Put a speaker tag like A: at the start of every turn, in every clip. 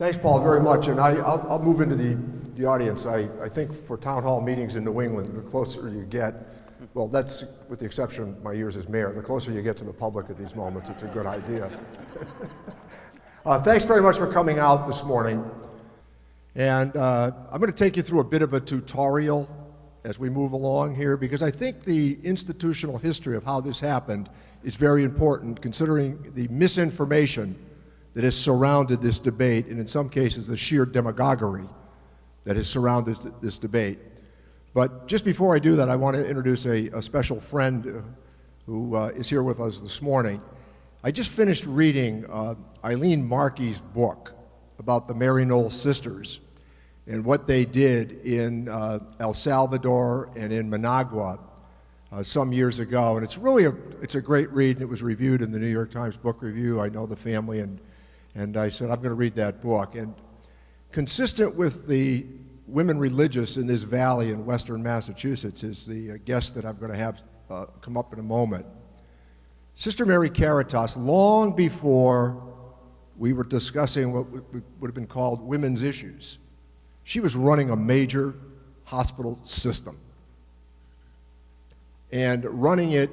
A: Thanks, Paul, very much. And I'll move into the audience. I think for town hall meetings in New England, the closer you get, well, that's with the exception of my years as mayor, the closer you get to the public at these moments, it's a good idea. Thanks very much for coming out this morning. And I'm going to take you through a bit of a tutorial as we move along here, because I think the institutional history of how this happened is very important, considering the misinformation that has surrounded this debate, and in some cases the sheer demagoguery that has surrounded this debate. But just before I do that, I want to introduce a special friend who is here with us this morning. I just finished reading Eileen Markey's book about the Mary Knowles sisters and what they did in El Salvador and in Managua some years ago. And it's really it's a great read, and it was reviewed in the New York Times Book Review. I know the family, and I said, I'm going to read that book. And consistent with the women religious in this valley in western Massachusetts is the guest that I'm going to have come up in a moment. Sister Mary Caritas, long before we were discussing what would have been called women's issues, she was running a major hospital system and running it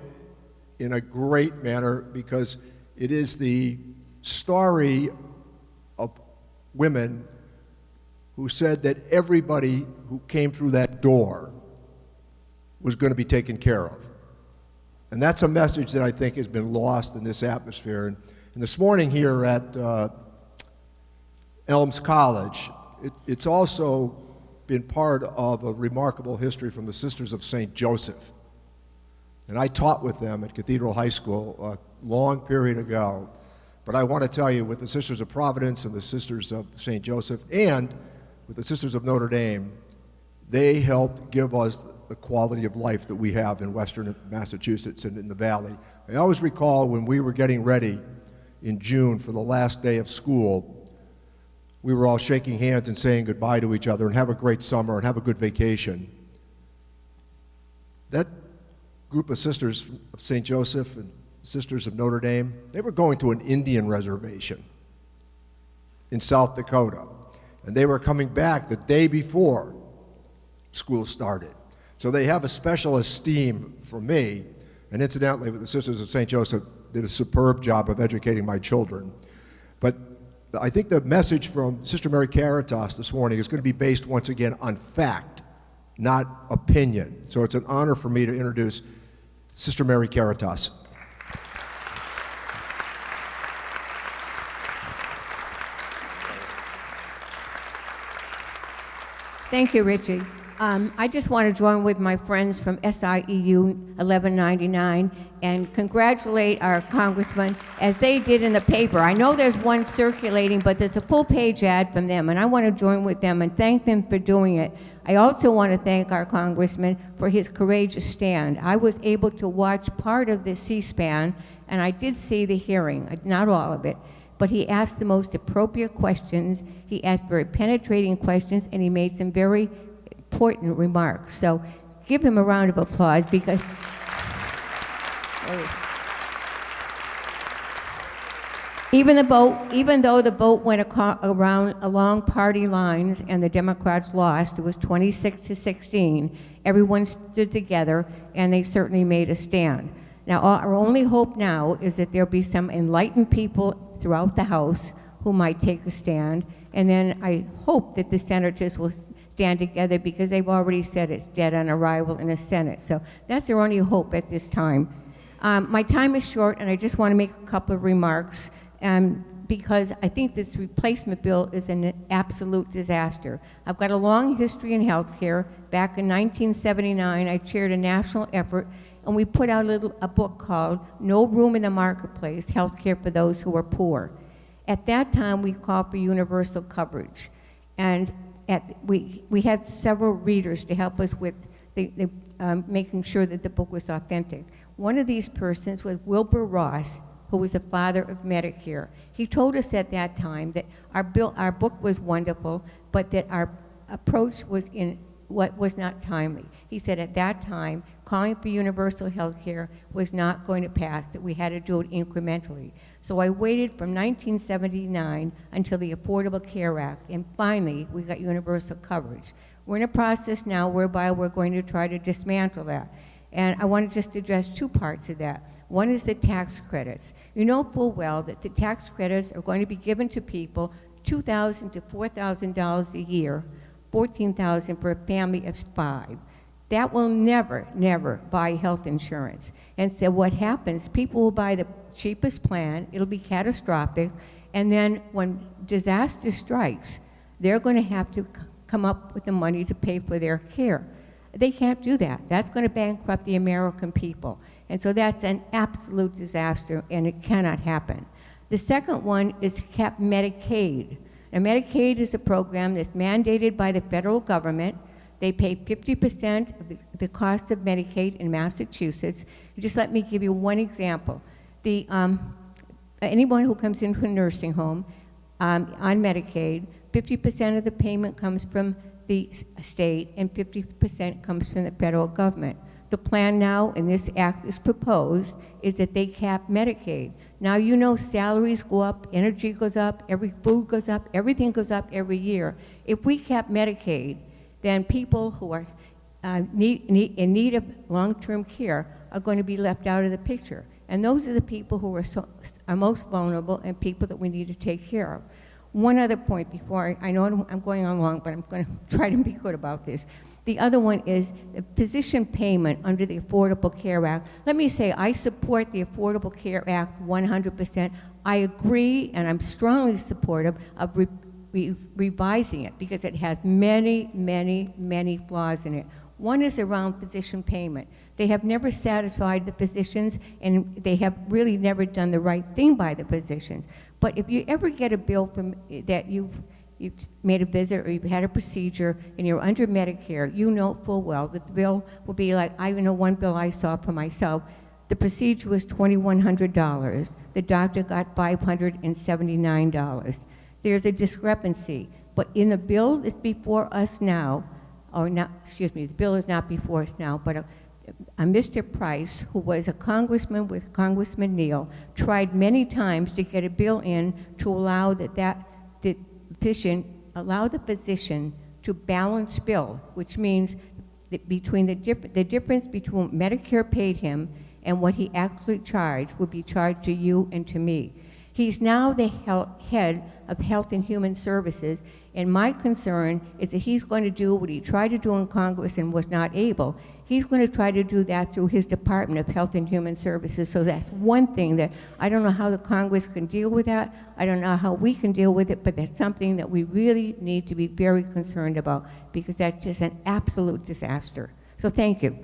A: in a great manner, because it is the story of women who said that everybody who came through that door was going to be taken care of. And that's a message that I think has been lost in this atmosphere. And this morning here at Elms College, it's also been part of a remarkable history from the Sisters of St. Joseph. And I taught with them at Cathedral High School a long period ago. But I want to tell you, with the Sisters of Providence and the Sisters of St. Joseph and with the Sisters of Notre Dame, they helped give us the quality of life that we have in western Massachusetts and in the valley. I always recall when we were getting ready in June for the last day of school, we were all shaking hands and saying goodbye to each other and have a great summer and have a good vacation. That group of Sisters of St. Joseph and Sisters of Notre Dame, they were going to an Indian reservation in South Dakota, and they were coming back the day before school started. So they have a special esteem for me, and incidentally, the Sisters of St. Joseph did a superb job of educating my children. But I think the message from Sister Mary Caritas this morning is going to be based once again on fact, not opinion. So it's an honor for me to introduce Sister Mary Caritas.
B: Thank you, Richie. I just want to join with my friends from SIEU 1199 and congratulate our congressman, as they did in the paper. I know there's one circulating, but there's a full-page ad from them, and I want to join with them and thank them for doing it. I also want to thank our congressman for his courageous stand. I was able to watch part of the C-SPAN, and I did see the hearing, not all of it, but he asked the most appropriate questions. He asked very penetrating questions, and he made some very important remarks. So give him a round of applause, because even though the vote went along party lines and the Democrats lost, it was 26-16, everyone stood together and they certainly made a stand. Now, our only hope now is that there'll be some enlightened people throughout the House who might take a stand, and then I hope that the senators will stand together, because they've already said it's dead on arrival in the Senate. So that's their only hope at this time. My time is short, and I just want to make a couple of remarks, because I think this replacement bill is an absolute disaster. I've got a long history in healthcare. Back in 1979, I chaired a national effort, and we put out a book called No Room in the Marketplace, Healthcare for Those Who Are Poor. At that time, we called for universal coverage. And we had several readers to help us with making sure that the book was authentic. One of these persons was Wilbur Ross, who was the father of Medicare. He told us at that time that our book was wonderful, but that our approach was what was not timely. He said at that time, calling for universal health care was not going to pass, that we had to do it incrementally. So I waited from 1979 until the Affordable Care Act, and finally, we got universal coverage. We're in a process now whereby we're going to try to dismantle that. And I want to just address two parts of that. One is the tax credits. You know full well that the tax credits are going to be given to people $2,000 to $4,000 a year, $14,000 for a family of 5. That will never, never buy health insurance. And so what happens, people will buy the cheapest plan, it'll be catastrophic, and then when disaster strikes, they're going to have to come up with the money to pay for their care. They can't do that. That's going to bankrupt the American people. And so that's an absolute disaster, and it cannot happen. The second one is to cap Medicaid. Now, Medicaid is a program that's mandated by the federal government. They pay 50% of the cost of Medicaid in Massachusetts. Just let me give you one example. Anyone who comes into a nursing home on Medicaid, 50% of the payment comes from the state and 50% comes from the federal government. The plan now, and this act is proposed, is that they cap Medicaid. Now you know salaries go up, energy goes up, every food goes up, everything goes up every year. If we cap Medicaid, then people who are in need of long-term care are going to be left out of the picture. And those are the people who are most vulnerable and people that we need to take care of. One other point before, I know I'm going on long, but I'm going to try to be good about this. The other one is the physician payment under the Affordable Care Act. Let me say, I support the Affordable Care Act 100%. I agree, and I'm strongly supportive of revising it because it has many, many, many flaws in it. One is around physician payment. They have never satisfied the physicians, and they have really never done the right thing by the physicians. But if you ever get a bill from that you've made a visit or you've had a procedure and you're under Medicare, you know full well that the bill will be like, I know one bill I saw for myself, the procedure was $2,100. The doctor got $579. There's a discrepancy. But in the bill that's before us now, or not, excuse me, the bill is not before us now, but a Mr. Price, who was a congressman with Congressman Neal, tried many times to get a bill in to allow the physician to balance bill, which means that between the difference between Medicare paid him and what he actually charged would be charged to you and to me. He's now the head of Health and Human Services, and my concern is that he's going to do what he tried to do in Congress and was not able. He's going to try to do that through his Department of Health and Human Services. So that's one thing that I don't know how the Congress can deal with that. I don't know how we can deal with it, but that's something that we really need to be very concerned about because that's just an absolute disaster. So thank you.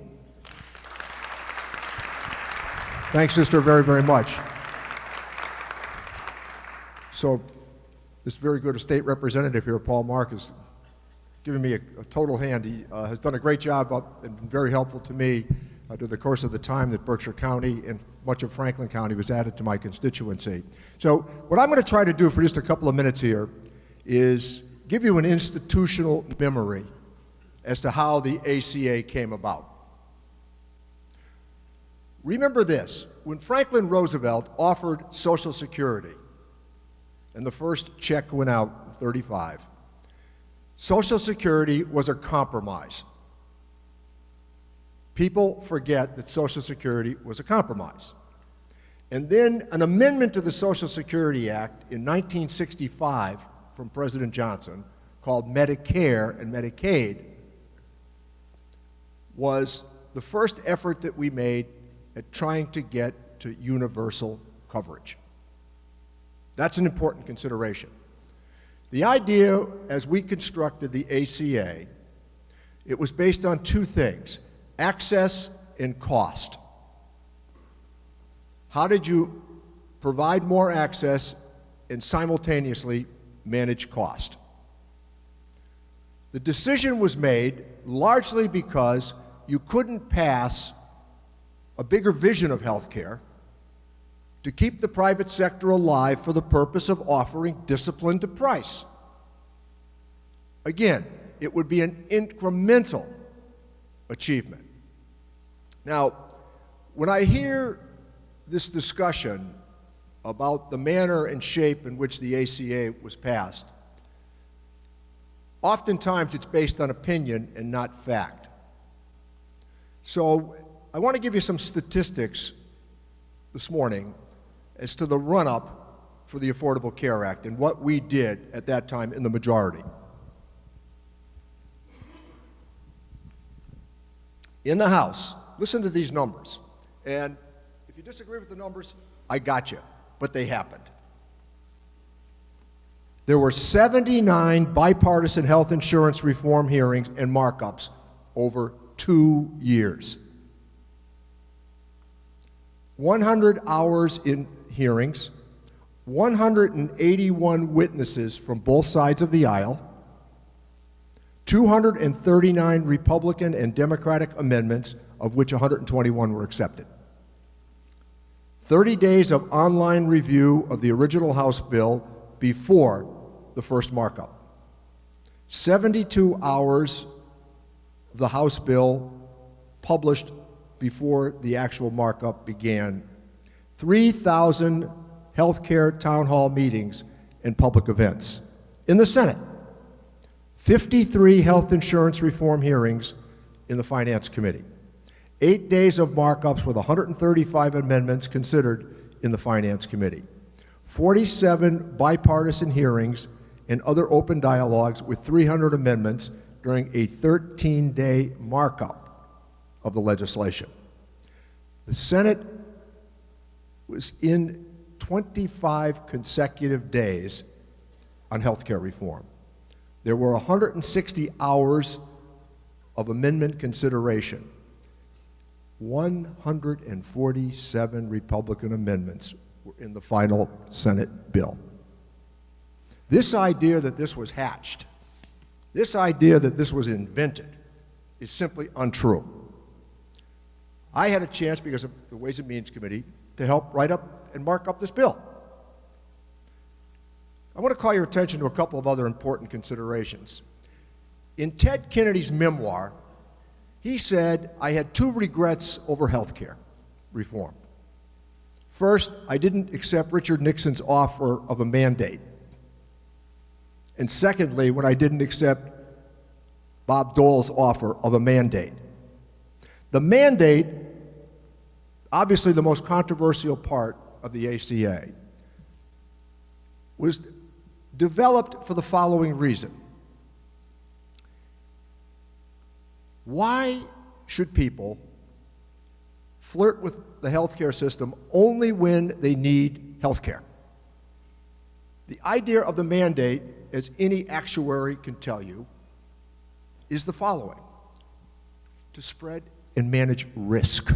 A: Thanks, sister, very, very much. So this very good state representative here, Paul Mark, is giving me a total hand. He has done a great job and been very helpful to me through the course of the time that Berkshire County and much of Franklin County was added to my constituency. So what I'm going to try to do for just a couple of minutes here is give you an institutional memory as to how the ACA came about. Remember this, when Franklin Roosevelt offered Social Security, and the first check went out in 1935, Social Security was a compromise. People forget that Social Security was a compromise. And then an amendment to the Social Security Act in 1965 from President Johnson called Medicare and Medicaid was the first effort that we made at trying to get to universal coverage. That's an important consideration. The idea, as we constructed the ACA, it was based on two things, access and cost. How did you provide more access and simultaneously manage cost? The decision was made largely because you couldn't pass a bigger vision of healthcare to keep the private sector alive for the purpose of offering discipline to price. Again, It would be an incremental achievement. Now, when I hear this discussion about the manner and shape in which the ACA was passed, oftentimes it's based on opinion and not fact. So I want to give you some statistics this morning as to the run-up for the Affordable Care Act and what we did at that time in the majority. In the House, listen to these numbers, and if you disagree with the numbers, I got you, but they happened. There were 79 bipartisan health insurance reform hearings and markups over 2 years. 100 hours in hearings, 181 witnesses from both sides of the aisle, 239 Republican and Democratic amendments, of which 121 were accepted. 30 days of online review of the original House bill before the first markup. 72 hours of the House bill published before the actual markup began. 3,000 healthcare town hall meetings and public events. In the Senate, 53 health insurance reform hearings in the Finance Committee. 8 days of markups with 135 amendments considered in the Finance Committee. 47 bipartisan hearings and other open dialogues with 300 amendments during a 13-day markup of the legislation. The Senate was in 25 consecutive days on health care reform. There were 160 hours of amendment consideration. 147 Republican amendments were in the final Senate bill. This idea that this was hatched, this idea that this was invented, is simply untrue. I had a chance, because of the Ways and Means Committee, to help write up and mark up this bill. I want to call your attention to a couple of other important considerations. In Ted Kennedy's memoir, he said, "I had 2 regrets over health care reform. First, I didn't accept Richard Nixon's offer of a mandate. And secondly, when I didn't accept Bob Dole's offer of a mandate." The mandate, obviously the most controversial part of the ACA, was developed for the following reason. Why should people flirt with the healthcare system only when they need healthcare? The idea of the mandate, as any actuary can tell you, is the following: to spread and manage risk.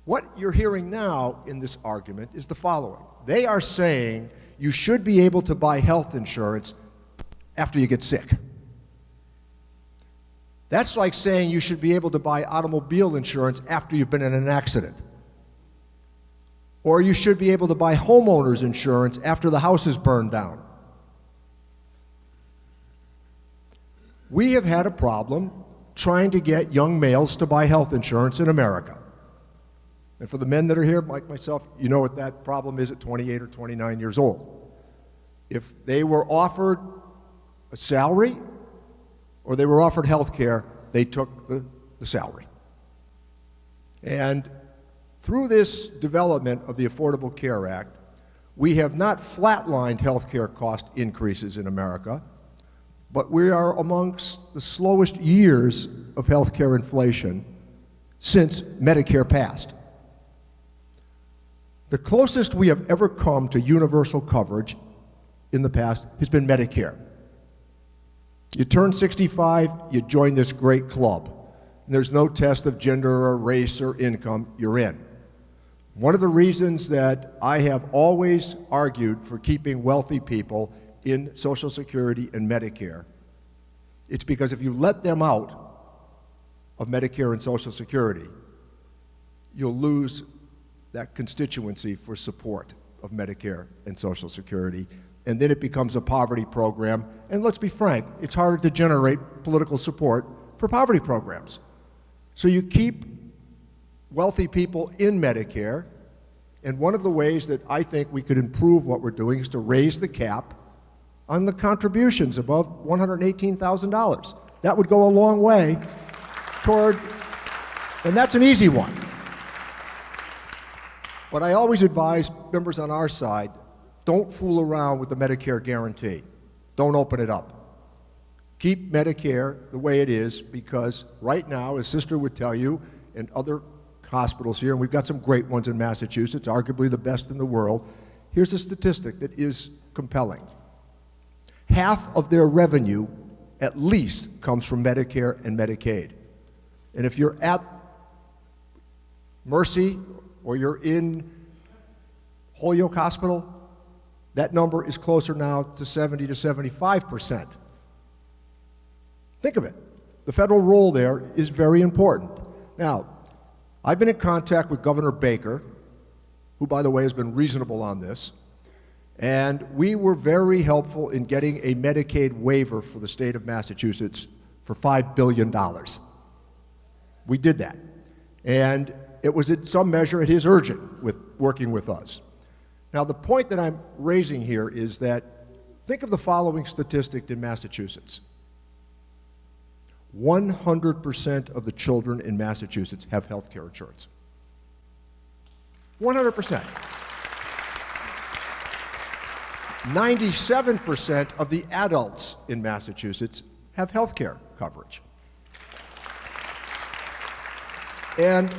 A: What you're hearing now in this argument is the following. They are saying you should be able to buy health insurance after you get sick. That's like saying you should be able to buy automobile insurance after you've been in an accident. Or you should be able to buy homeowners insurance after the house is burned down. We have had a problem trying to get young males to buy health insurance in America. And for the men that are here, like myself, you know what that problem is at 28 or 29 years old. If they were offered a salary or they were offered health care, they took the salary. And through this development of the Affordable Care Act, we have not flatlined health care cost increases in America, but we are amongst the slowest years of health care inflation since Medicare passed. The closest we have ever come to universal coverage in the past has been Medicare. You turn 65, you join this great club. And there's no test of gender or race or income, you're in. One of the reasons that I have always argued for keeping wealthy people in Social Security and Medicare, it's because if you let them out of Medicare and Social Security, you'll lose that constituency for support of Medicare and Social Security. and then it becomes a poverty program. And let's be frank, it's harder to generate political support for poverty programs. So you keep wealthy people in Medicare, and one of the ways that I think we could improve what we're doing is to raise the cap on the contributions above $118,000. That would go a long way toward, and that's an easy one. But I always advise members on our side, don't fool around with the Medicare guarantee. Don't open it up. Keep Medicare the way it is, because right now, as Sister would tell you, and other hospitals here, and we've got some great ones in Massachusetts, arguably the best in the world, here's a statistic that is compelling. Half of their revenue, at least, comes from Medicare and Medicaid. And if you're at Mercy or you're in Holyoke Hospital, that number is closer now to 70 to 75%. Think of it. The federal role there is very important. Now, I've been in contact with Governor Baker, who, by the way, has been reasonable on this, and we were very helpful in getting a Medicaid waiver for the state of Massachusetts for $5 billion. We did that. And it was in some measure at his urging with working with us. Now, the point that I'm raising here is that think of the following statistic in Massachusetts. 100% of the children in Massachusetts have health care insurance. 100%. 97% of the adults in Massachusetts have health care coverage. And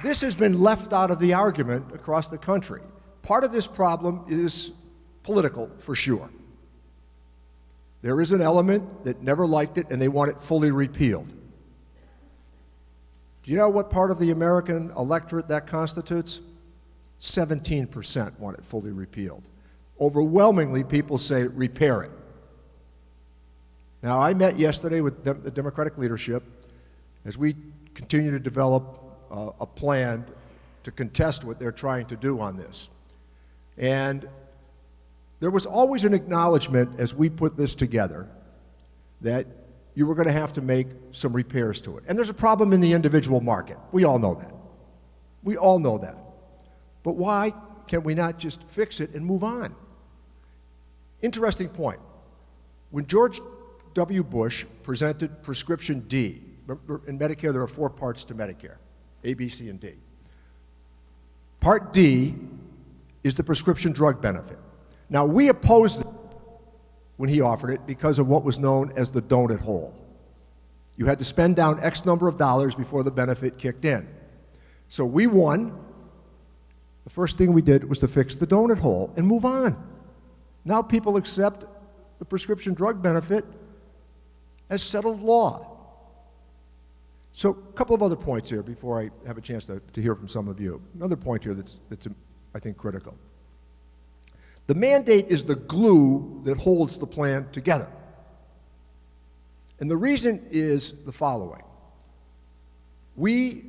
A: this has been left out of the argument across the country. Part of this problem is political, for sure. There is an element that never liked it, and they want it fully repealed. Do you know what part of the American electorate that constitutes? 17% want it fully repealed. Overwhelmingly, people say repair it. Now, I met yesterday with the Democratic leadership as we continue to develop a plan to contest what they're trying to do on this. And there was always an acknowledgement as we put this together that you were going to have to make some repairs to it. And there's a problem in the individual market. We all know that. We all know that. But why can we not just fix it and move on? Interesting point. When George W. Bush presented Prescription D, remember in Medicare there are 4 parts to Medicare, A, B, C, and D. Part D is the prescription drug benefit. Now, we opposed it when he offered it because of what was known as the donut hole. You had to spend down X number of dollars before the benefit kicked in. So we won. The first thing we did was to fix the donut hole and move on. Now people accept the prescription drug benefit as settled law. So a couple of other points here before I have a chance to hear from some of you. Another point here that's I think, critical. The mandate is the glue that holds the plan together. And the reason is the following. We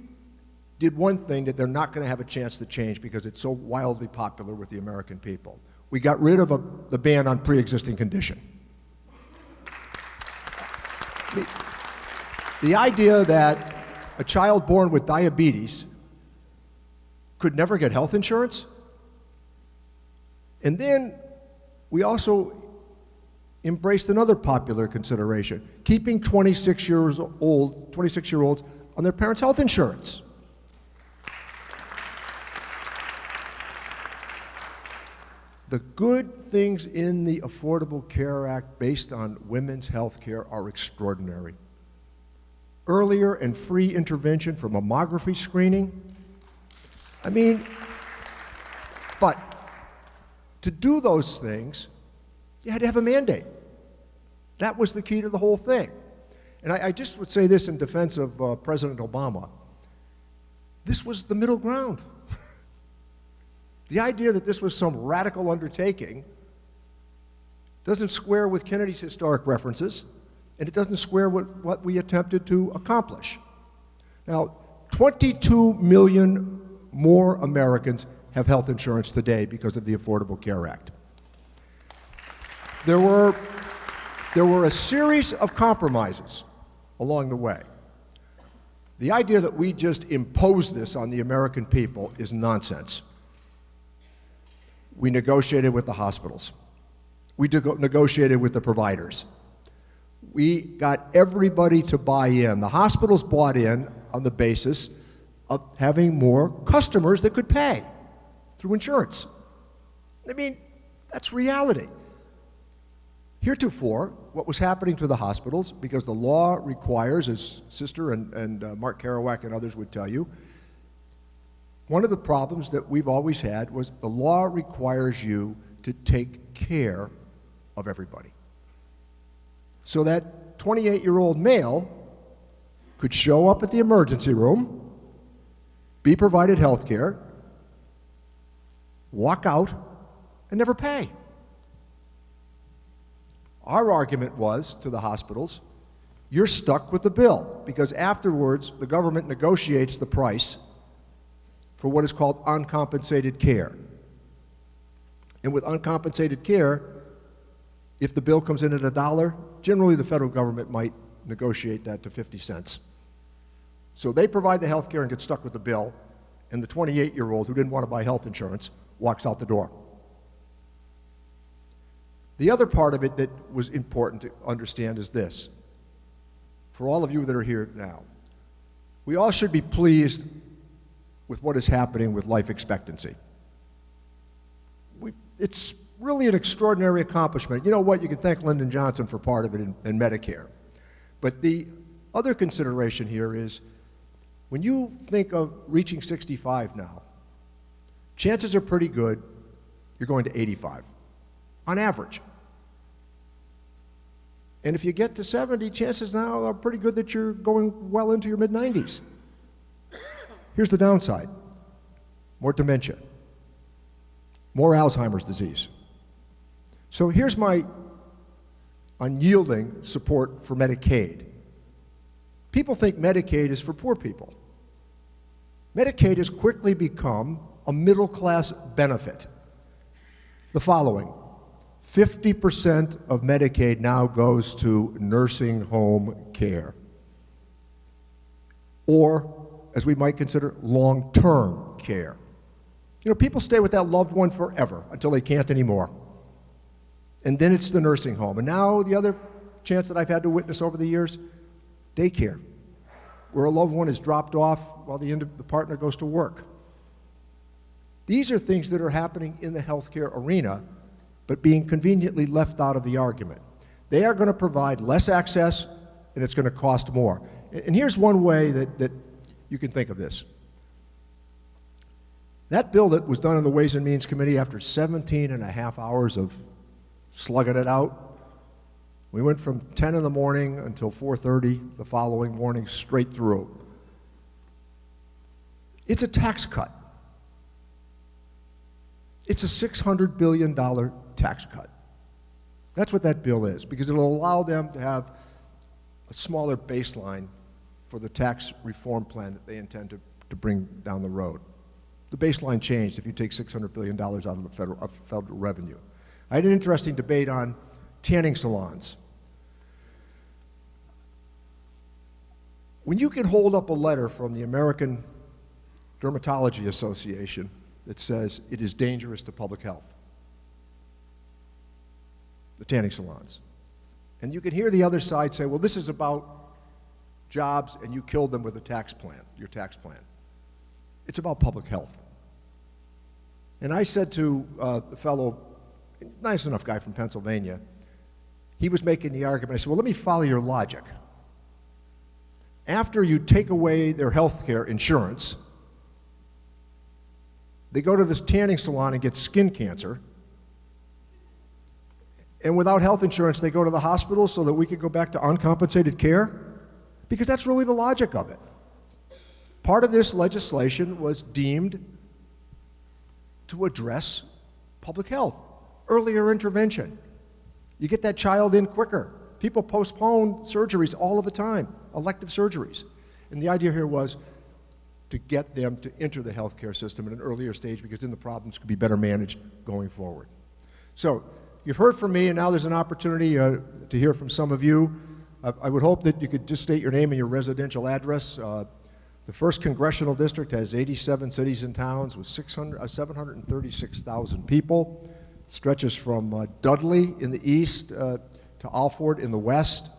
A: did one thing that they're not going to have a chance to change because it's so wildly popular with the American people. We got rid of the ban on pre-existing condition. The idea that a child born with diabetes could never get health insurance. And then we also embraced another popular consideration, keeping 26-year-olds on their parents' health insurance. The good things in the Affordable Care Act based on women's health care are extraordinary. Earlier and free intervention for mammography screening. I mean, but to do those things, you had to have a mandate. That was the key to the whole thing. And I just would say this in defense of President Obama. This was the middle ground. The idea that this was some radical undertaking doesn't square with Kennedy's historic references, and it doesn't square with what we attempted to accomplish. Now, 22 million more Americans have health insurance today because of the Affordable Care Act. There were a series of compromises along the way. The idea that we just impose this on the American people is nonsense. We negotiated with the hospitals. We negotiated with the providers. We got everybody to buy in. The hospitals bought in on the basis of having more customers that could pay through insurance. I mean, that's reality. Heretofore, what was happening to the hospitals, because the law requires, as Sister and Mark Kerouac and others would tell you, one of the problems that we've always had was the law requires you to take care of everybody. So that 28-year-old male could show up at the emergency room, be provided health care, walk out, and never pay. Our argument was to the hospitals, you're stuck with the bill, because afterwards the government negotiates the price for what is called uncompensated care. And with uncompensated care, if the bill comes in at $1, generally the federal government might negotiate that to 50 cents. So they provide the health care and get stuck with the bill, and the 28-year-old who didn't want to buy health insurance walks out the door. The other part of it that was important to understand is this. For all of you that are here now, we all should be pleased with what is happening with life expectancy. It's really an extraordinary accomplishment. You know what? You can thank Lyndon Johnson for part of it in Medicare. But the other consideration here is when you think of reaching 65 now, chances are pretty good you're going to 85, on average. And if you get to 70, chances now are pretty good that you're going well into your mid-90s. Here's the downside. More dementia. More Alzheimer's disease. So here's my unyielding support for Medicaid. People think Medicaid is for poor people. Medicaid has quickly become a middle-class benefit. The following: 50% of Medicaid now goes to nursing home care, or, as we might consider, long-term care. You know, people stay with that loved one forever until they can't anymore. And then it's the nursing home. And now the other chance that I've had to witness over the years, daycare, where a loved one is dropped off while the partner goes to work. These are things that are happening in the healthcare arena, but being conveniently left out of the argument. They are going to provide less access, and it's going to cost more. And here's one way that you can think of this. That bill that was done in the Ways and Means Committee, after 17 and a half hours of slugging it out, we went from 10 in the morning until 4:30 the following morning, straight through. It's a tax cut. It's a $600 billion tax cut. That's what that bill is, because it'll allow them to have a smaller baseline for the tax reform plan that they intend to bring down the road. The baseline changed if you take $600 billion out of the federal revenue. I had an interesting debate on tanning salons. When you can hold up a letter from the American Dermatology Association that says it is dangerous to public health, the tanning salons, and you can hear the other side say, well, this is about jobs and you killed them with a tax plan, your tax plan. It's about public health. And I said to the fellow, nice enough guy from Pennsylvania, he was making the argument. I said, well, let me follow your logic. After you take away their health care insurance, they go to this tanning salon and get skin cancer. And without health insurance, they go to the hospital so that we could go back to uncompensated care? Because that's really the logic of it. Part of this legislation was deemed to address public health, earlier intervention. You get that child in quicker. People postpone surgeries all of the time, elective surgeries. And the idea here was to get them to enter the healthcare system at an earlier stage, because then the problems could be better managed going forward. So you've heard from me, and now there's an opportunity to hear from some of you. I would hope that you could just state your name and your residential address. The 1st Congressional District has 87 cities and towns with 736,000 people. It stretches from Dudley in the east to Alford in the west,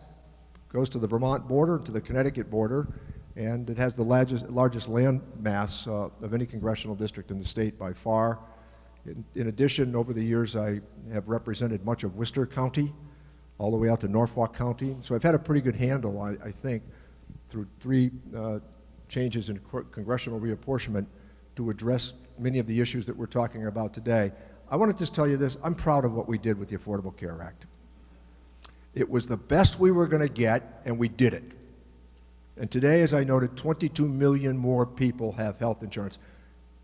A: goes to the Vermont border, to the Connecticut border, and it has the largest land mass of any congressional district in the state by far. In addition, over the years, I have represented much of Worcester County, all the way out to Norfolk County. So I've had a pretty good handle, I think, through 3 changes in congressional reapportionment to address many of the issues that we're talking about today. I want to just tell you this, I'm proud of what we did with the Affordable Care Act. It was the best we were going to get, and we did it. And today, as I noted, 22 million more people have health insurance.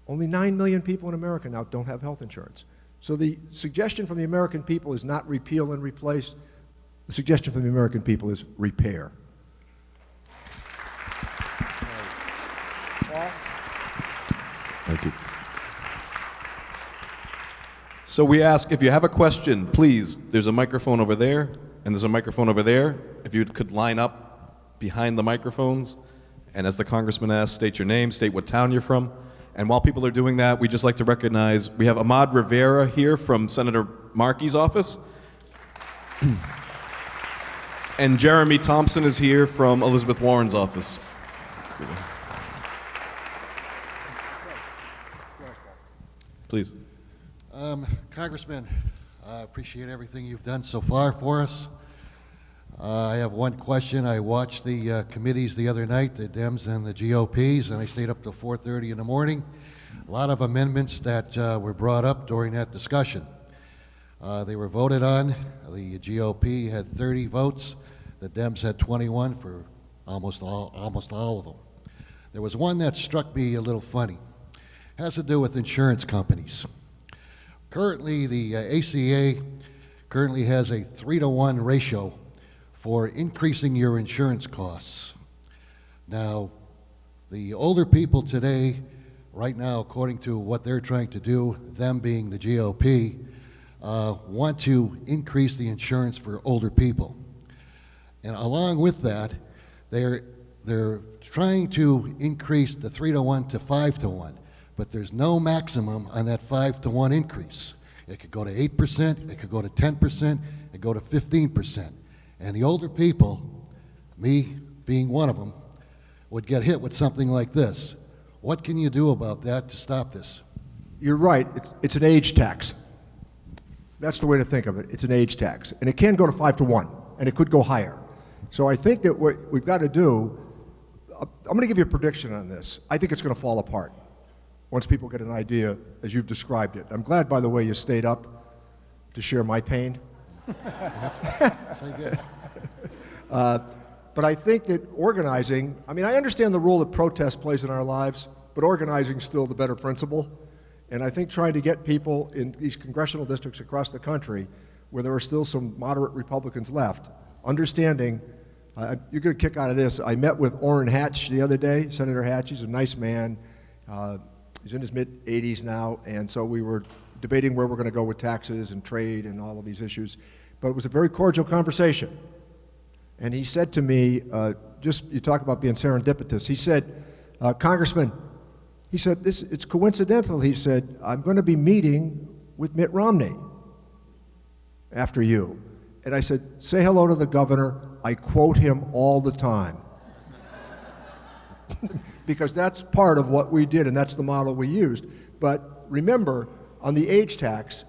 A: Only 9 million people in America now don't have health insurance. So the suggestion from the American people is not repeal and replace. The suggestion from the American people is repair. Paul?
C: Thank you. So we ask, if you have a question, please, there's a microphone over there, and there's a microphone over there. If you could line up behind the microphones, and as the congressman asked, state your name, state what town you're from. And while people are doing that, we'd just like to recognize, we have Ahmad Rivera here from Senator Markey's office. And Jeremy Thompson is here from Elizabeth Warren's office. Please.
D: Congressman, I appreciate everything you've done so far for us. I have one question. I watched the committees the other night, the Dems and the GOPs, and I stayed up till 4:30 in the morning. A lot of amendments that were brought up during that discussion. They were voted on. The GOP had 30 votes. The Dems had 21 for almost all of them. There was one that struck me a little funny. It has to do with insurance companies. Currently, the ACA currently has a 3-to-1 ratio for increasing your insurance costs. Now, the older people today, right now, according to what they're trying to do, them being the GOP, want to increase the insurance for older people. And along with that, they're trying to increase the 3-to-1 to 5-to-1, but there's no maximum on that 5-to-1 increase. It could go to 8%, it could go to 10%, it could go to 15%. And the older people, me being one of them, would get hit with something like this. What can you do about that to stop this?
A: You're right, it's an age tax. That's the way to think of it. It's an age tax. And it can go to 5-to-1, and it could go higher. So I think that what we've got to do, I'm going to give you a prediction on this. I think it's going to fall apart once people get an idea as you've described it. I'm glad, by the way, you stayed up to share my pain.
D: Yes, I did.
A: But I think that organizing, I mean, I understand the role that protest plays in our lives, but organizing is still the better principle. And I think trying to get people in these congressional districts across the country where there are still some moderate Republicans left, understanding, you're going to kick out of this. I met with Orrin Hatch the other day, Senator Hatch. He's a nice man. He's in his mid-80s now, and so we were debating where we're going to go with taxes and trade and all of these issues. But it was a very cordial conversation. And he said to me, you talk about being serendipitous. He said, Congressman, he said, it's coincidental. He said, I'm going to be meeting with Mitt Romney after you. And I said, say hello to the governor. I quote him all the time. Because that's part of what we did, and that's the model we used. But remember, on the age tax,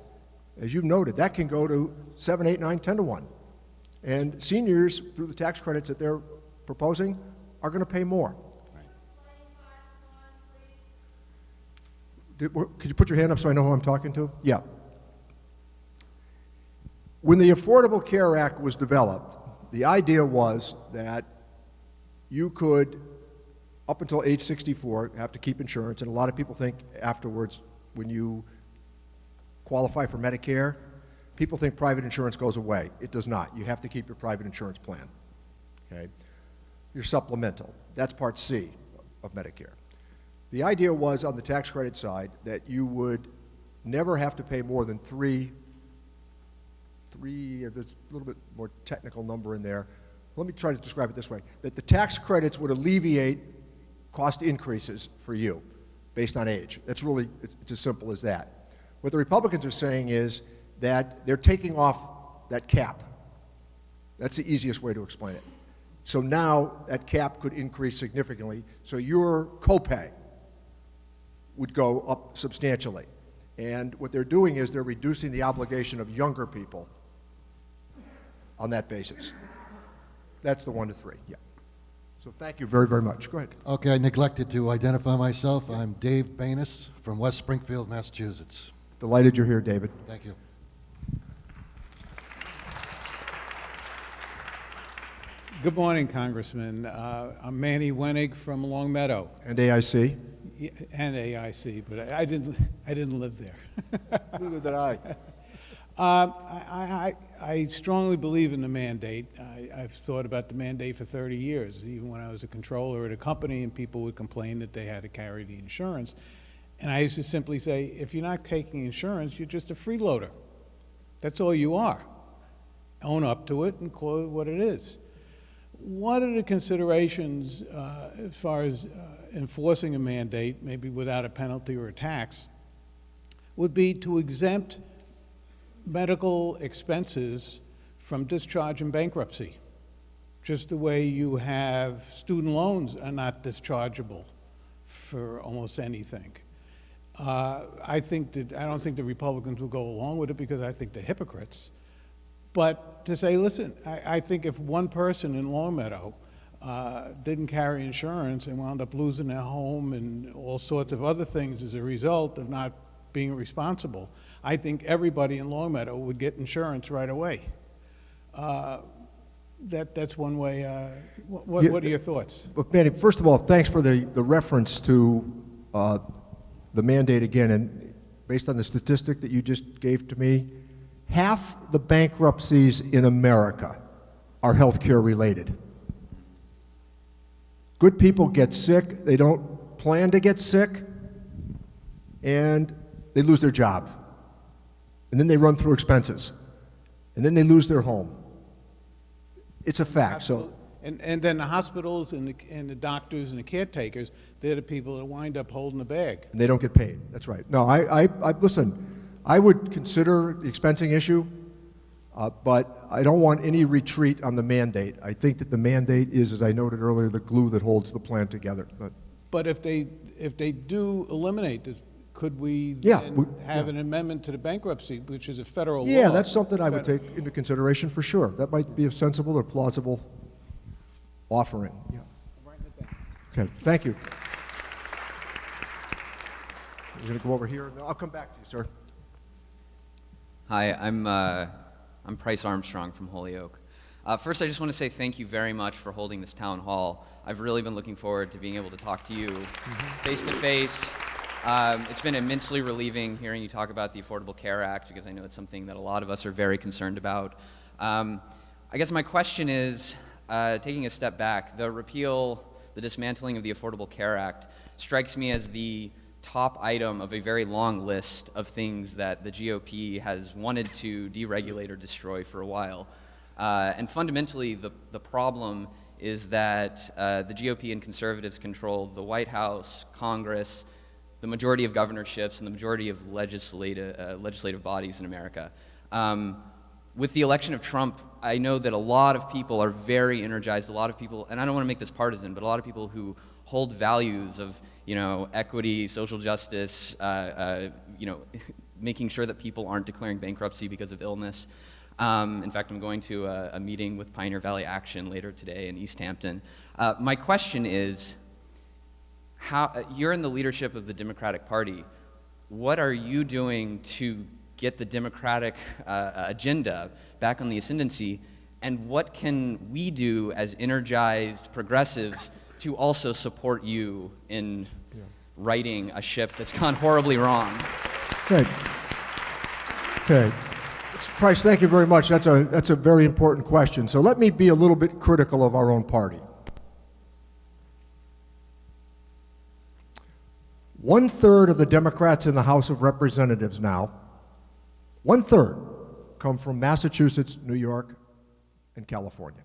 A: as you've noted, that can go to 7, 8, 9, 10-to-1. And seniors, through the tax credits that they're proposing, are going to pay more. Could you put your hand up so I know who I'm talking to? Yeah. When the Affordable Care Act was developed, the idea was that you could, up until age 64, have to keep insurance, and a lot of people think afterwards, when you qualify for Medicare, people think private insurance goes away. It does not. You have to keep your private insurance plan. Okay? Your supplemental. That's Part C of Medicare. The idea was on the tax credit side that you would never have to pay more than 3 there's a little bit more technical number in there. Let me try to describe it this way, that the tax credits would alleviate cost increases for you based on age. That's really, it's as simple as that. What the Republicans are saying is that they're taking off that cap. That's the easiest way to explain it. So now that cap could increase significantly, so your copay would go up substantially. And what they're doing is they're reducing the obligation of younger people on that basis. That's the 1 to 3, yeah. So thank you very, very much. Go ahead.
D: Okay, I neglected to identify myself. I'm Dave Banis from West Springfield, Massachusetts.
A: Delighted you're here, David.
D: Thank you.
E: Good morning, Congressman. I'm Manny Wenig from Long Meadow
A: And AIC?
E: and AIC, but I didn't live there.
A: Neither did I.
E: I strongly believe in the mandate. I've thought about the mandate for 30 years, even when I was a controller at a company and people would complain that they had to carry the insurance. And I used to simply say, if you're not taking insurance, you're just a freeloader. That's all you are. Own up to it and call it what it is. What are the considerations as far as enforcing a mandate, maybe without a penalty or a tax, would be to exempt medical expenses from discharge and bankruptcy, just the way you have student loans are not dischargeable for almost anything. I don't think the Republicans will go along with it because I think they're hypocrites. But to say, listen, I think if one person in Longmeadow didn't carry insurance and wound up losing their home and all sorts of other things as a result of not being responsible, I think everybody in Longmeadow would get insurance right away. That's one way. What are your thoughts?
A: But Manny, first of all, thanks for the reference to the mandate again. And based on the statistic that you just gave to me, half the bankruptcies in America are healthcare related. Good people get sick, they don't plan to get sick, and they lose their job. And then they run through expenses. And then they lose their home. It's a fact. So,
E: And then the hospitals and the doctors and the caretakers, they're the people that wind up holding the bag.
A: and they don't get paid. That's right. No, I listen, I would consider the expensing issue, but I don't want any retreat on the mandate. I think that the mandate is, as I noted earlier, the glue that holds the plan together.
E: But if they do eliminate this, could we
A: Yeah,
E: then have an amendment to the bankruptcy, which is a federal law?
A: Yeah, that's something I would take into consideration for sure. That might be a sensible or plausible offering. Yeah. Okay, thank you. We're going to go over here. No, I'll come back to you, sir.
F: Hi, I'm Price Armstrong from Holyoke. First, I just want to say thank you very much for holding this town hall. I've really been looking forward to being able to talk to you face to face. It's been immensely relieving hearing you talk about the Affordable Care Act because I know it's something that a lot of us are very concerned about. I guess my question is, taking a step back, the dismantling of the Affordable Care Act strikes me as the top item of a very long list of things that the GOP has wanted to deregulate or destroy for a while. And fundamentally, the problem is that the GOP and conservatives control the White House, Congress, the majority of governorships, and the majority of legislative bodies in America. With the election of Trump, I know that a lot of people are very energized, a lot of people, and I don't want to make this partisan, but a lot of people who hold values of, equity, social justice, making sure that people aren't declaring bankruptcy because of illness. In fact, I'm going to a meeting with Pioneer Valley Action later today in East Hampton. My question is, you're in the leadership of the Democratic Party. What are you doing to get the Democratic agenda back on the ascendancy, and what can we do as energized progressives to also support you in righting a ship that's gone horribly wrong?
A: Okay. Price, thank you very much. That's a very important question. So let me be a little bit critical of our own party. 1/3 of the Democrats in the House of Representatives now, 1/3, come from Massachusetts, New York, and California.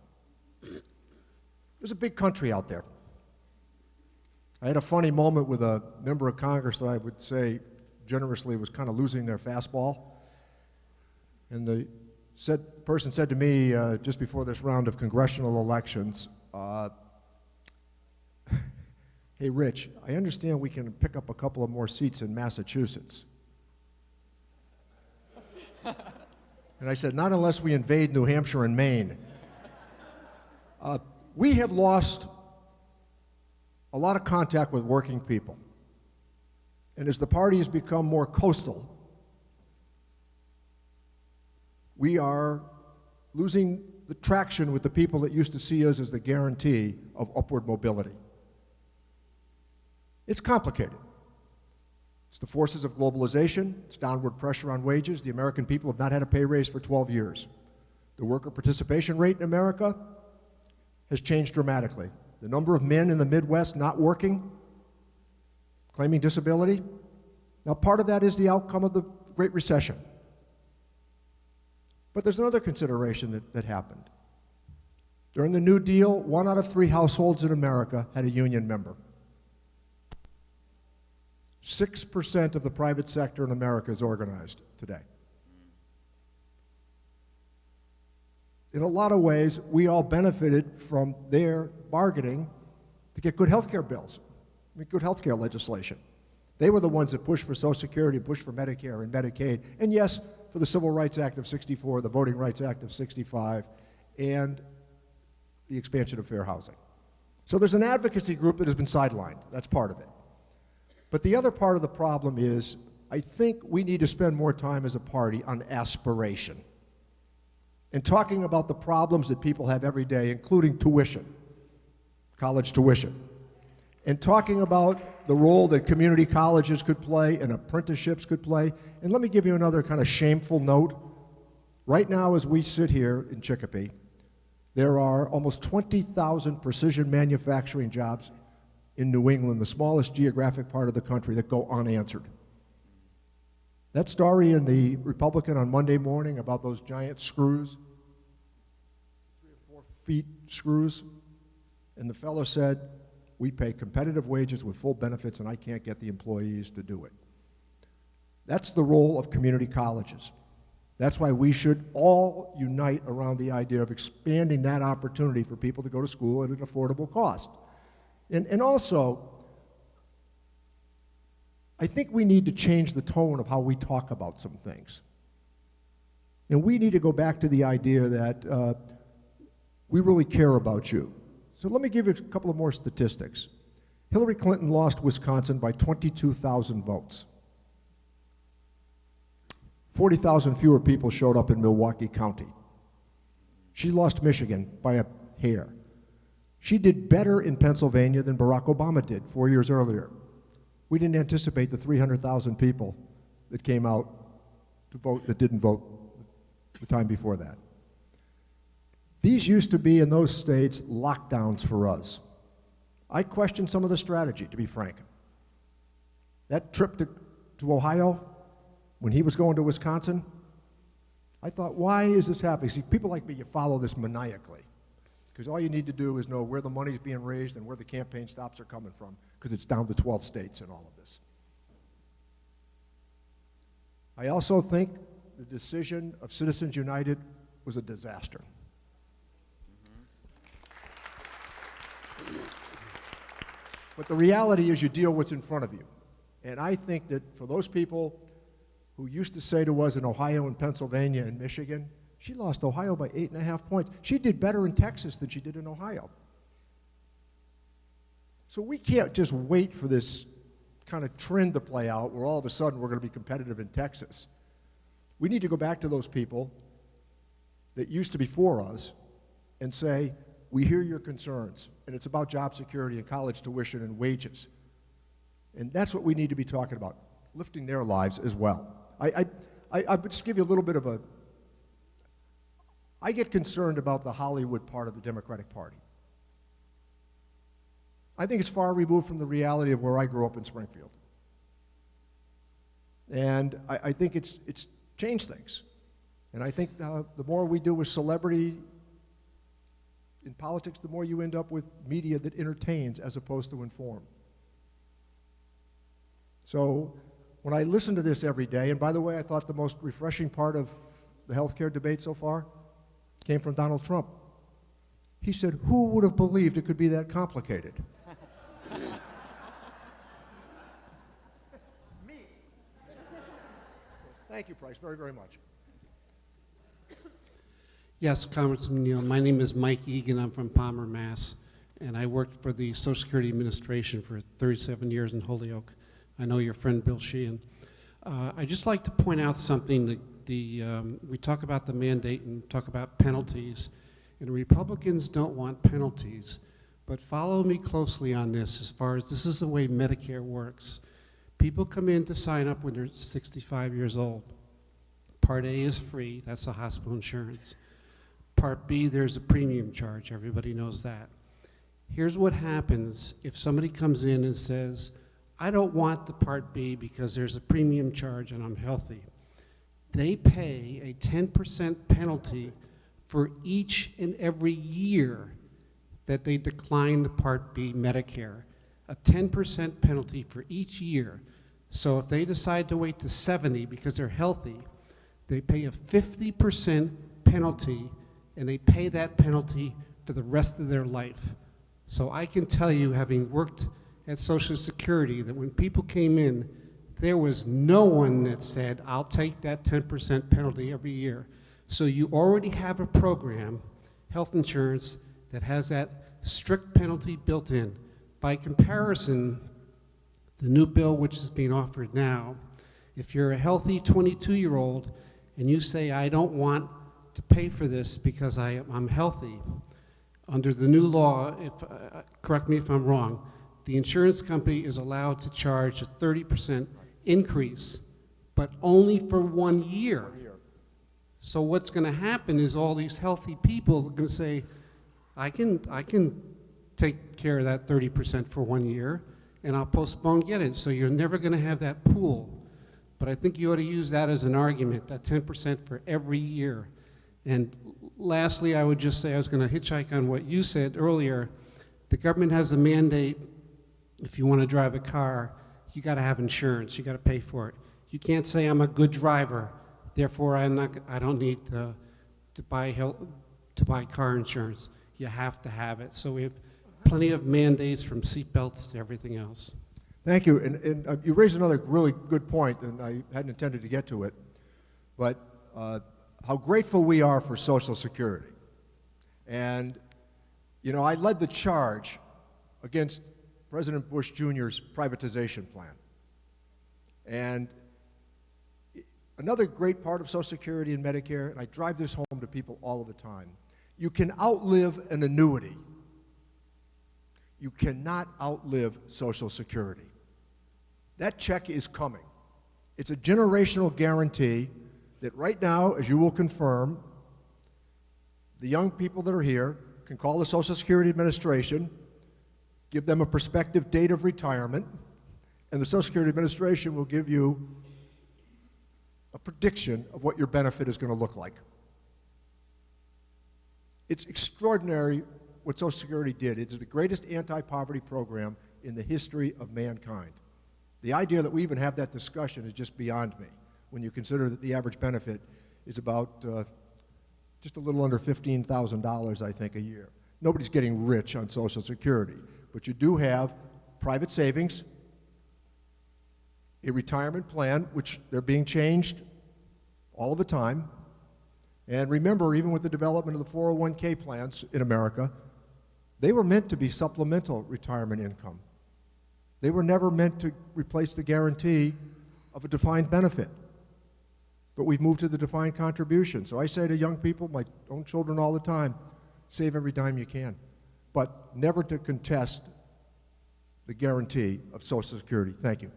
A: There's a big country out there. I had a funny moment with a member of Congress that I would say generously was kind of losing their fastball. And the person said to me just before this round of congressional elections, hey, Rich, I understand we can pick up a couple of more seats in Massachusetts. And I said, not unless we invade New Hampshire and Maine. We have lost a lot of contact with working people. And as the party has become more coastal, we are losing the traction with the people that used to see us as the guarantee of upward mobility. It's complicated. It's the forces of globalization, it's downward pressure on wages. The American people have not had a pay raise for 12 years. The worker participation rate in America has changed dramatically. The number of men in the Midwest not working, claiming disability. Now, part of that is the outcome of the Great Recession. But there's another consideration that happened. During the New Deal, 1 out of 3 households in America had a union member. 6% of the private sector in America is organized today. In a lot of ways, we all benefited from their bargaining to get good health care bills, good health care legislation. They were the ones that pushed for Social Security, pushed for Medicare and Medicaid, and yes, for the Civil Rights Act of '64, the Voting Rights Act of '65, and the expansion of fair housing. So there's an advocacy group that has been sidelined. That's part of it. But the other part of the problem is, I think we need to spend more time as a party on aspiration and talking about the problems that people have every day, including tuition, college tuition, and talking about the role that community colleges could play and apprenticeships could play. And let me give you another kind of shameful note. Right now, as we sit here in Chicopee, there are almost 20,000 precision manufacturing jobs in New England, the smallest geographic part of the country, that go unanswered. That story in the Republican on Monday morning about those giant screws, 3 or 4 feet screws, and the fellow said, we pay competitive wages with full benefits and I can't get the employees to do it. That's the role of community colleges. That's why we should all unite around the idea of expanding that opportunity for people to go to school at an affordable cost. And also, I think we need to change the tone of how we talk about some things. And we need to go back to the idea that we really care about you. So let me give you a couple of more statistics. Hillary Clinton lost Wisconsin by 22,000 votes. 40,000 fewer people showed up in Milwaukee County. She lost Michigan by a hair. She did better in Pennsylvania than Barack Obama did 4 years earlier. We didn't anticipate the 300,000 people that came out to vote that didn't vote the time before that. These used to be, in those states, lockdowns for us. I question some of the strategy, to be frank. That trip to Ohio, when he was going to Wisconsin, I thought, why is this happening? See, people like me, you follow this maniacally. Because all you need to do is know where the money's being raised and where the campaign stops are coming from, because it's down to 12 states in all of this. I also think the decision of Citizens United was a disaster. But the reality is you deal what's in front of you. And I think that for those people who used to say to us in Ohio and Pennsylvania and Michigan, she lost Ohio by 8.5 points. She did better in Texas than she did in Ohio. So we can't just wait for this kind of trend to play out where all of a sudden we're going to be competitive in Texas. We need to go back to those people that used to be for us and say, we hear your concerns, and it's about job security and college tuition and wages. And that's what we need to be talking about, lifting their lives as well. I would just give you a little bit of a, I get concerned about the Hollywood part of the Democratic Party. I think it's far removed from the reality of where I grew up in Springfield. And I think it's changed things. And I think the more we do with celebrity in politics, the more you end up with media that entertains as opposed to inform. So when I listen to this every day, and by the way, I thought the most refreshing part of the healthcare debate so far came from Donald Trump. He said, "Who would have believed it could be that complicated?" Me. Thank you, Price, very, very much.
G: Yes, Congressman Neal. My name is Mike Egan. I'm from Palmer, Mass. And I worked for the Social Security Administration for 37 years in Holyoke. I know your friend Bill Sheehan. I'd just like to point out something that we talk about the mandate and talk about penalties. And Republicans don't want penalties. But follow me closely on this as far as this is the way Medicare works. People come in to sign up when they're 65 years old. Part A is free. That's the hospital insurance. Part B, there's a premium charge. Everybody knows that. Here's what happens if somebody comes in and says, I don't want the Part B because there's a premium charge and I'm healthy. They pay a 10% penalty for each and every year that they decline the Part B Medicare. A 10% penalty for each year. So if they decide to wait to 70 because they're healthy, they pay a 50% penalty, and they pay that penalty for the rest of their life. So I can tell you, having worked at Social Security, that when people came in, there was no one that said, I'll take that 10% penalty every year. So you already have a program, health insurance, that has that strict penalty built in. By comparison, the new bill which is being offered now, if you're a healthy 22-year-old and you say, I don't want to pay for this because I'm healthy, under the new law, correct me if I'm wrong, the insurance company is allowed to charge a 30% increase, but only for 1 year. So what's going to happen is all these healthy people are going to say, I can take care of that 30% for 1 year, and I'll postpone getting it. So you're never going to have that pool. But I think you ought to use that as an argument, that 10% for every year. And lastly, I would just say, I was going to hitchhike on what you said earlier. The government has a mandate, if you want to drive a car, you got to have insurance, you got to pay for it. You can't say I'm a good driver, therefore I don't need to buy car insurance. You have to have it. So we have plenty of mandates from seatbelts to everything else.
A: Thank you. And you raised another really good point, and I hadn't intended to get to it, but how grateful we are for Social Security. And, you know, I led the charge against President Bush Jr.'s privatization plan. And another great part of Social Security and Medicare, and I drive this home to people all of the time, you can outlive an annuity. You cannot outlive Social Security. That check is coming. It's a generational guarantee that right now, as you will confirm, the young people that are here can call the Social Security Administration, give them a prospective date of retirement, and the Social Security Administration will give you a prediction of what your benefit is going to look like. It's extraordinary what Social Security did. It's the greatest anti-poverty program in the history of mankind. The idea that we even have that discussion is just beyond me when you consider that the average benefit is about just a little under $15,000, I think, a year. Nobody's getting rich on Social Security, but you do have private savings, a retirement plan, which they're being changed all the time. And remember, even with the development of the 401k plans in America, they were meant to be supplemental retirement income. They were never meant to replace the guarantee of a defined benefit. But we've moved to the defined contribution. So I say to young people, my own children all the time, save every dime you can, but never to contest the guarantee of Social Security. Thank you.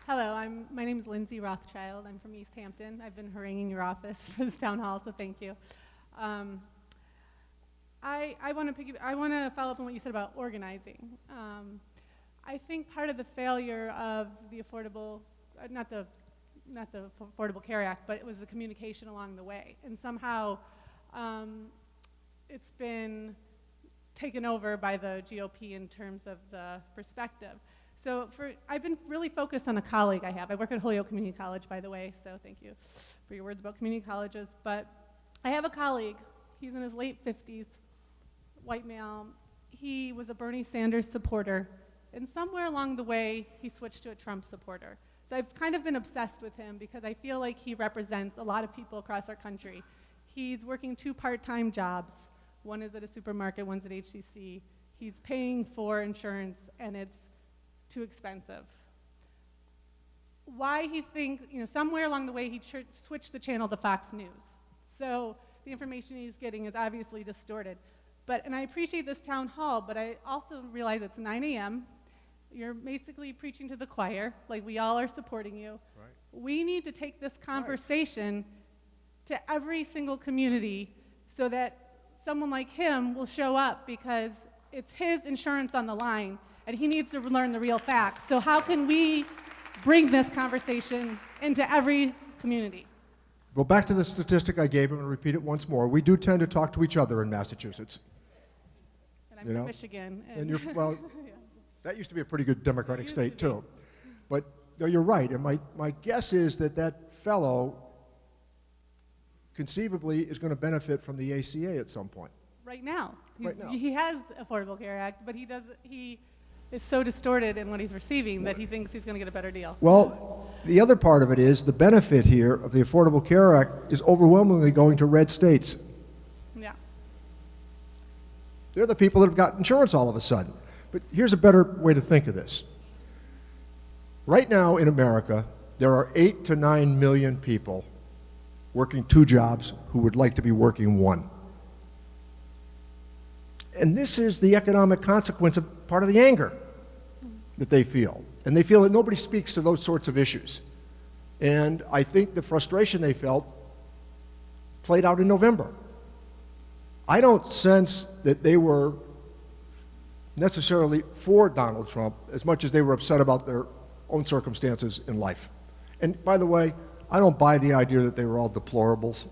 H: Hello, my name is Lindsay Rothschild. I'm from East Hampton. I've been haranguing your office for this town hall, so thank you. I want to follow up on what you said about organizing. I think part of the failure of the Affordable, not the Affordable Care Act, but it was the communication along the way. And somehow it's been taken over by the GOP in terms of the perspective. So I've been really focused on a colleague I have. I work at Holyoke Community College, by the way, so thank you for your words about community colleges. But I have a colleague. He's in his late 50s, white male. He was a Bernie Sanders supporter, and somewhere along the way, he switched to a Trump supporter. So I've kind of been obsessed with him because I feel like he represents a lot of people across our country. He's working 2 part-time jobs. One is at a supermarket, one's at HCC. He's paying for insurance, and it's too expensive. Why he thinks, somewhere along the way he switched the channel to Fox News. So the information he's getting is obviously distorted. And I appreciate this town hall, but I also realize it's 9 a.m. You're basically preaching to the choir, like we all are supporting you.
A: Right.
H: We need to take this conversation to every single community so that someone like him will show up, because it's his insurance on the line and he needs to learn the real facts. So how can we bring this conversation into every community?
A: Well, back to the statistic I gave, I'm going to repeat it once more. We do tend to talk to each other in Massachusetts.
H: And I'm from Michigan.
A: And you're, well,
H: yeah.
A: that used to be a pretty good Democratic
H: It used to
A: state,
H: be.
A: too. But no, you're right. And my guess is that fellow conceivably is going to benefit from the ACA at some point.
H: Right now.
A: Right now.
H: He has Affordable Care Act, but he is so distorted in what he's receiving that he thinks he's going to get a better deal.
A: Well, the other part of it is the benefit here of the Affordable Care Act is overwhelmingly going to red states.
H: Yeah.
A: They're the people that have got insurance all of a sudden. But here's a better way to think of this. Right now in America, there are 8 to 9 million people working 2 jobs who would like to be working 1. And this is the economic consequence of part of the anger that they feel. And they feel that nobody speaks to those sorts of issues. And I think the frustration they felt played out in November. I don't sense that they were necessarily for Donald Trump as much as they were upset about their own circumstances in life. And by the way, I don't buy the idea that they were all deplorables.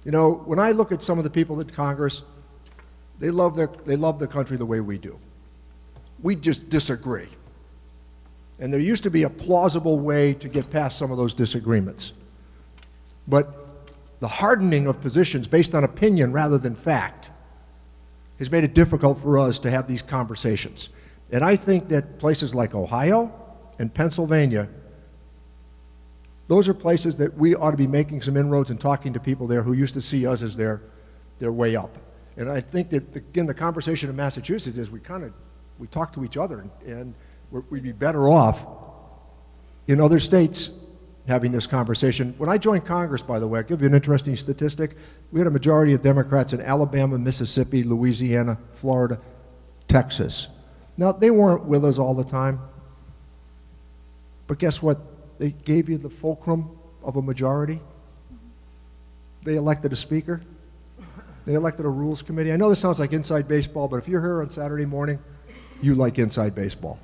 A: When I look at some of the people in Congress, they love the country the way we do. We just disagree. And there used to be a plausible way to get past some of those disagreements. But the hardening of positions based on opinion rather than fact has made it difficult for us to have these conversations. And I think that places like Ohio and Pennsylvania, those are places that we ought to be making some inroads and talking to people there who used to see us as their way up. And I think that, again, the conversation in Massachusetts is we talk to each other, and we'd be better off in other states having this conversation. When I joined Congress, by the way, I'll give you an interesting statistic. We had a majority of Democrats in Alabama, Mississippi, Louisiana, Florida, Texas. Now, they weren't with us all the time, but guess what? They gave you the fulcrum of a majority. They elected a speaker. They elected a rules committee. I know this sounds like inside baseball, but if you're here on Saturday morning, you like inside baseball.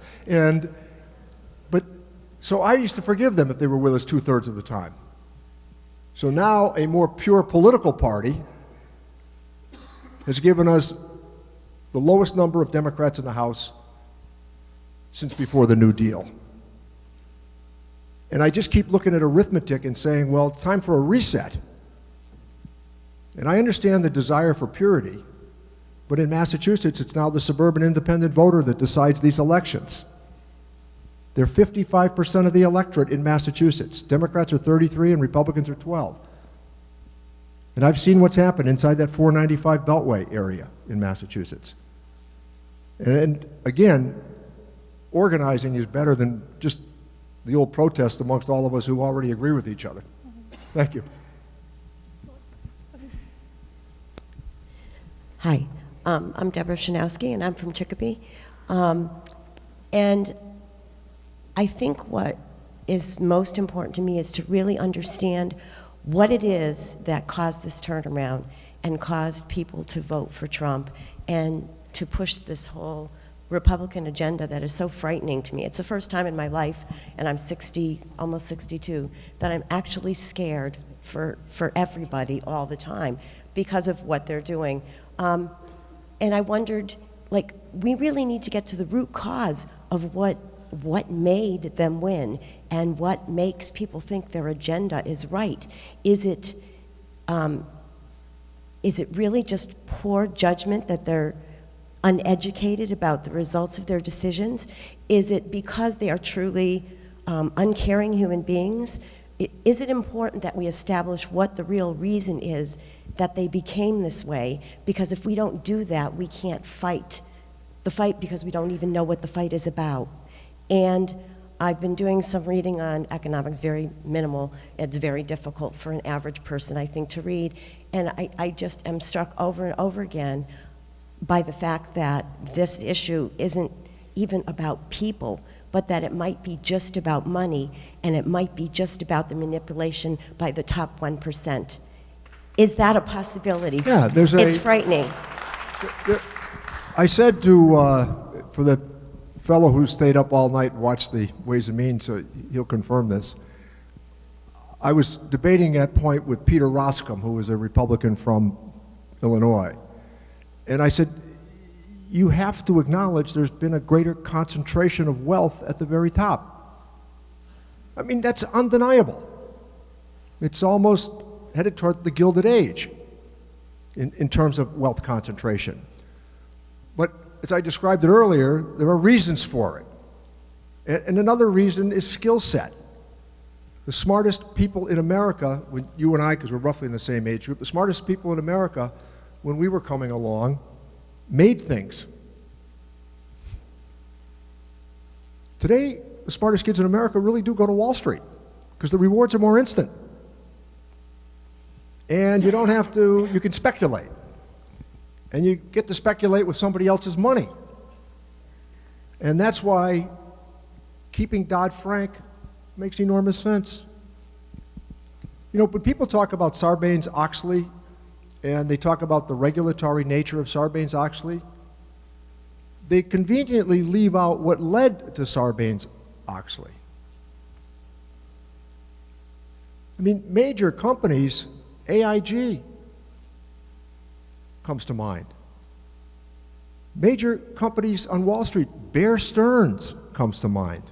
A: So I used to forgive them if they were with us 2/3 of the time. So now a more pure political party has given us the lowest number of Democrats in the House since before the New Deal. And I just keep looking at arithmetic and saying, well, it's time for a reset. And I understand the desire for purity, but in Massachusetts, it's now the suburban independent voter that decides these elections. They're 55% of the electorate in Massachusetts. Democrats are 33 and Republicans are 12. And I've seen what's happened inside that 495 Beltway area in Massachusetts. And again, organizing is better than just the old protest amongst all of us who already agree with each other. Thank you.
I: Hi, I'm Deborah Shanowski, and I'm from Chicopee. And I think what is most important to me is to really understand what it is that caused this turnaround and caused people to vote for Trump and to push this whole Republican agenda that is so frightening to me. It's the first time in my life, and I'm 60, almost 62, that I'm actually scared for everybody all the time because of what they're doing. And I wondered, like, we really need to get to the root cause of what made them win and what makes people think their agenda is right. Is it really just poor judgment that they're uneducated about the results of their decisions? Is it because they are truly uncaring human beings? Is it important that we establish what the real reason is that they became this way? Because if we don't do that, we can't fight the fight because we don't even know what the fight is about. And I've been doing some reading on economics, very minimal. It's very difficult for an average person, I think, to read. And I just am struck over and over again by the fact that this issue isn't even about people, but that it might be just about money, and it might be just about the manipulation by the top 1%. Is that a possibility?
A: Yeah,
I: It's frightening.
A: I said to, for the fellow who stayed up all night and watched the Ways and Means, so he'll confirm this, I was debating that point with Peter Roscom, who was a Republican from Illinois. And I said, you have to acknowledge there's been a greater concentration of wealth at the very top. I mean, that's undeniable. It's almost headed toward the Gilded Age in terms of wealth concentration. But as I described it earlier, there are reasons for it. And another reason is skill set. The smartest people in America, when you and I, because we're roughly in the same age group, the smartest people in America, when we were coming along, made things. Today, the smartest kids in America really do go to Wall Street because the rewards are more instant. And you don't have to, you can speculate. And you get to speculate with somebody else's money. And that's why keeping Dodd-Frank makes enormous sense. You know, when people talk about Sarbanes-Oxley, and they talk about the regulatory nature of Sarbanes-Oxley, they conveniently leave out what led to Sarbanes-Oxley. I mean, major companies, AIG comes to mind. Major companies on Wall Street, Bear Stearns comes to mind.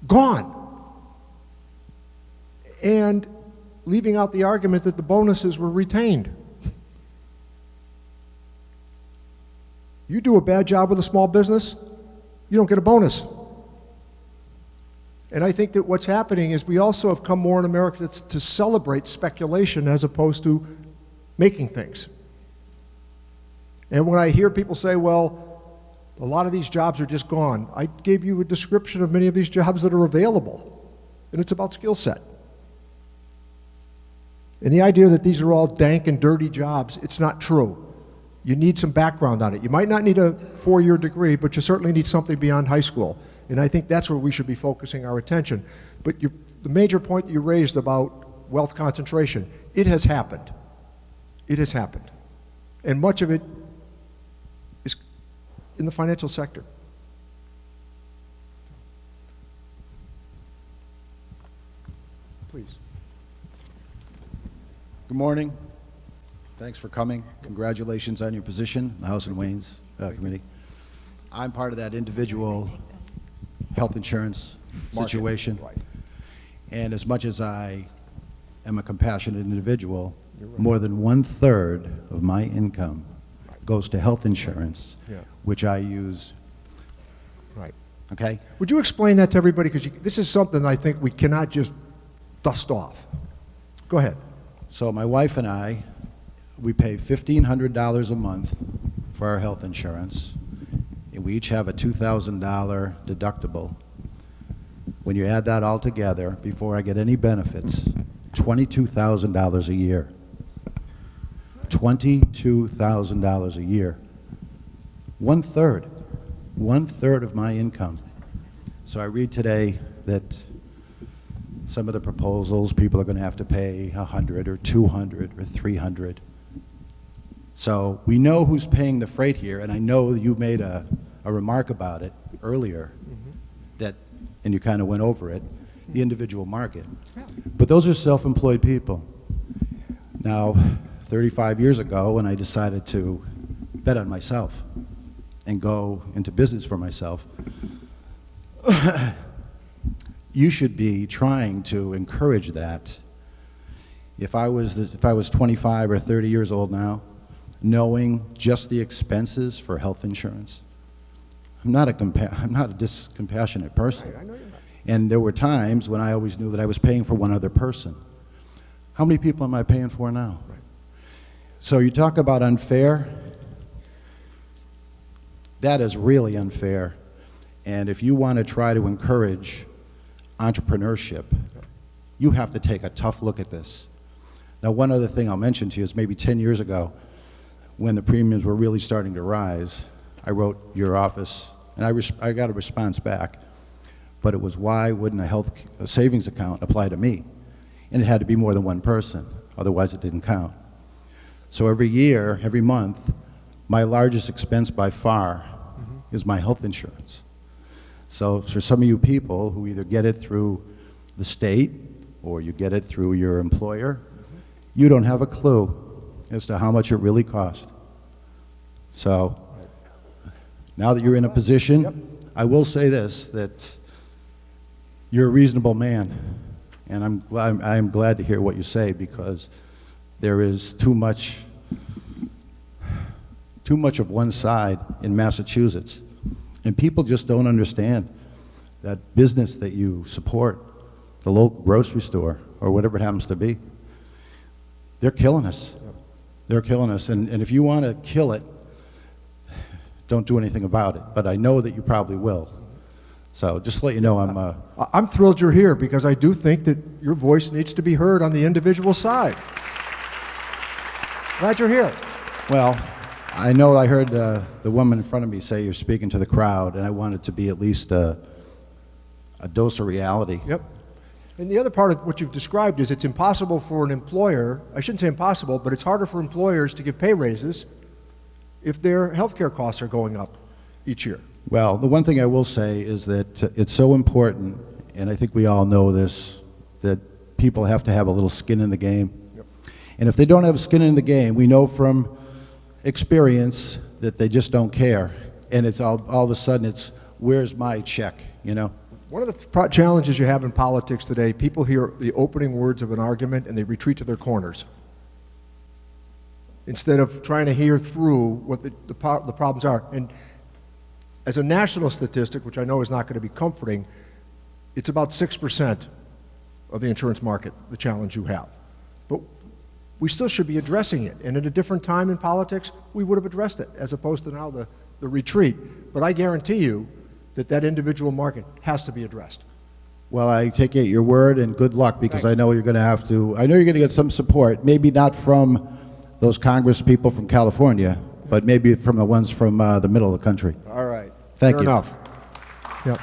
A: Gone. And leaving out the argument that the bonuses were retained. You do a bad job with a small business, you don't get a bonus. And I think that what's happening is we also have come more in America to celebrate speculation as opposed to making things. And when I hear people say, well, a lot of these jobs are just gone, I gave you a description of many of these jobs that are available, and it's about skill set. And the idea that these are all dank and dirty jobs, it's not true. You need some background on it. You might not need a 4-year degree, but you certainly need something beyond high school. And I think that's where we should be focusing our attention. But the major point that you raised about wealth concentration, it has happened. It has happened. And much of it is in the financial sector. Please.
J: Good morning. Thanks for coming. Congratulations on your position, the House and Ways Committee. I'm part of that individual health insurance situation.
A: Right.
J: And as much as I am a compassionate individual, more than 1/3 of my income goes to health insurance, which I use.
A: Right.
J: Okay?
A: Would you explain that to everybody? Because this is something I think we cannot just dust off. Go ahead.
J: So my wife and I, we pay $1,500 a month for our health insurance. And we each have a $2,000 deductible. When you add that all together, before I get any benefits, $22,000 a year. $22,000 a year. 1/3. 1/3 of my income. So I read today that some of the proposals, people are going to have to pay $100 or $200 or $300. So we know who's paying the freight here, and I know you made a a remark about it earlier, that, and you kind of went over it, the individual market. But those are self-employed people. Now, 35 years ago, when I decided to bet on myself and go into business for myself, you should be trying to encourage that. If I was 25 or 30 years old now, knowing just the expenses for health insurance, I'm not a discompassionate person.
A: I know you're not.
J: And there were times when I always knew that I was paying for one other person. How many people am I paying for now?
A: Right.
J: So you talk about unfair. That is really unfair. And if you want to try to encourage entrepreneurship, you have to take a tough look at this. Now, one other thing I'll mention to you is maybe 10 years ago, when the premiums were really starting to rise, I wrote your office, and I got a response back, but it was, why wouldn't a savings account apply to me? And it had to be more than one person, otherwise it didn't count. So every year, every month, my largest expense by far is my health insurance. So for some of you people who either get it through the state or you get it through your employer, you don't have a clue as to how much it really costs. So now that you're in a position, I will say this, that you're a reasonable man, and I am glad to hear what you say, because there is too much of one side in Massachusetts, and people just don't understand that business that you support, the local grocery store or whatever it happens to be, they're killing us. They're killing us, and if you want to kill it, don't do anything about it. But I know that you probably will. So just to let you know,
A: I'm thrilled you're here, because I do think that your voice needs to be heard on the individual side. Glad you're here.
J: well, I know I heard the woman in front of me say you're speaking to the crowd, and I want it to be at least a dose of reality.
A: Yep. And the other part of what you've described is it's impossible for an employer, I shouldn't say impossible, but it's harder for employers to give pay raises if their healthcare costs are going up each year.
J: Well, the one thing I will say is that it's so important, and I think we all know this, that people have to have a little skin in the game.
A: Yep.
J: And if they don't have skin in the game, we know from experience that they just don't care. And it's all of a sudden, it's, where's my check, you know?
A: One of the challenges you have in politics today, people hear the opening words of an argument and they retreat to their corners, instead of trying to hear through what the problems are. And as a national statistic, which I know is not going to be comforting, it's about 6% of the insurance market, the challenge you have. But we still should be addressing it. And at a different time in politics, we would have addressed it, as opposed to now the retreat. But I guarantee you that individual market has to be addressed.
J: Well, I take it your word, and good luck, because
A: Thanks.
J: I know you're going to get some support, maybe not from those Congress people from California, but maybe from the ones from the middle of the country.
A: All right.
J: Thank
A: Fair
J: you.
A: enough. Yep.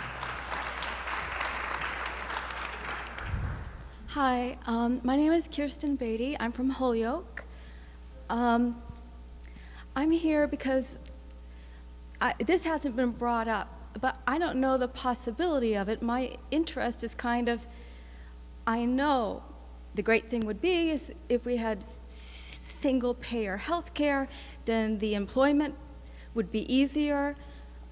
K: Hi, my name is Kirsten Beatty. I'm from Holyoke. I'm here because this hasn't been brought up, but I don't know the possibility of it. My interest is kind of, I know the great thing would be is if we had single-payer health care, then the employment would be easier,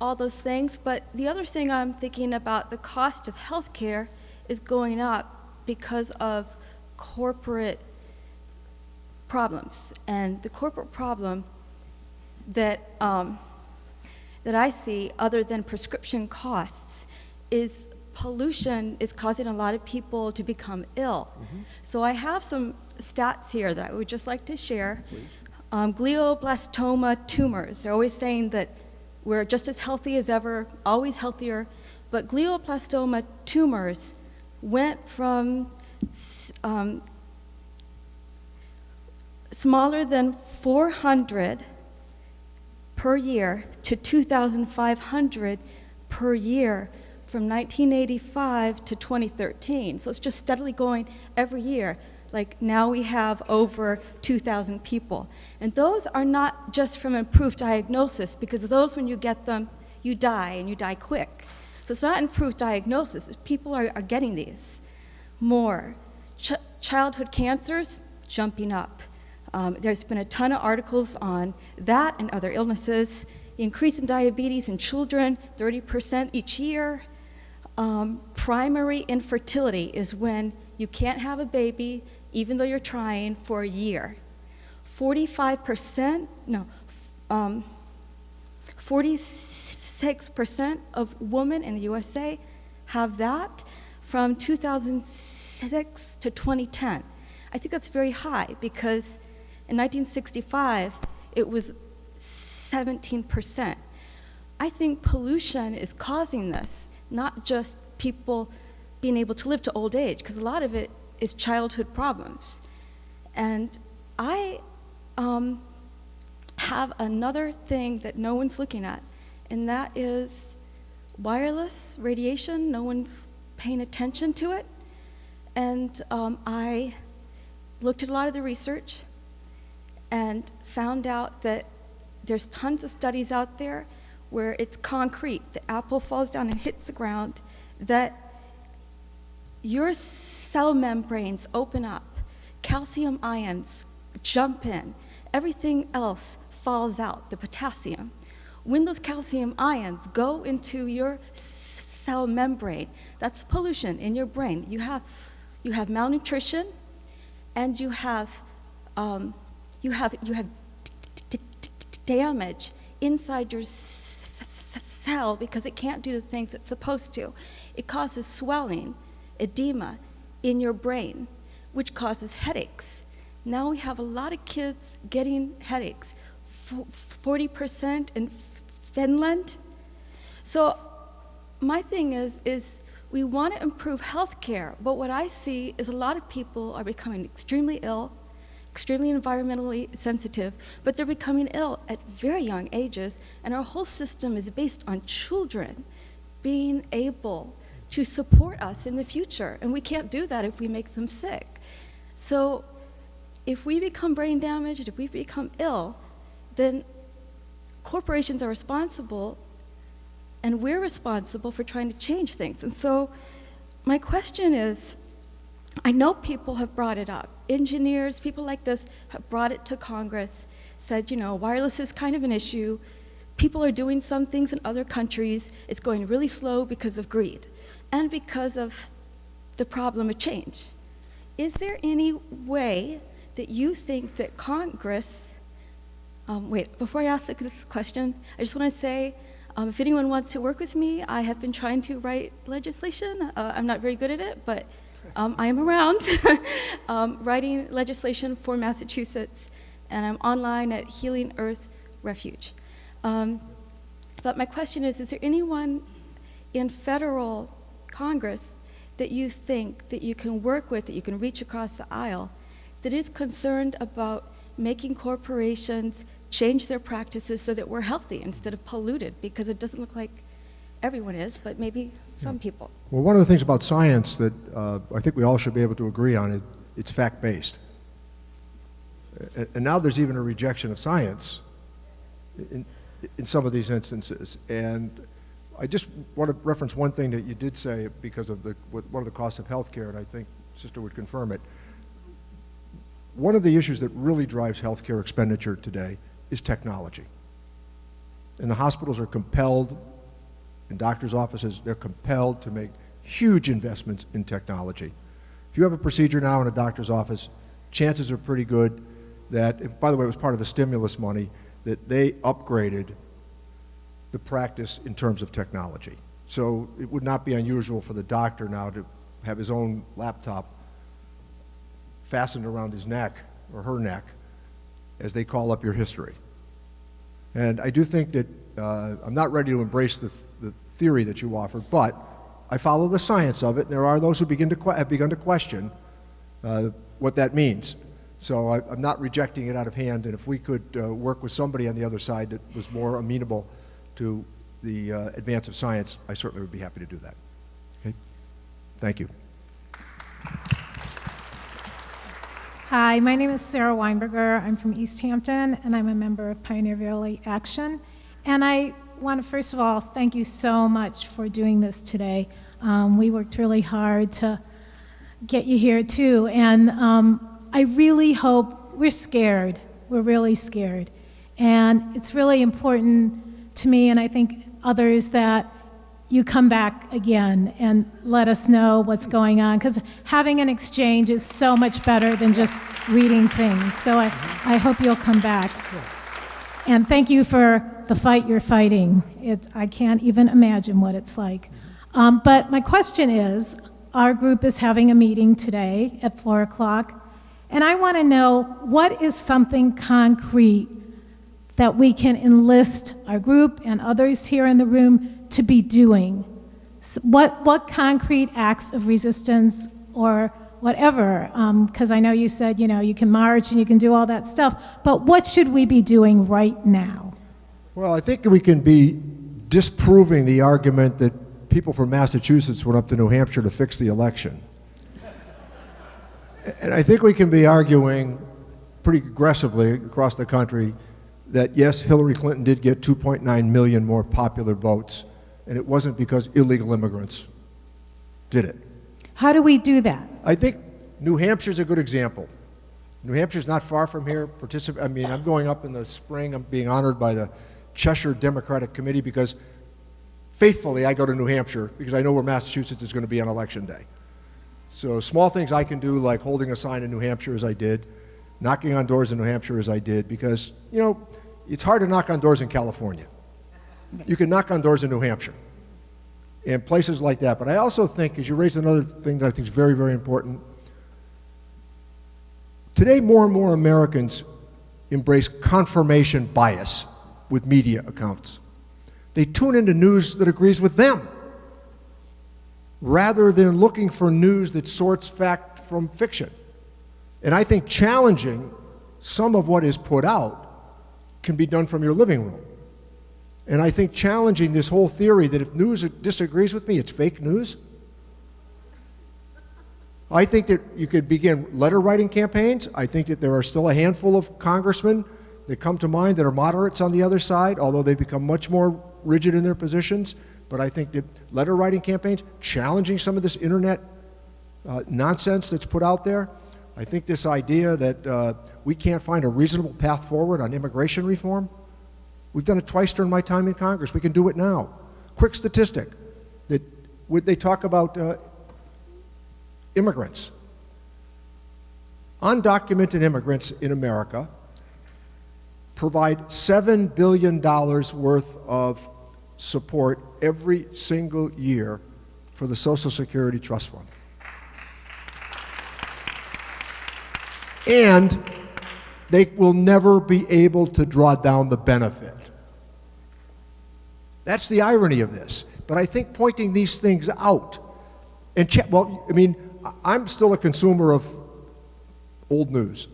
K: all those things. But the other thing I'm thinking about, the cost of health care is going up because of corporate problems. And the corporate problem that I see, other than prescription costs, is pollution is causing a lot of people to become ill. So I have some stats here that I would just like to share. Glioblastoma tumors, they're always saying that we're just as healthy as ever, always healthier, but glioblastoma tumors went from smaller than 400 per year to 2,500 per year from 1985 to 2013. So it's just steadily going every year. Like now we have over 2,000 people. And those are not just from improved diagnosis, because those, when you get them, you die, and you die quick. So it's not improved diagnosis. People are getting these more. Childhood cancers, jumping up. There's been a ton of articles on that and other illnesses. The increase in diabetes in children, 30% each year. Primary infertility is when you can't have a baby even though you're trying for a year. 46% of women in the USA have that from 2006 to 2010. I think that's very high because in 1965, it was 17%. I think pollution is causing this, not just people being able to live to old age, because a lot of it is childhood problems. And I have another thing that no one's looking at, and that is wireless radiation. No one's paying attention to it. And I looked at a lot of the research and found out that there's tons of studies out there where it's concrete. The apple falls down and hits the ground, that your cell membranes open up, calcium ions jump in, everything else falls out, the potassium. When those calcium ions go into your cell membrane, that's pollution in your brain. You have malnutrition, and you have damage inside your cell because it can't do the things it's supposed to. It causes swelling, edema in your brain, which causes headaches. Now we have a lot of kids getting headaches, 40% in Finland. So my thing is we want to improve healthcare, but what I see is a lot of people are becoming extremely ill, extremely environmentally sensitive, but they're becoming ill at very young ages, and our whole system is based on children being able to support us in the future, and we can't do that if we make them sick. So if we become brain damaged, if we become ill, then corporations are responsible, and we're responsible for trying to change things. And so my question is, I know people have brought it up. Engineers, people like this have brought it to Congress, said, wireless is kind of an issue. People are doing some things in other countries. It's going really slow because of greed and because of the problem of change. Is there any way that you think that Congress, before I ask this question, I just want to say, if anyone wants to work with me, I have been trying to write legislation. I'm not very good at it, but I am around writing legislation for Massachusetts, and I'm online at Healing Earth Refuge. But my question is there anyone in federal Congress that you think that you can work with, that you can reach across the aisle, that is concerned about making corporations change their practices so that we're healthy instead of polluted? Because it doesn't look like everyone is, but maybe some people.
A: Well, one of the things about science that I think we all should be able to agree on is it's fact-based. And now there's even a rejection of science in some of these instances. And I just want to reference one thing that you did say because of one of the costs of healthcare, and I think Sister would confirm it. One of the issues that really drives healthcare expenditure today is technology. And the hospitals are compelled, and doctors' offices, they're compelled to make huge investments in technology. If you have a procedure now in a doctor's office, chances are pretty good that, and by the way, it was part of the stimulus money, that they upgraded the practice in terms of technology. So it would not be unusual for the doctor now to have his own laptop fastened around his neck or her neck as they call up your history. And I do think that I'm not ready to embrace the theory that you offered, but I follow the science of it, and there are those who have begun to question what that means. So I'm not rejecting it out of hand, and if we could work with somebody on the other side that was more amenable to the advance of science, I certainly would be happy to do that. Okay? Thank you.
L: Hi, my name is Sarah Weinberger. I'm from East Hampton, and I'm a member of Pioneer Valley Action. And I want to first of all thank you so much for doing this today. We worked really hard to get you here too, and I really hope, we're scared, we're really scared, and it's really important to me and I think others that you come back again and let us know what's going on, because having an exchange is so much better than just reading things. So I hope you'll come back. And thank you for the fight you're fighting. I can't even imagine what it's like. But my question is, our group is having a meeting today at 4 o'clock, and I want to know, what is something concrete that we can enlist our group and others here in the room to be doing? What concrete acts of resistance or whatever, because I know you said, you can march and you can do all that stuff, but what should we be doing right now?
A: Well, I think we can be disproving the argument that people from Massachusetts went up to New Hampshire to fix the election. And I think we can be arguing pretty aggressively across the country that yes, Hillary Clinton did get 2.9 million more popular votes, and it wasn't because illegal immigrants did it.
L: How do we do that?
A: I think New Hampshire's a good example. New Hampshire's not far from here. I'm going up in the spring. I'm being honored by the Cheshire Democratic Committee because faithfully I go to New Hampshire because I know where Massachusetts is going to be on election day. So small things I can do, like holding a sign in New Hampshire as I did, knocking on doors in New Hampshire as I did, because, it's hard to knock on doors in California. You can knock on doors in New Hampshire and places like that. But I also think, as you raised another thing that I think is very, very important, today more and more Americans embrace confirmation bias with media accounts. They tune into news that agrees with them, rather than looking for news that sorts fact from fiction. And I think challenging some of what is put out can be done from your living room. And I think challenging this whole theory that if news disagrees with me, it's fake news. I think that you could begin letter writing campaigns. I think that there are still a handful of congressmen that come to mind that are moderates on the other side, although they've become much more rigid in their positions. But I think that letter writing campaigns, challenging some of this internet nonsense that's put out there. I think this idea that we can't find a reasonable path forward on immigration reform. We've done it twice during my time in Congress. We can do it now. Quick statistic, that they talk about immigrants. Undocumented immigrants in America provide $7 billion worth of support every single year for the Social Security Trust Fund. And they will never be able to draw down the benefit. That's the irony of this. But I think pointing these things out, and I'm still a consumer of old news.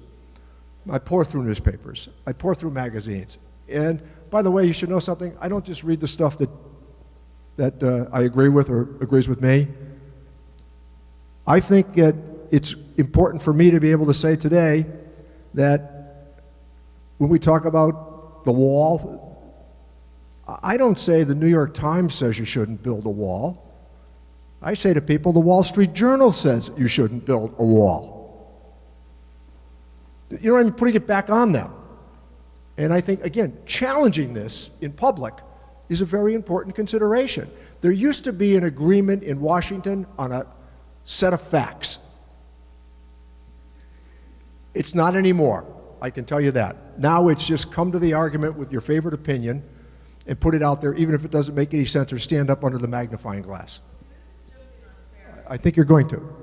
A: I pour through newspapers. I pour through magazines. And by the way, you should know something. I don't just read the stuff that I agree with or agrees with me. I think that it's important for me to be able to say today that when we talk about the wall, I don't say the New York Times says you shouldn't build a wall. I say to people, the Wall Street Journal says you shouldn't build a wall. You know what I mean? Putting it back on them. And I think, again, challenging this in public is a very important consideration. There used to be an agreement in Washington on a set of facts. It's not anymore, I can tell you that. Now it's just come to the argument with your favorite opinion and put it out there, even if it doesn't make any sense, or stand up under the magnifying glass. I think you're going to.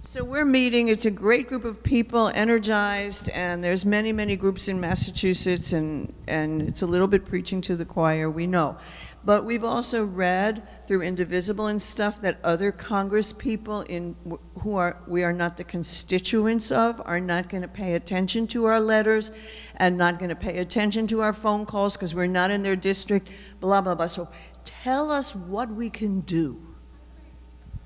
M: So we're meeting. It's a great group of people, energized, and there's many, many groups in Massachusetts, and it's a little bit preaching to the choir, we know. But we've also read through Indivisible and stuff that other Congress people we are not the constituents of are not going to pay attention to our letters and not going to pay attention to our phone calls because we're not in their district, blah, blah, blah. So tell us what we can do.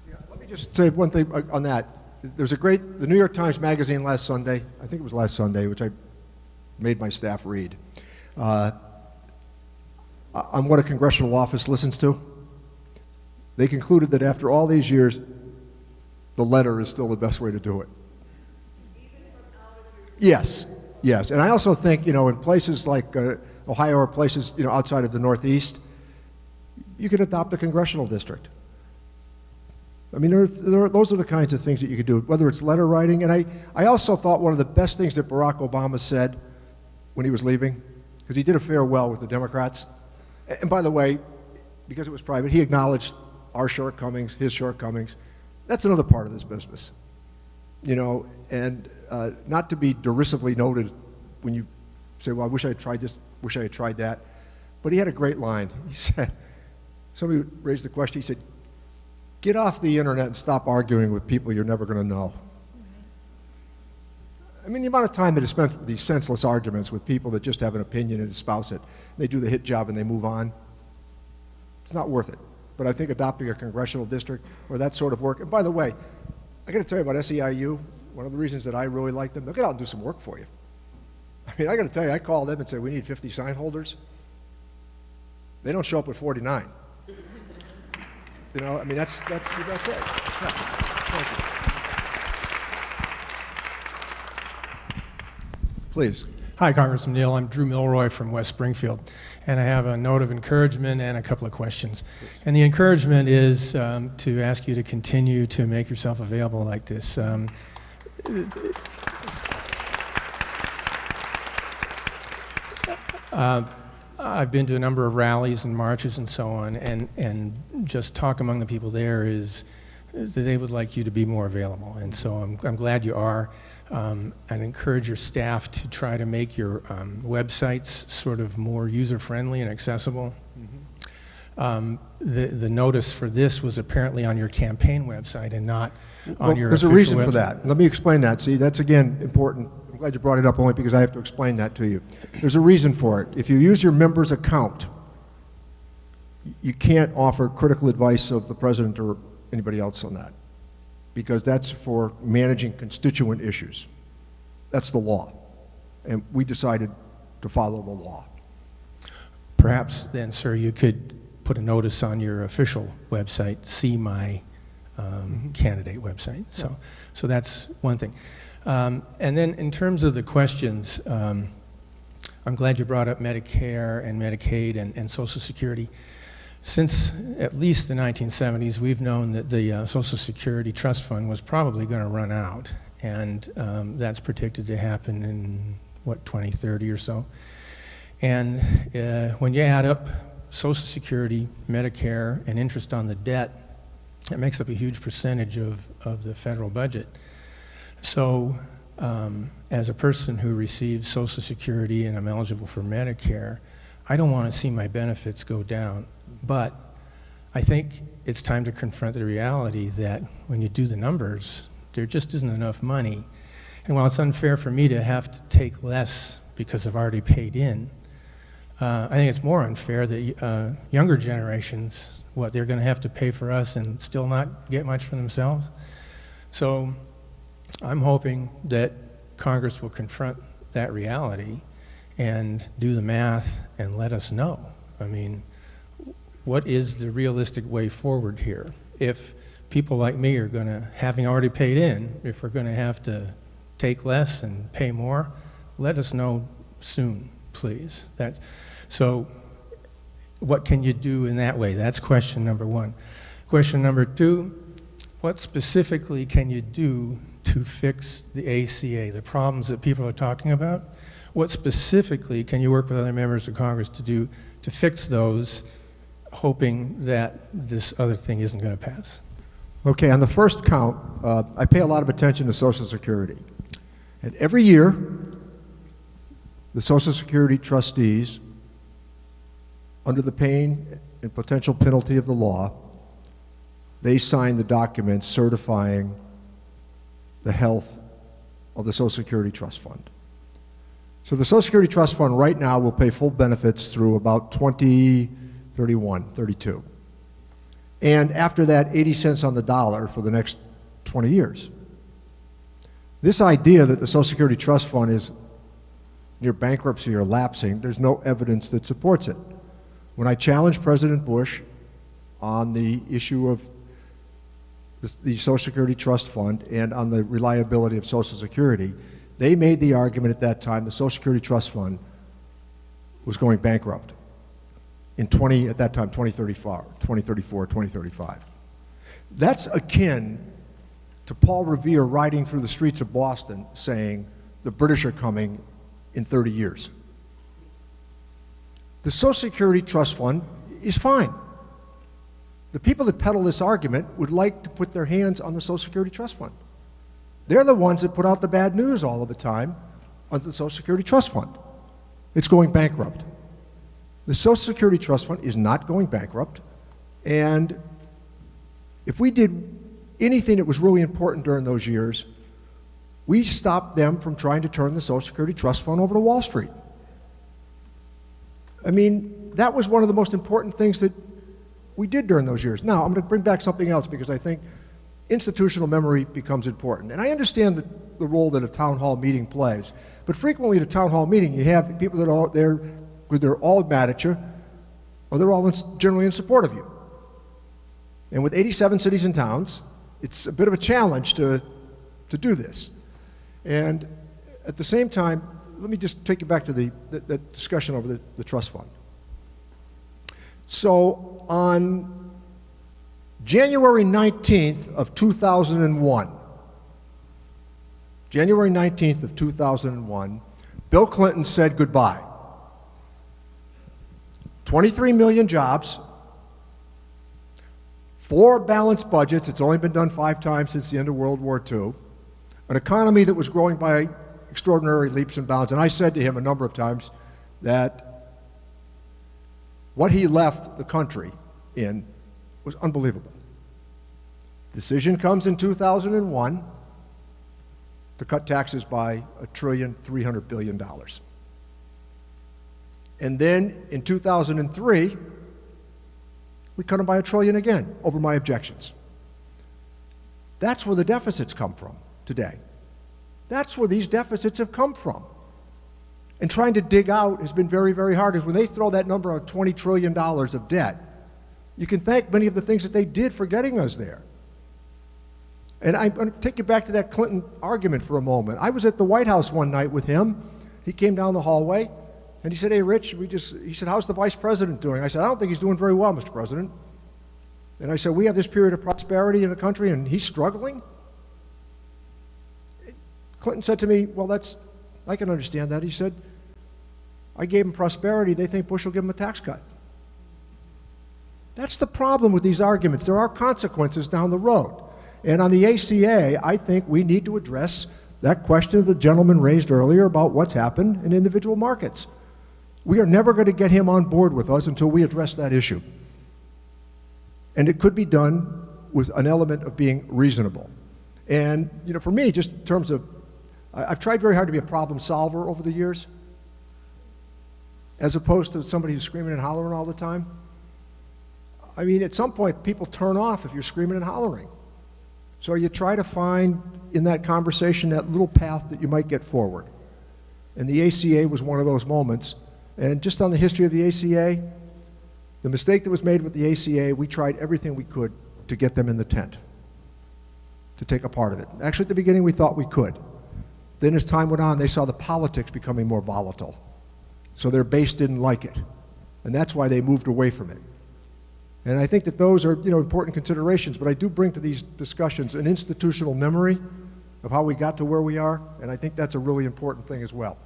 A: Yeah, let me just say one thing on that. There's the New York Times Magazine last Sunday, I think it was last Sunday, which I made my staff read. On what a congressional office listens to. They concluded that after all these years, the letter is still the best way to do it. Yes, yes. And I also think, you know, in places like Ohio or places, you know, outside of the Northeast, you could adopt a congressional district. I mean, those are the kinds of things that you could do, whether it's letter writing. And I also thought one of the best things that Barack Obama said when he was leaving, because he did a farewell with the Democrats. And by the way, because it was private, he acknowledged our shortcomings, his shortcomings. That's another part of this business, you know, and not to be derisively noted when you say, well, I wish I had tried this, wish I had tried that. But he had a great line. He said, somebody raised the question, he said, get off the internet and stop arguing with people you're never going to know. I mean, the amount of time that is spent with these senseless arguments with people that just have an opinion and espouse it, and they do the hit job and they move on, it's not worth it. But I think adopting a congressional district or that sort of work, and by the way, I got to tell you about SEIU, one of the reasons that I really like them, they'll get out and do some work for you. I mean, I got to tell you, I call them and say, we need 50 sign holders. They don't show up with 49. You know, I mean, that's it. Yeah. Thank you. Please.
N: Hi, Congressman Neal. I'm Drew Milroy from West Springfield, and I have a note of encouragement and a couple of questions. And the encouragement is to ask you to continue to make yourself available like this. I've been to a number of rallies and marches and so on, and just talk among the people there is that they would like you to be more available. And so I'm glad you are. And encourage your staff to try to make your websites sort of more user-friendly and accessible. Mm-hmm. The notice for this was apparently on your campaign website and not on your official website. There's a reason for that. Let me explain that. See, that's again important. I'm glad you brought it up only because I have to explain that to you. There's a reason for it. If you use your member's account, you can't offer critical advice of the president or anybody else on that, because that's for managing constituent issues. That's the law. And we decided to follow the law. Perhaps then, sir, you could put a notice on your official website, see my candidate website. So that's one thing. And then in terms of the questions, I'm glad you brought up Medicare and Medicaid and Social Security. Since at least the 1970s, we've known that the Social Security Trust Fund was probably going to run out, and that's predicted to happen in, what, 2030 or so. And when you add up Social Security, Medicare, and interest on the debt, it makes up a huge percentage of the federal budget. So as a person who receives Social Security and I'm eligible for Medicare, I don't want to see my benefits go down. But I think it's time to confront the reality that when you do the numbers, there just isn't enough money. And while it's unfair for me to have to take less because I've already paid in, I think it's more unfair that younger generations, they're going to have to pay for us and still not get much for themselves. So I'm hoping that Congress will confront that reality and do the math and let us know. I mean, what is the realistic way forward here? If people like me are going to, having already paid in, if we're going to have to take less and pay more, let us know soon, please. So what can you do in that way? That's question number one. Question number two, what specifically can you do to fix the ACA, the problems that people are talking about? What specifically can you work with other members of Congress to do to fix those, hoping that this other thing isn't going to pass?
A: Okay, on the first count, I pay a lot of attention to Social Security. And every year, the Social Security trustees, under the pain and potential penalty of the law, they sign the document certifying the health of the Social Security Trust Fund. So the Social Security Trust Fund right now will pay full benefits through about 2031, 32. And after that, 80 cents on the dollar for the next 20 years. This idea that the Social Security Trust Fund is near bankruptcy or lapsing, there's no evidence that supports it. When I challenged President Bush on the issue of the Social Security Trust Fund and on the reliability of Social Security, they made the argument at that time the Social Security Trust Fund was going bankrupt in 2034, 2035. That's akin to Paul Revere riding through the streets of Boston saying the British are coming in 30 years. The Social Security Trust Fund is fine. The people that peddle this argument would like to put their hands on the Social Security Trust Fund. They're the ones that put out the bad news all of the time on the Social Security Trust Fund. It's going bankrupt. The Social Security Trust Fund is not going bankrupt, and if we did anything that was really important during those years, we stopped them from trying to turn the Social Security Trust Fund over to Wall Street. I mean, that was one of the most important things that we did during those years. Now, I'm going to bring back something else because I think institutional memory becomes important. And I understand the role that a town hall meeting plays, but frequently at a town hall meeting, you have people that are there, they're all mad at you, or they're all generally in support of you. And with 87 cities and towns, it's a bit of a challenge to do this. And at the same time, let me just take you back to the discussion over the trust fund. So on January 19th of 2001, January 19th of 2001, Bill Clinton said goodbye. 23 million jobs, 4 balanced budgets, it's only been done 5 times since the end of World War II, an economy that was growing by extraordinary leaps and bounds. And I said to him a number of times that what he left the country in was unbelievable. Decision comes in 2001 to cut taxes by $1.3 trillion. And then in 2003, we cut them by $1 trillion again over my objections. That's where the deficits come from today. That's where these deficits have come from. And trying to dig out has been very, very hard. Because when they throw that number of $20 trillion of debt, you can thank many of the things that they did for getting us there. And I'm going to take you back to that Clinton argument for a moment. I was at the White House one night with him. He came down the hallway, and he said, "Hey, Rich," he said, "how's the vice president doing?" I said, "I don't think he's doing very well, Mr. President." And I said, "We have this period of prosperity in the country, and he's struggling?" Clinton said to me, "Well, I can understand that." He said, "I gave him prosperity. They think Bush will give him a tax cut." That's the problem with these arguments. There are consequences down the road. And on the ACA, I think we need to address that question the gentleman raised earlier about what's happened in individual markets. We are never going to get him on board with us until we address that issue. And it could be done with an element of being reasonable. And, you know, for me, just in terms of, I've tried very hard to be a problem solver over the years, as opposed to somebody who's screaming and hollering all the time. I mean, at some point, people turn off if you're screaming and hollering. So you try to find in that conversation that little path that you might get forward. And the ACA was one of those moments. And just on the history of the ACA, the mistake that was made with the ACA, we tried everything we could to get them in the tent, to take a part of it. Actually, at the beginning, we thought we could. Then as time went on, they saw the politics becoming more volatile. So their base didn't like it. And that's why they moved away from it. And I think that those are, you know, important considerations, but I do bring to these discussions an institutional memory of how we got to where we are, and I think that's a really important thing as well.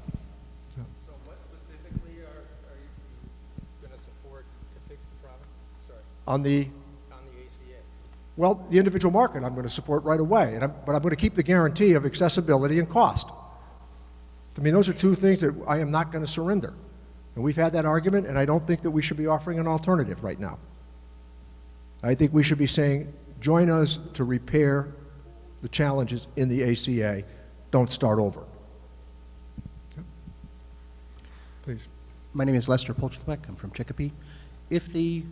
N: So what specifically are you going to support to fix the problem? Sorry.
A: On the
N: ACA.
A: Well, the individual market I'm going to support right away, but I'm going to keep the guarantee of accessibility and cost. I mean, those are two things that I am not going to surrender. And we've had that argument, and I don't think that we should be offering an alternative right now. I think we should be saying, join us to repair the challenges in the ACA. Don't start over. Please.
O: My name is Lester Polchlebeck. I'm from Chicopee. If the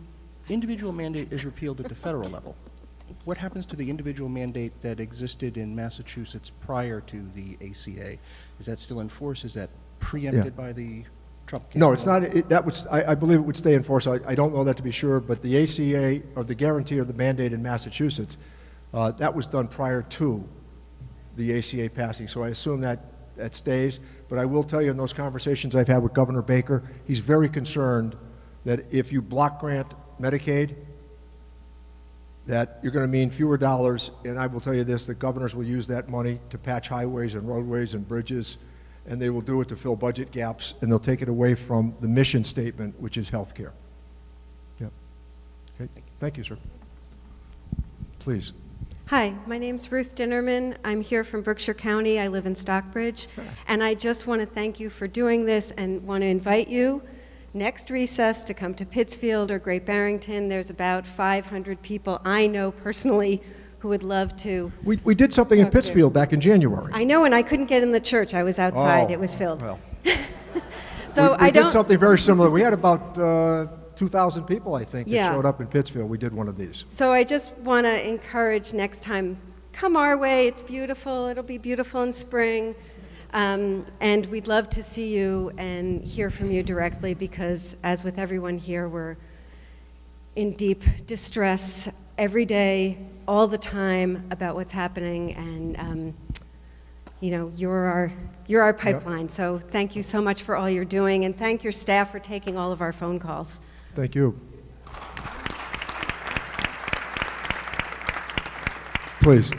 O: individual mandate is repealed at the federal level, what happens to the individual mandate that existed in Massachusetts prior to the ACA? Is that still in force? Is that preempted by the Trump campaign?
A: No, it's not. I believe it would stay in force. I don't know that to be sure, but the ACA, or the guarantee or the mandate in Massachusetts, that was done prior to the ACA passing. So I assume that stays. But I will tell you, in those conversations I've had with Governor Baker, he's very concerned that if you block grant Medicaid, that you're going to mean fewer dollars. And I will tell you this, that governors will use that money to patch highways and roadways and bridges, and they will do it to fill budget gaps, and they'll take it away from the mission statement, which is health care. Yep. Okay. Thank you, sir. Please.
P: Hi, my name's Ruth Dinnerman. I'm here from Berkshire County. I live in Stockbridge. And I just want to thank you for doing this and want to invite you next recess to come to Pittsfield or Great Barrington. There's about 500 people I know personally who would love to.
A: We did something in Pittsfield back in January.
P: I know, and I couldn't get in the church. I was outside.
A: Oh,
P: It was filled.
A: Well.
P: So
A: we did something very similar. We had about 2,000 people, I think, that
P: Yeah.
A: showed up in Pittsfield. We did one of these.
P: So I just want to encourage next time, come our way. It's beautiful. It'll be beautiful in spring. And we'd love to see you and hear from you directly because, as with everyone here, we're in deep distress every day, all the time about what's happening. And, you know, you're our pipeline. So thank you so much for all you're doing. And thank your staff for taking all of our phone calls.
A: Thank you. Please.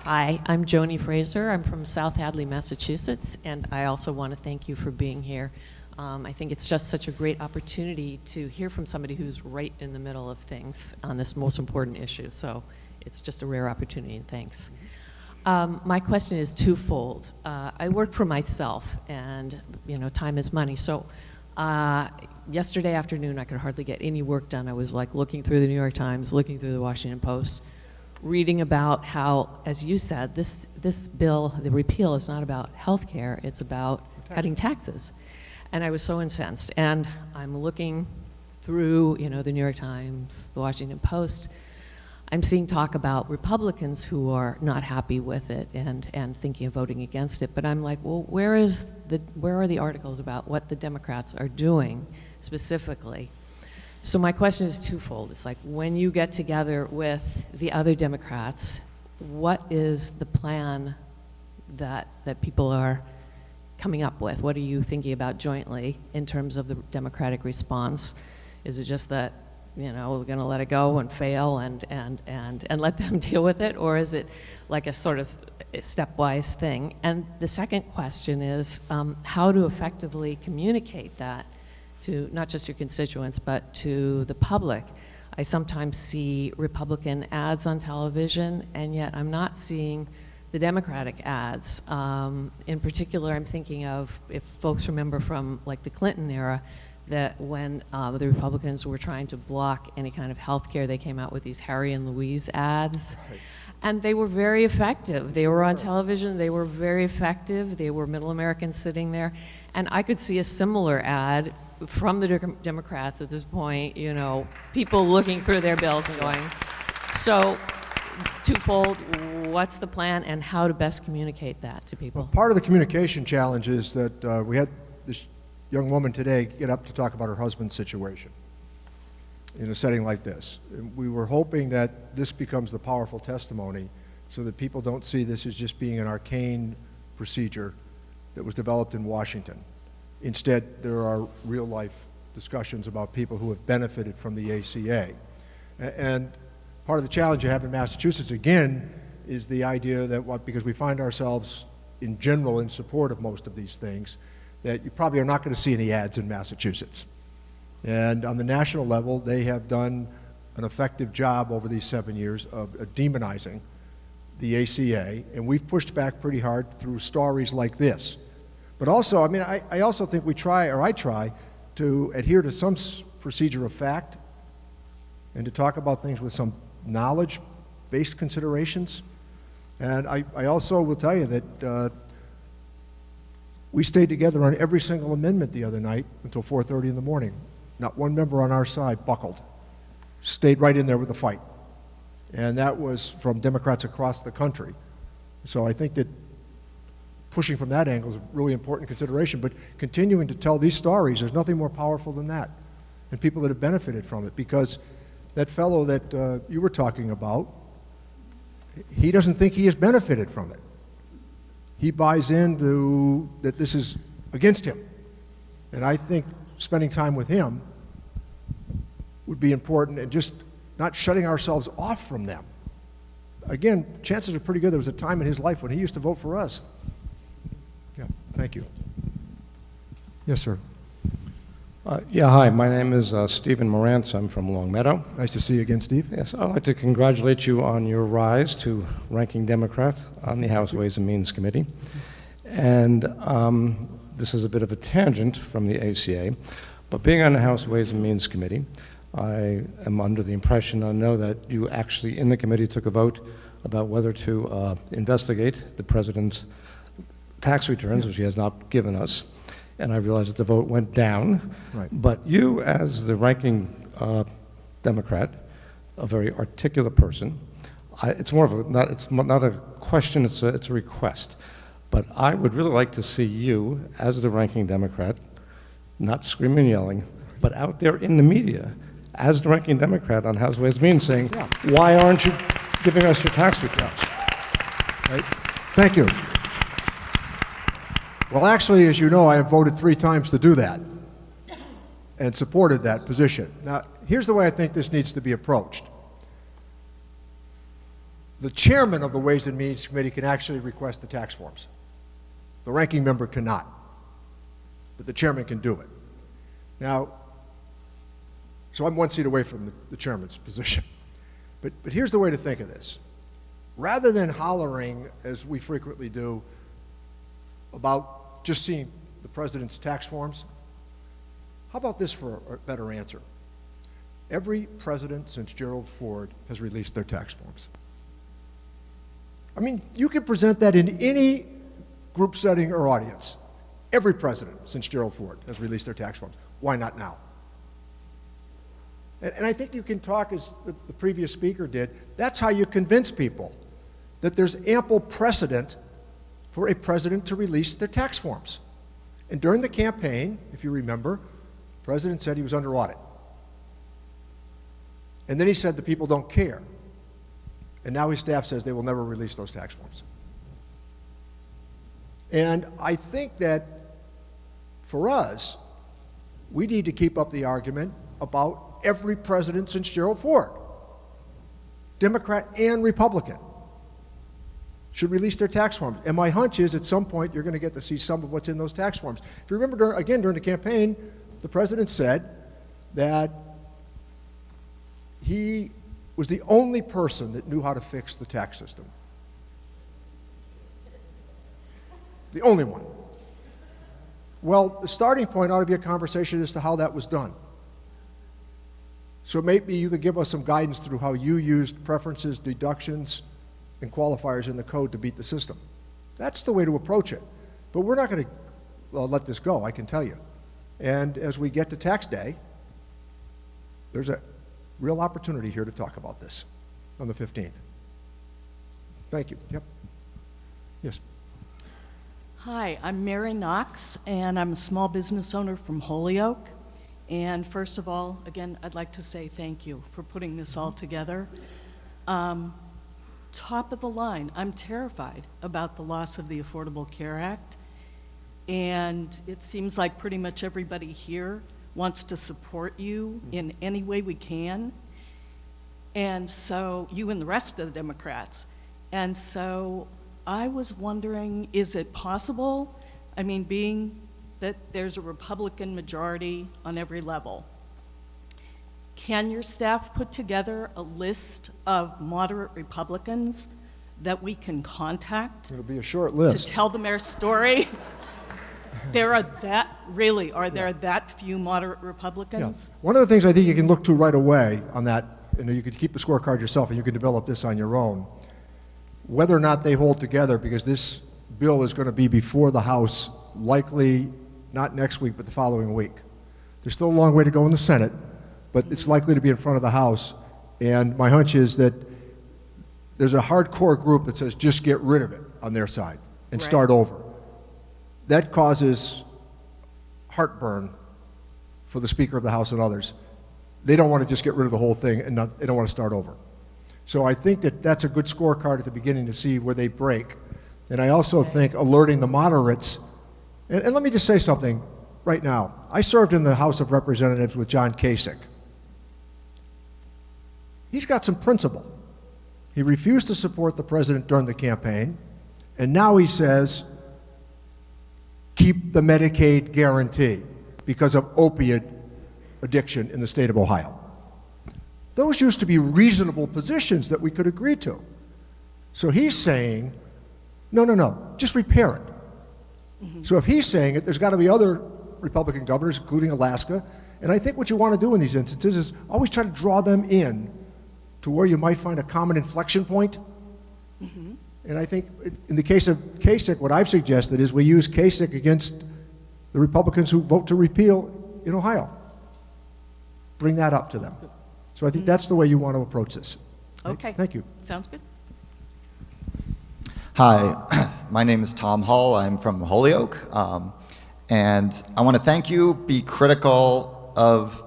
Q: Hi, I'm Joni Fraser. I'm from South Hadley, Massachusetts, and I also want to thank you for being here. I think it's just such a great opportunity to hear from somebody who's right in the middle of things on this most important issue. So it's just a rare opportunity, and thanks. My question is twofold. I work for myself, and you know, time is money. So yesterday afternoon, I could hardly get any work done. I was like looking through the New York Times, looking through the Washington Post, reading about how, as you said, this bill, the repeal, is not about health care, it's about cutting taxes. And I was so incensed. And I'm looking through, you know, the New York Times, the Washington Post. I'm seeing talk about Republicans who are not happy with it and thinking of voting against it. But I'm like, well, where are the articles about what the Democrats are doing specifically? So my question is twofold. It's like, when you get together with the other Democrats, what is the plan that people are coming up with? What are you thinking about jointly in terms of the Democratic response? Is it just that, you know, we're going to let it go and fail and let them deal with it? Or is it like a sort of stepwise thing? And the second question is how to effectively communicate that to not just your constituents, but to the public. I sometimes see Republican ads on television, and yet I'm not seeing the Democratic ads. In particular, I'm thinking of, if folks remember from like the Clinton era, that when the Republicans were trying to block any kind of health care, they came out with these Harry and Louise ads. Right. And they were very effective. They were on television, they were very effective. They were middle Americans sitting there. And I could see a similar ad from the Democrats at this point, you know, people looking through their bills and going, so twofold, what's the plan and how to best communicate that to people?
A: Well, part of the communication challenge is that we had this young woman today get up to talk about her husband's situation in a setting like this. And we were hoping that this becomes the powerful testimony so that people don't see this as just being an arcane procedure that was developed in Washington. Instead, there are real-life discussions about people who have benefited from the ACA. And part of the challenge you have in Massachusetts, again, is the idea that because we find ourselves in general in support of most of these things, that you probably are not going to see any ads in Massachusetts. And on the national level, they have done an effective job over these 7 years of demonizing the ACA, and we've pushed back pretty hard through stories like this. But also, I mean, I also think I try to adhere to some procedure of fact and to talk about things with some knowledge-based considerations. And I also will tell you that we stayed together on every single amendment the other night until 4:30 in the morning. Not one member on our side buckled. Stayed right in there with the fight. And that was from Democrats across the country. So I think that pushing from that angle is a really important consideration. But continuing to tell these stories, there's nothing more powerful than that, and people that have benefited from it. Because that fellow that you were talking about, he doesn't think he has benefited from it. He buys into that this is against him. And I think spending time with him would be important, and just not shutting ourselves off from them. Again, chances are pretty good there was a time in his life when he used to vote for us. Yeah, thank you. Yes, sir.
R: Yeah, hi, my name is Stephen Morantz. I'm from Long Meadow.
A: Nice to see you again, Steve.
R: Yes, I'd like to congratulate you on your rise to ranking Democrat on the House Ways and Means Committee. And this is a bit of a tangent from the ACA, but being on the House Ways and Means Committee, I am under the impression, I know that you actually in the committee took a vote about whether to investigate the president's tax returns, which he has not given us. And I realize that the vote went down.
A: Right.
R: But you, as the ranking Democrat, a very articulate person, it's more of a, it's not a question, it's a request. But I would really like to see you, as the ranking Democrat, not screaming and yelling, but out there in the media, as the ranking Democrat on House Ways and Means, saying, why aren't you giving us your tax returns?
A: Right. Thank you. Well, actually, as you know, I have voted 3 times to do that and supported that position. Now, here's the way I think this needs to be approached. The chairman of the Ways and Means Committee can actually request the tax forms. The ranking member cannot, but the chairman can do it. Now, so I'm 1 seat away from the chairman's position. But here's the way to think of this. Rather than hollering, as we frequently do, about just seeing the president's tax forms, how about this for a better answer? Every president since Gerald Ford has released their tax forms. I mean, you can present that in any group setting or audience. Every president since Gerald Ford has released their tax forms. Why not now? And I think you can talk, as the previous speaker did, that's how you convince people that there's ample precedent for a president to release their tax forms. And during the campaign, if you remember, the president said he was under audit. And then he said the people don't care. And now his staff says they will never release those tax forms. And I think that for us, we need to keep up the argument about every president since Gerald Ford, Democrat and Republican, should release their tax forms. And my hunch is at some point you're going to get to see some of what's in those tax forms. If you remember, again, during the campaign, the president said that he was the only person that knew how to fix the tax system. The only one. Well, the starting point ought to be a conversation as to how that was done. So maybe you could give us some guidance through how you used preferences, deductions, and qualifiers in the code to beat the system. That's the way to approach it. But we're not going to let this go, I can tell you. And as we get to tax day, there's a real opportunity here to talk about this on the 15th. Thank you. Yep. Yes.
S: Hi, I'm Mary Knox, and I'm a small business owner from Holyoke. And first of all, again, I'd like to say thank you for putting this all together. Top of the line, I'm terrified about the loss of the Affordable Care Act, and it seems like pretty much everybody here wants to support you in any way we can, and so you and the rest of the Democrats. And so I was wondering, is it possible, I mean, being that there's a Republican majority on every level, can your staff put together a list of moderate Republicans that we can contact?
A: It'll be a short list.
S: To tell them our story? There are that, really, are there that few moderate Republicans?
A: Yeah. One of the things I think you can look to right away on that, and you could keep the scorecard yourself and you can develop this on your own, whether or not they hold together, because this bill is going to be before the House, likely not next week, but the following week. There's still a long way to go in the Senate, but it's likely to be in front of the House. And my hunch is that there's a hardcore group that says just get rid of it on their side and start over. that causes heartburn for the Speaker of the House and others. They don't want to just get rid of the whole thing and they don't want to start over. So I think that that's a good scorecard at the beginning to see where they break. And I also think alerting the moderates, and let me just say something right now. I served in the House of Representatives with John Kasich. He's got some principle. He refused to support the president during the campaign, and now he says, keep the Medicaid guarantee because of opiate addiction in the state of Ohio. Those used to be reasonable positions that we could agree to. So he's saying, no, just repair it. So if he's saying it, there's got to be other Republican governors, including Alaska, and I think what you want to do in these instances is always try to draw them in to where you might find a common inflection point. And I think in the case of Kasich, what I've suggested is we use Kasich against the Republicans who vote to repeal in Ohio. Bring that up to them. So I think that's the way you want to approach this.
S: Okay.
A: Thank you.
S: Sounds good.
T: Hi, my name is Tom Hull. I'm from Holyoke. And I want to thank you, be critical of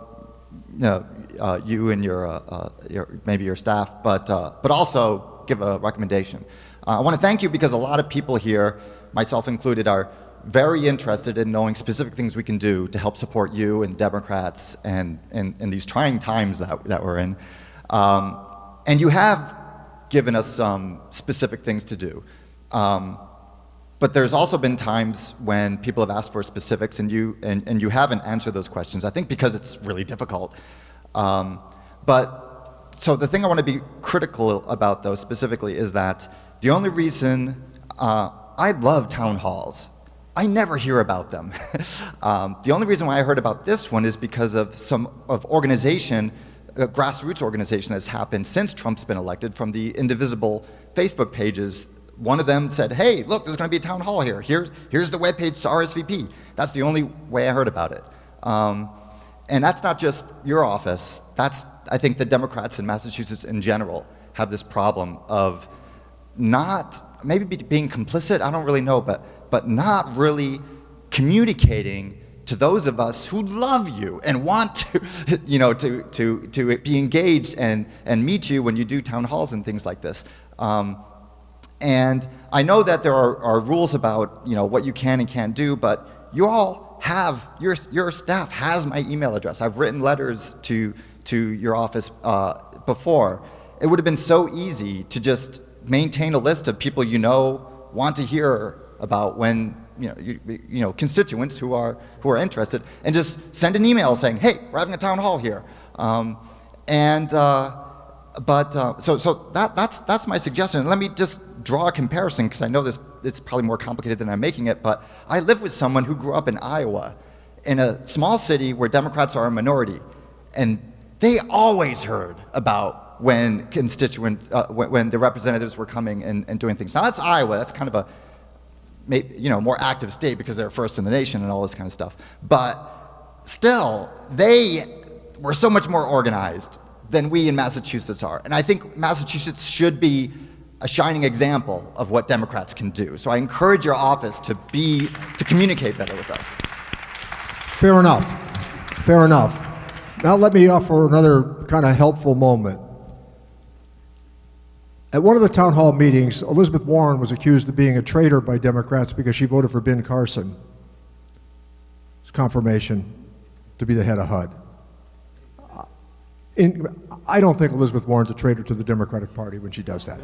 T: you and maybe your staff, but also give a recommendation. I want to thank you because a lot of people here, myself included, are very interested in knowing specific things we can do to help support you and Democrats and these trying times that we're in. And you have given us some specific things to do. But there's also been times when people have asked for specifics and you haven't answered those questions, I think because it's really difficult. So the thing I want to be critical about, though, specifically, is that the only reason I love town halls, I never hear about them. The only reason why I heard about this one is because of organization, a grassroots organization that's happened since Trump's been elected from the indivisible Facebook pages. One of them said, hey, look, there's going to be a town hall here. Here's the webpage to RSVP. That's the only way I heard about it. And that's not just your office. I think the Democrats in Massachusetts in general have this problem of not, maybe being complicit, I don't really know, but not really communicating to those of us who love you and want to, to be engaged and meet you when you do town halls and things like this. And I know that there are rules about what you can and can't do, but you all have, your staff has my email address. I've written letters to your office before. It would have been so easy to just maintain a list of people want to hear about when constituents who are interested, and just send an email saying, hey, we're having a town hall here. So that's my suggestion. And let me just draw a comparison, because I know it's probably more complicated than I'm making it, but I live with someone who grew up in Iowa, in a small city where Democrats are a minority, and they always heard about when when the representatives were coming and doing things. Now that's Iowa, that's kind of a more active state because they're first in the nation and all this kind of stuff. But still, they were so much more organized than we in Massachusetts are. And I think Massachusetts should be a shining example of what Democrats can do. So I encourage your office to communicate better with us.
A: Fair enough. Fair enough. Now let me offer another kind of helpful moment. At one of the town hall meetings, Elizabeth Warren was accused of being a traitor by Democrats because she voted for Ben Carson. It's confirmation to be the head of HUD. I don't think Elizabeth Warren's a traitor to the Democratic Party when she does that.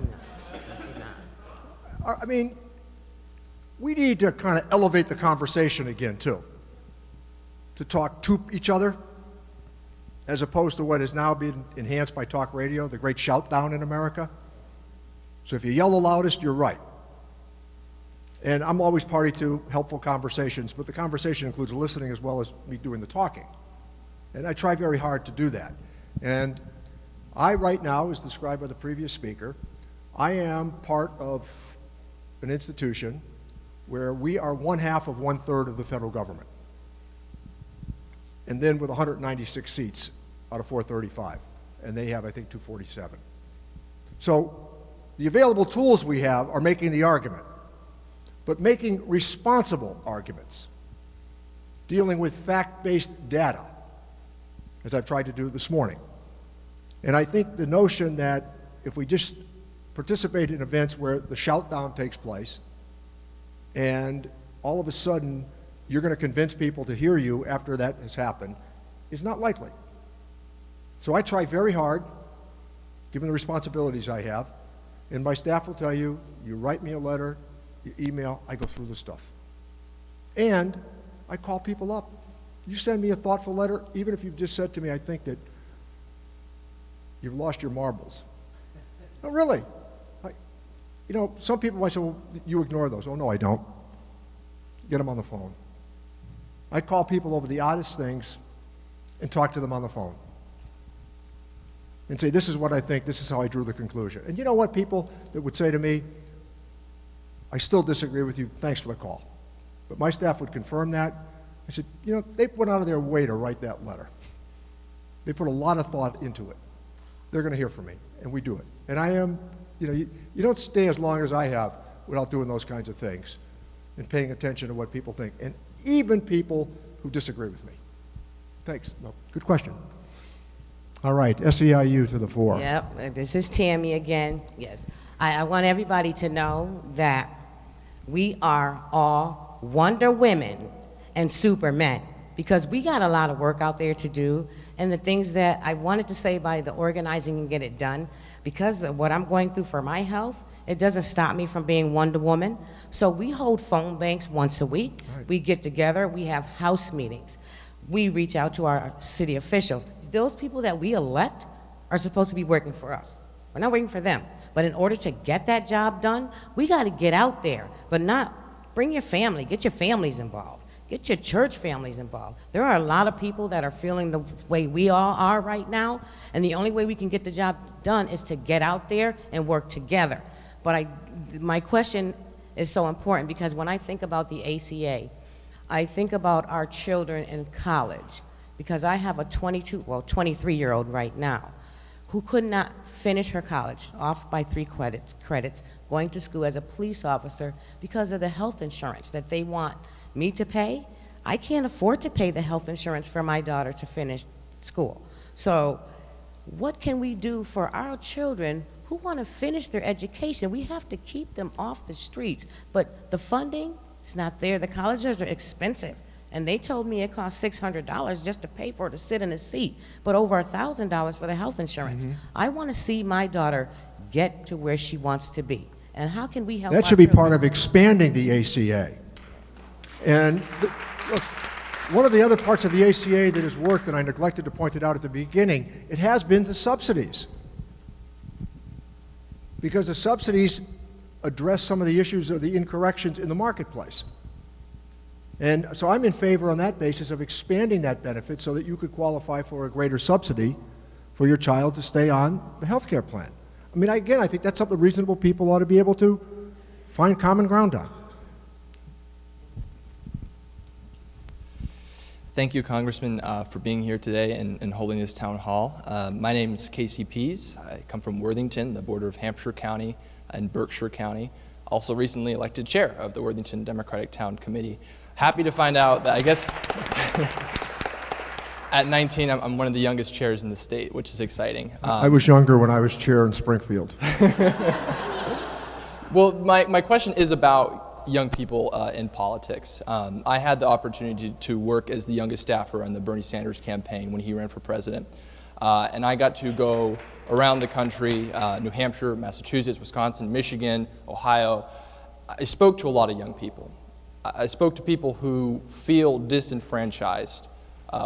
A: I mean, we need to kind of elevate the conversation again, too. To talk to each other, as opposed to what is now being enhanced by talk radio, the great shout down in America. So if you yell the loudest, you're right. And I'm always party to helpful conversations, but the conversation includes listening as well as me doing the talking. And I try very hard to do that. And I, right now, as described by the previous speaker, I am part of an institution where we are 1/2 of 1/3 of the federal government. And then with 196 seats out of 435. And they have, I think, 247. So the available tools we have are making the argument. but making responsible arguments, dealing with fact-based data, as I've tried to do this morning. And I think the notion that if we just participate in events where the shout-down takes place, and all of a sudden you're going to convince people to hear you after that has happened, is not likely. So I try very hard, given the responsibilities I have, and my staff will tell you, you write me a letter, you email, I go through the stuff. And I call people up. You send me a thoughtful letter, even if you've just said to me, I think that you've lost your marbles. No, really. You know, some people might say, well, you ignore those. Oh, no, I don't. Get them on the phone. I call people over the oddest things and talk to them on the phone and say, this is what I think, this is how I drew the conclusion. And you know what, people that would say to me, I still disagree with you, thanks for the call. But my staff would confirm that. I said, you know, they went out of their way to write that letter. They put a lot of thought into it. They're going to hear from me, and we do it. And I am, you know, you don't stay as long as I have without doing those kinds of things and paying attention to what people think, and even people who disagree with me. Thanks. No, good question. All right, SEIU to the fore.
U: Yep, this is Tammy again. Yes, I want everybody to know that we are all Wonder Women and Supermen, because we got a lot of work out there to do, and the things that I wanted to say by the organizing and get it done, because of what I'm going through for my health, it doesn't stop me from being Wonder Woman. So we hold phone banks once a week. Right. We get together, we have house meetings. We reach out to our city officials. Those people that we elect are supposed to be working for us. We're not working for them. But in order to get that job done, we got to get out there, but not bring your family, get your families involved. Get your church families involved. There are a lot of people that are feeling the way we all are right now, and the only way we can get the job done is to get out there and work together. But my question is so important, because when I think about the ACA, I think about our children in college, because I have a 23-year-old right now who could not finish her college, off by 3 credits, going to school as a police officer because of the health insurance that they want me to pay. I can't afford to pay the health insurance for my daughter to finish school. So what can we do for our children who want to finish their education? We have to keep them off the streets, but the funding is not there. The colleges are expensive, and they told me it costs $600 just to pay for her to sit in a seat, but over $1,000 for the health insurance. I want to see my daughter get to where she wants to be. And how can we help?
A: That should be part of expanding the ACA. And look, one of the other parts of the ACA that has worked, and I neglected to point it out at the beginning, it has been the subsidies. Because the subsidies address some of the issues of the incorrections in the marketplace. And so I'm in favor on that basis of expanding that benefit so that you could qualify for a greater subsidy for your child to stay on the health care plan. I mean, again, I think that's something reasonable people ought to be able to find common ground on.
V: Thank you, Congressman, for being here today and holding this town hall. My name is Casey Pease. I come from Worthington, the border of Hampshire County and Berkshire County. Also recently elected chair of the Worthington Democratic Town Committee. Happy to find out that I guess at 19, I'm one of the youngest chairs in the state, which is exciting.
A: I was younger when I was chair in Springfield.
V: Well, my question is about young people in politics. I had the opportunity to work as the youngest staffer on the Bernie Sanders campaign when he ran for president. And I got to go around the country, New Hampshire, Massachusetts, Wisconsin, Michigan, Ohio. I spoke to a lot of young people. I spoke to people who feel disenfranchised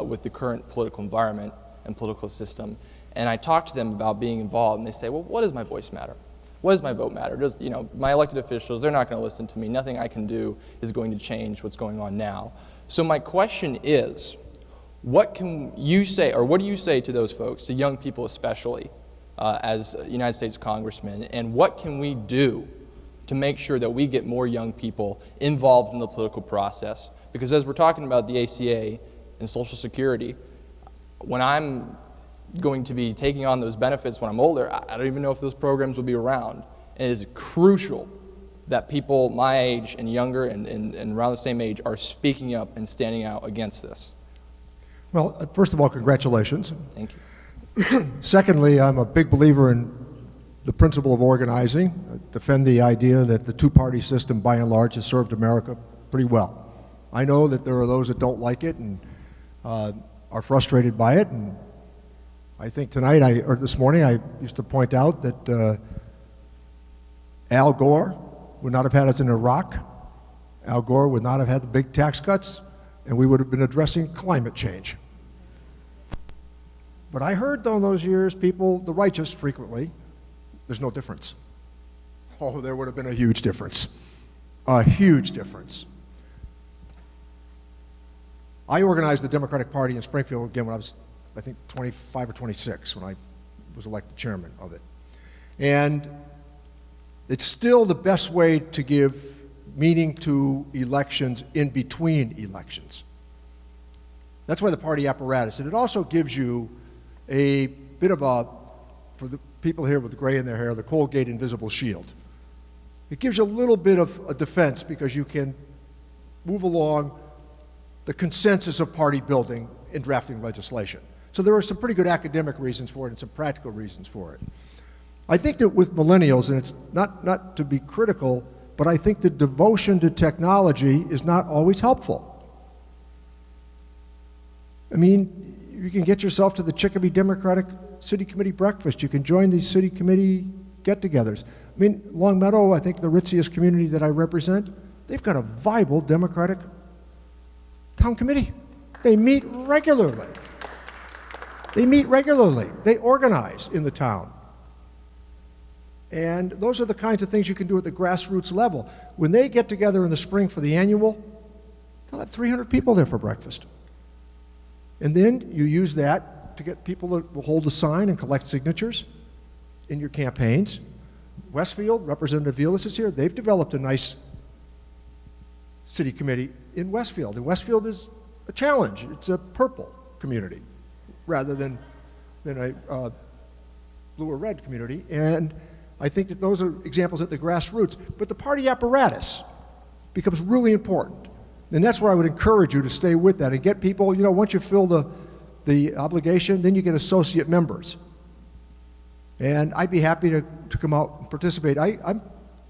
V: with the current political environment and political system. And I talked to them about being involved, and they say, well, what does my voice matter? What does my vote matter? Does, you know, my elected officials, they're not going to listen to me. Nothing I can do is going to change what's going on now. So my question is, what can you say, or what do you say to those folks, to young people especially, as United States Congressman, and what can we do to make sure that we get more young people involved in the political process? Because as we're talking about the ACA and Social Security, when I'm going to be taking on those benefits when I'm older, I don't even know if those programs will be around. And it is crucial that people my age and younger and around the same age are speaking up and standing out against this.
A: Well, first of all, congratulations.
V: Thank you.
A: Secondly, I'm a big believer in the principle of organizing. I defend the idea that the two-party system, by and large, has served America pretty well. I know that there are those that don't like it and are frustrated by it, and I think tonight, or this morning, I used to point out that Al Gore would not have had us in Iraq. Al Gore would not have had the big tax cuts, and we would have been addressing climate change. But I heard during those years people, the righteous frequently, there's no difference. Oh, there would have been a huge difference. A huge difference. I organized the Democratic Party in Springfield again when I was, I think, 25 or 26 when I was elected chairman of it. And it's still the best way to give meaning to elections in between elections. That's why the party apparatus. And it also gives you a bit of a, for the people here with the gray in their hair, the Colgate invisible shield. It gives you a little bit of a defense because you can move along the consensus of party building in drafting legislation. So there are some pretty good academic reasons for it and some practical reasons for it. I think that with millennials, and it's not to be critical, but I think the devotion to technology is not always helpful. I mean, you can get yourself to the Chicopee Democratic City Committee breakfast. You can join these city committee get-togethers. I mean, Long Meadow, I think the ritziest community that I represent, they've got a viable Democratic town committee. They meet regularly. They meet regularly. They organize in the town. And those are the kinds of things you can do at the grassroots level. When they get together in the spring for the annual, they'll have 300 people there for breakfast. And then you use that to get people that will hold a sign and collect signatures in your campaigns. Westfield, Representative Vilas is here. They've developed a nice city committee in Westfield. And Westfield is a challenge. It's a purple community rather than a blue or red community. And I think that those are examples at the grassroots. But the party apparatus becomes really important. And that's where I would encourage you to stay with that and get people, you know, once you fill the obligation, then you get associate members. And I'd be happy to come out and participate. I'm,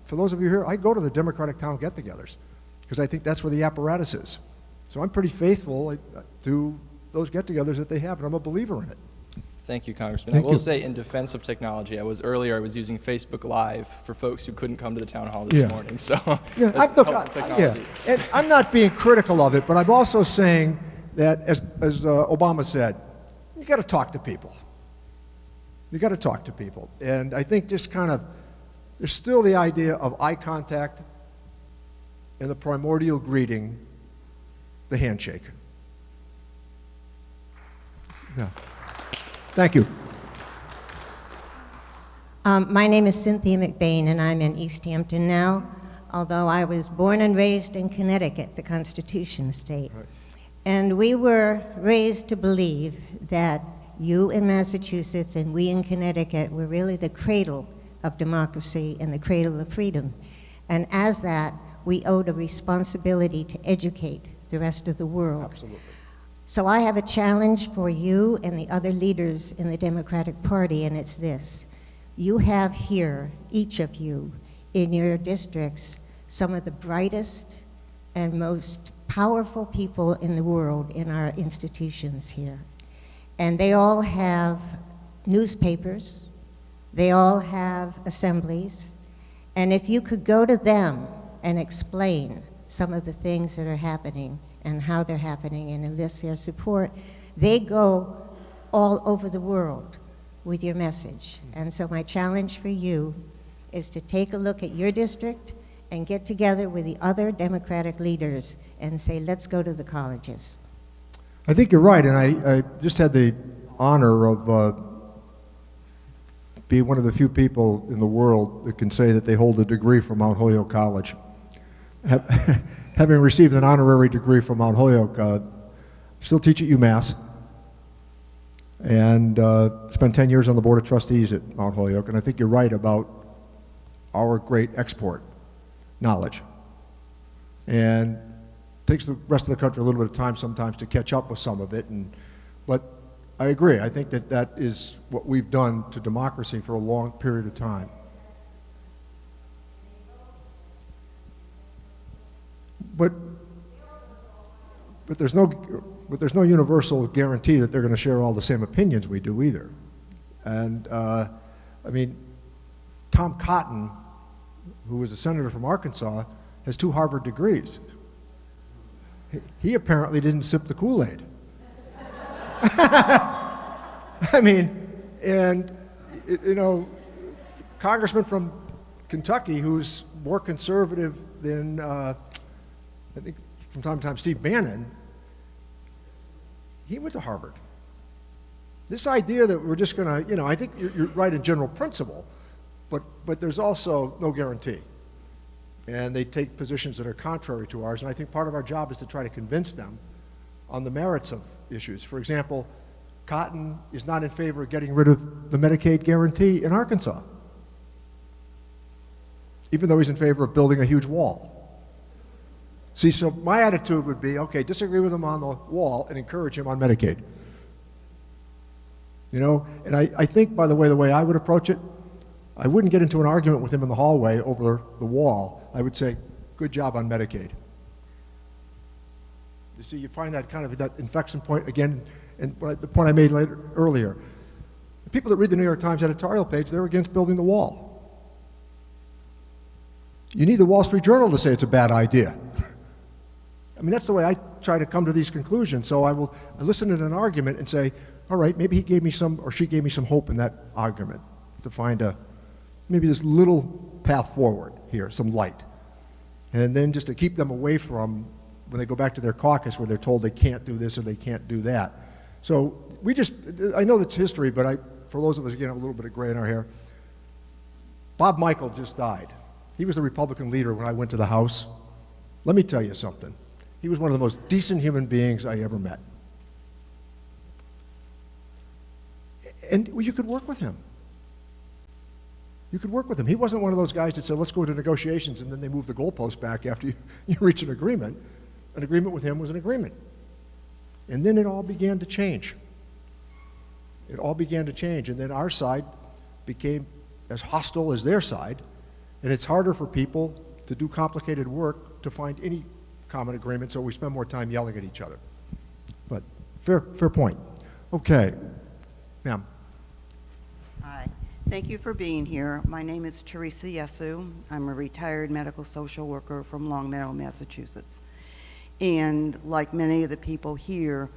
A: for those of you here, I go to the Democratic Town get-togethers because I think that's where the apparatus is. So I'm pretty faithful to those get-togethers that they have, and I'm a believer in it.
V: Thank you, Congressman.
A: Thank
V: I will
A: you.
V: say, in defense of technology, I was using Facebook Live for folks who couldn't come to the town hall this morning. So
A: yeah,
V: technology.
A: And I'm not being critical of it, but I'm also saying that, as Obama said, you got to talk to people. You got to talk to people, and I think just kind of there's still the idea of eye contact and the primordial greeting, the handshake. Yeah. Thank you.
B: My name is Cynthia McBain, and I'm in East Hampton now, although I was born and raised in Connecticut, the Constitution state. Right. And we were raised to believe that you in Massachusetts and we in Connecticut were really the cradle of democracy and the cradle of freedom. And as that, we owed a responsibility to educate the rest of the world.
A: Absolutely.
B: So I have a challenge for you and the other leaders in the Democratic Party, and it's this. You have here, each of you, in your districts, some of the brightest and most powerful people in the world in our institutions here. And they all have newspapers, they all have assemblies, and if you could go to them and explain some of the things that are happening and how they're happening and enlist their support, they go all over the world with your message. And so my challenge for you is to take a look at your district and get together with the other Democratic leaders and say, let's go to the colleges.
A: I think you're right, and I just had the honor of being one of the few people in the world that can say that they hold a degree from Mount Holyoke College. Having received an honorary degree from Mount Holyoke, still teach at UMass, and spent 10 years on the Board of Trustees at Mount Holyoke, and I think you're right about our great export knowledge. And it takes the rest of the country a little bit of time sometimes to catch up with some of it. But I agree. I think that that is what we've done to democracy for a long period of time. But there's no universal guarantee that they're going to share all the same opinions we do either. And I mean, Tom Cotton, who was a senator from Arkansas, has 2 Harvard degrees. He apparently didn't sip the Kool-Aid. I mean, and you know, Congressman from Kentucky, who's more conservative than I think from time to time Steve Bannon, he went to Harvard. This idea that we're just going to, you know, I think you're right in general principle, but there's also no guarantee. And they take positions that are contrary to ours, and I think part of our job is to try to convince them on the merits of issues. For example, Cotton is not in favor of getting rid of the Medicaid guarantee in Arkansas, even though he's in favor of building a huge wall. See, so my attitude would be, okay, disagree with him on the wall and encourage him on Medicaid. You know, and I think, by the way I would approach it, I wouldn't get into an argument with him in the hallway over the wall. I would say, good job on Medicaid. You see, you find that kind of that inflection point again, and the point I made earlier. The people that read the New York Times editorial page, they're against building the wall. You need the Wall Street Journal to say it's a bad idea. I mean, that's the way I try to come to these conclusions. So I listen to an argument and say, all right, maybe he gave me some, or she gave me some hope in that argument to find maybe this little path forward here, some light. And then just to keep them away from when they go back to their caucus where they're told they can't do this or they can't do that. So I know that's history, but for those of us, again, have a little bit of gray in our hair. Bob Michael just died. He was the Republican leader when I went to the House. Let me tell you something. He was one of the most decent human beings I ever met. And you could work with him. You could work with him. He wasn't one of those guys that said, let's go to negotiations, and then they move the goalpost back after you reach an agreement. An agreement with him was an agreement. And then it all began to change. It all began to change. And then our side became as hostile as their side. And it's harder for people to do complicated work to find any common agreement, so we spend more time yelling at each other. But fair point. Okay. Ma'am.
C: Hi. Thank you for being here. My name is Teresa Yesu. I'm a retired medical social worker from Longmeadow, Massachusetts. And like many of the people here,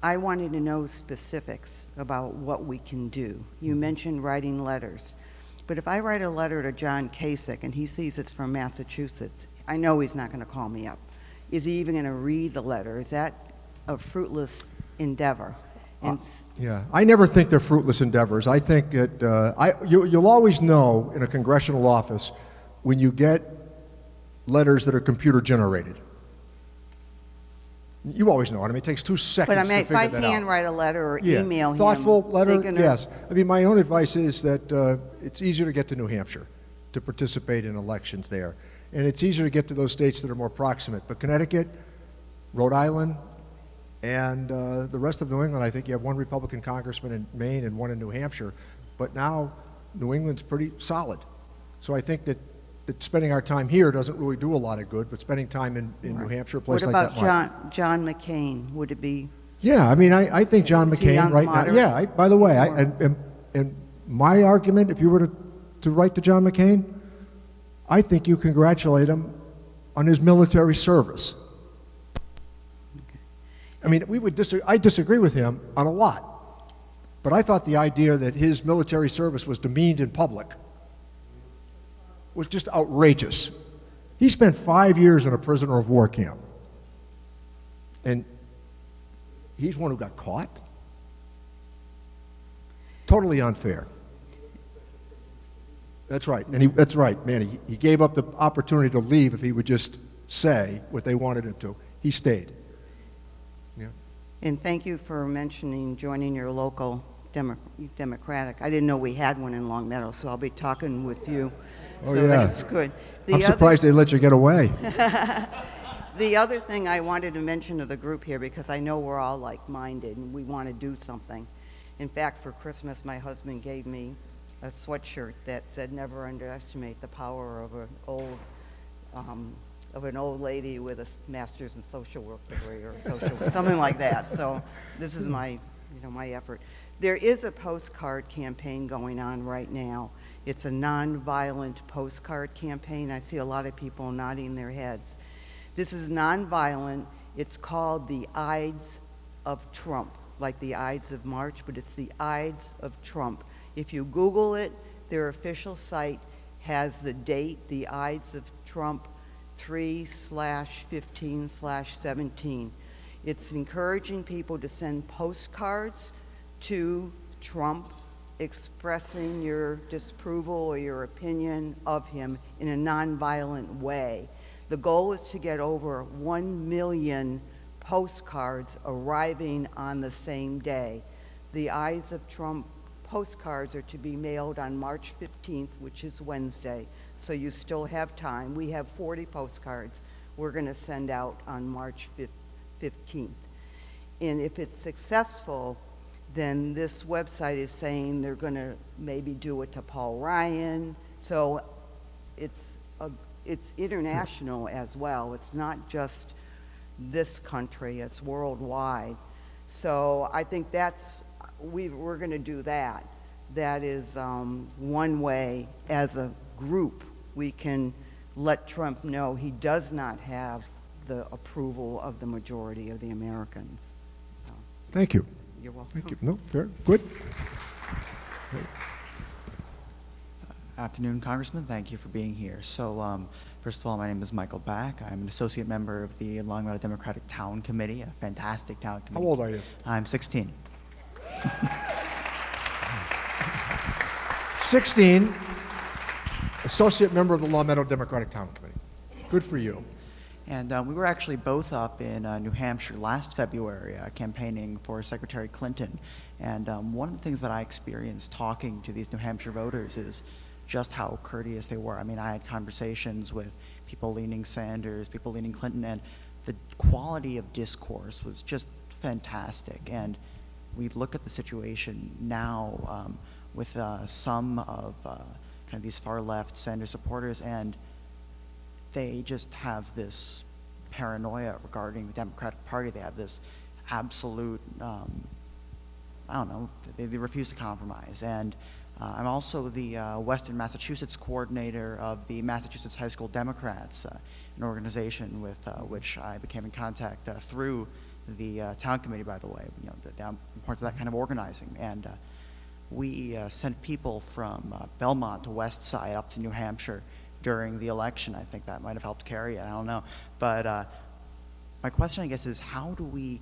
C: I wanted to know specifics about what we can do. You mentioned writing letters. But if I write a letter to John Kasich and he sees it's from Massachusetts, I know he's not going to call me up. Is he even going to read the letter? Is that a fruitless endeavor?
A: Yeah, I never think they're fruitless endeavors. I think that you'll always know in a congressional office when you get letters that are computer generated. You always know it. I mean, it takes 2 seconds
C: But I mean,
A: to figure
C: if I
A: that out.
C: handwrite a letter or email him,
A: thoughtful letter,
C: they're gonna-
A: yes. I mean, my own advice is that it's easier to get to New Hampshire to participate in elections there. And it's easier to get to those states that are more proximate. But Connecticut, Rhode Island, and the rest of New England, I think you have 1 Republican congressman in Maine and 1 in New Hampshire. But now New England's pretty solid. So I think that spending our time here doesn't really do a lot of good, but spending time in New Hampshire, a place
C: What
A: like that
C: about John McCain? Would it be?
A: Yeah, I mean, I think John
C: Is he
A: McCain
C: on
A: right now.
C: moderate?
A: Yeah, by the way, and my argument, if you were to write to John McCain, I think you congratulate him on his military service. I mean, I disagree with him on a lot, but I thought the idea that his military service was demeaned in public was just outrageous. He spent 5 years in a prisoner of war camp, and he's one who got caught. Totally unfair. That's right, and that's right, man. He gave up the opportunity to leave if he would just say what they wanted him to. He stayed. Yeah.
C: And thank you for mentioning joining your local Democratic. I didn't know we had one in Longmeadow, so I'll be talking with you.
A: Oh,
C: so
A: yeah.
C: that's good.
A: I'm surprised they let you get away.
C: The other thing I wanted to mention to the group here, because I know we're all like-minded and we want to do something. In fact, for Christmas, my husband gave me a sweatshirt that said, "Never underestimate the power of an old lady with a master's in social work degree," or something like that. So this is my effort. There is a postcard campaign going on right now. It's a nonviolent postcard campaign. I see a lot of people nodding their heads. This is nonviolent. It's called the Ides of Trump, like the Ides of March, but it's the Ides of Trump. If you Google it, their official site has the date, the Ides of Trump 3/15/17. It's encouraging people to send postcards to Trump expressing your disapproval or your opinion of him in a nonviolent way. The goal is to get over 1 million postcards arriving on the same day. The Ides of Trump postcards are to be mailed on March 15th, which is Wednesday, so you still have time. We have 40 postcards we're going to send out on March 15th. And if it's successful, then this website is saying they're going to maybe do it to Paul Ryan. So it's international as well. It's not just this country, it's worldwide. So I think we're going to do that. That is one way as a group we can let Trump know he does not have the approval of the majority of the Americans. So,
A: Thank you.
C: you're welcome.
A: Thank you. No, fair, good.
D: Afternoon, Congressman. Thank you for being here. So, first of all, my name is Michael Back. I'm an associate member of the Long Meadow Democratic Town Committee, a fantastic town committee.
A: How old are you?
D: I'm 16.
A: 16, associate member of the Long Meadow Democratic Town Committee. Good for you.
D: And we were actually both up in New Hampshire last February campaigning for Secretary Clinton. And one of the things that I experienced talking to these New Hampshire voters is just how courteous they were. I mean, I had conversations with people leaning Sanders, people leaning Clinton, and the quality of discourse was just fantastic. And we look at the situation now with some of kind of these far-left Sanders supporters, and they just have this paranoia regarding the Democratic Party. They have this absolute, I don't know, they refuse to compromise. And I'm also the Western Massachusetts coordinator of the Massachusetts High School Democrats, an organization with which I became in contact through the town committee, by the way, you know, the importance of that kind of organizing. And we sent people from Belmont to West Side up to New Hampshire during the election. I think that might have helped carry it, I don't know. But my question, I guess, is how do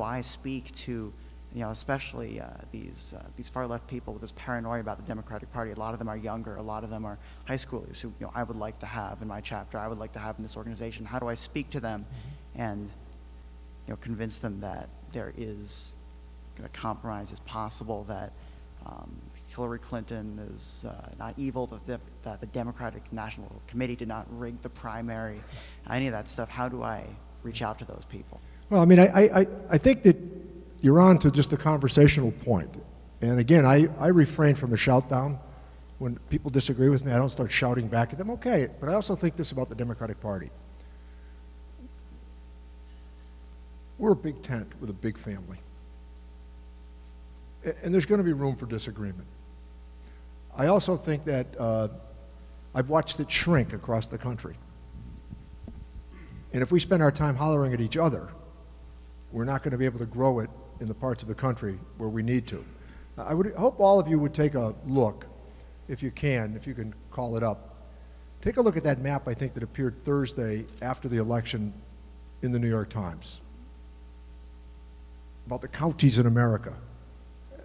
D: I speak to, you know, especially these far-left people with this paranoia about the Democratic Party? A lot of them are younger, a lot of them are high schoolers who, you know, I would like to have in my chapter, I would like to have in this organization. How do I speak to them and, you know, convince them that there is a compromise is possible, that Hillary Clinton is not evil, that the Democratic National Committee did not rig the primary, any of that stuff? How do I reach out to those people?
A: Well, I mean, I think that you're on to just a conversational point. And again, I refrain from the shout down. When people disagree with me, I don't start shouting back at them. Okay, but I also think this about the Democratic Party. We're a big tent with a big family. And there's going to be room for disagreement. I also think that I've watched it shrink across the country. And if we spend our time hollering at each other, we're not going to be able to grow it in the parts of the country where we need to. I would hope all of you would take a look, if you can call it up. Take a look at that map, I think, that appeared Thursday after the election in the New York Times, about the counties in America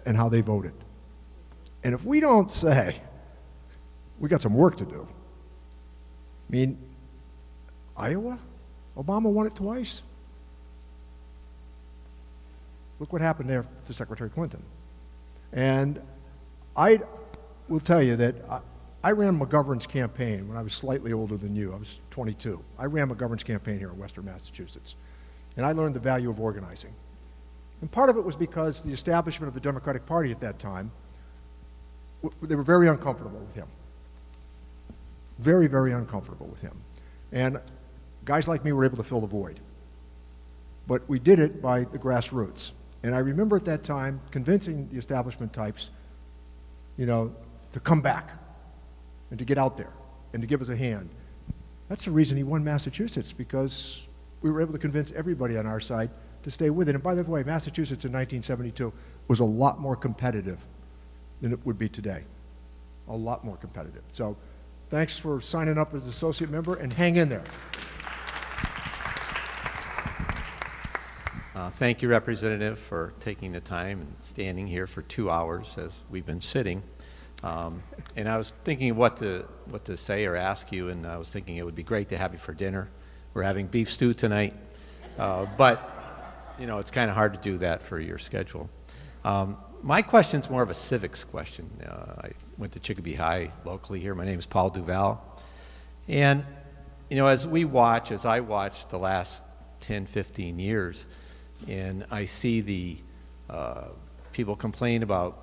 A: and how they voted. And if we don't say, we got some work to do. I mean, Iowa, Obama won it twice. Look what happened there to Secretary Clinton. And I will tell you that I ran McGovern's campaign when I was slightly older than you. I was 22. I ran McGovern's campaign here in Western Massachusetts. And I learned the value of organizing. And part of it was because the establishment of the Democratic Party at that time, they were very uncomfortable with him. Very, very uncomfortable with him. And guys like me were able to fill the void. But we did it by the grassroots. And I remember at that time convincing the establishment types, you know, to come back and to get out there and to give us a hand. That's the reason he won Massachusetts, because we were able to convince everybody on our side to stay with it. And by the way, Massachusetts in 1972 was a lot more competitive than it would be today. A lot more competitive. So thanks for signing up as associate member, and hang in there.
E: Thank you, Representative, for taking the time and standing here for 2 hours as we've been sitting. And I was thinking of what to say or ask you, and I was thinking it would be great to have you for dinner. We're having beef stew tonight, but you know, it's kind of hard to do that for your schedule. My question's more of a civics question. I went to Chicopee High locally here. My name is Paul Duval. And you know, as I watched the last 10, 15 years, and I see the people complain about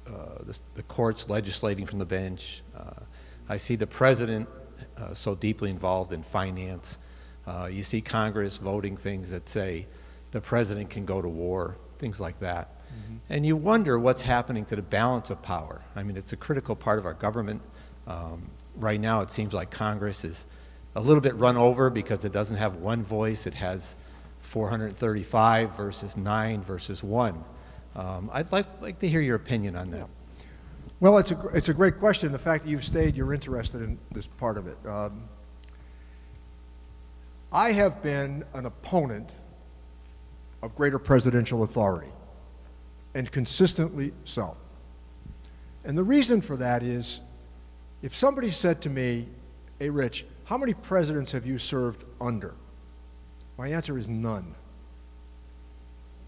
E: the courts legislating from the bench. I see the president so deeply involved in finance. You see Congress voting things that say the president can go to war, things like that. Mm-hmm. And you wonder what's happening to the balance of power. I mean, it's a critical part of our government. Right now, it seems like Congress is a little bit run over because it doesn't have one voice. It has 435 versus 9 versus 1. I'd like to hear your opinion on that.
A: Well, it's a great question. The fact that you've stayed, you're interested in this part of it. I have been an opponent of greater presidential authority, and consistently so. And the reason for that is, if somebody said to me, "Hey, Rich, how many presidents have you served under?" My answer is none.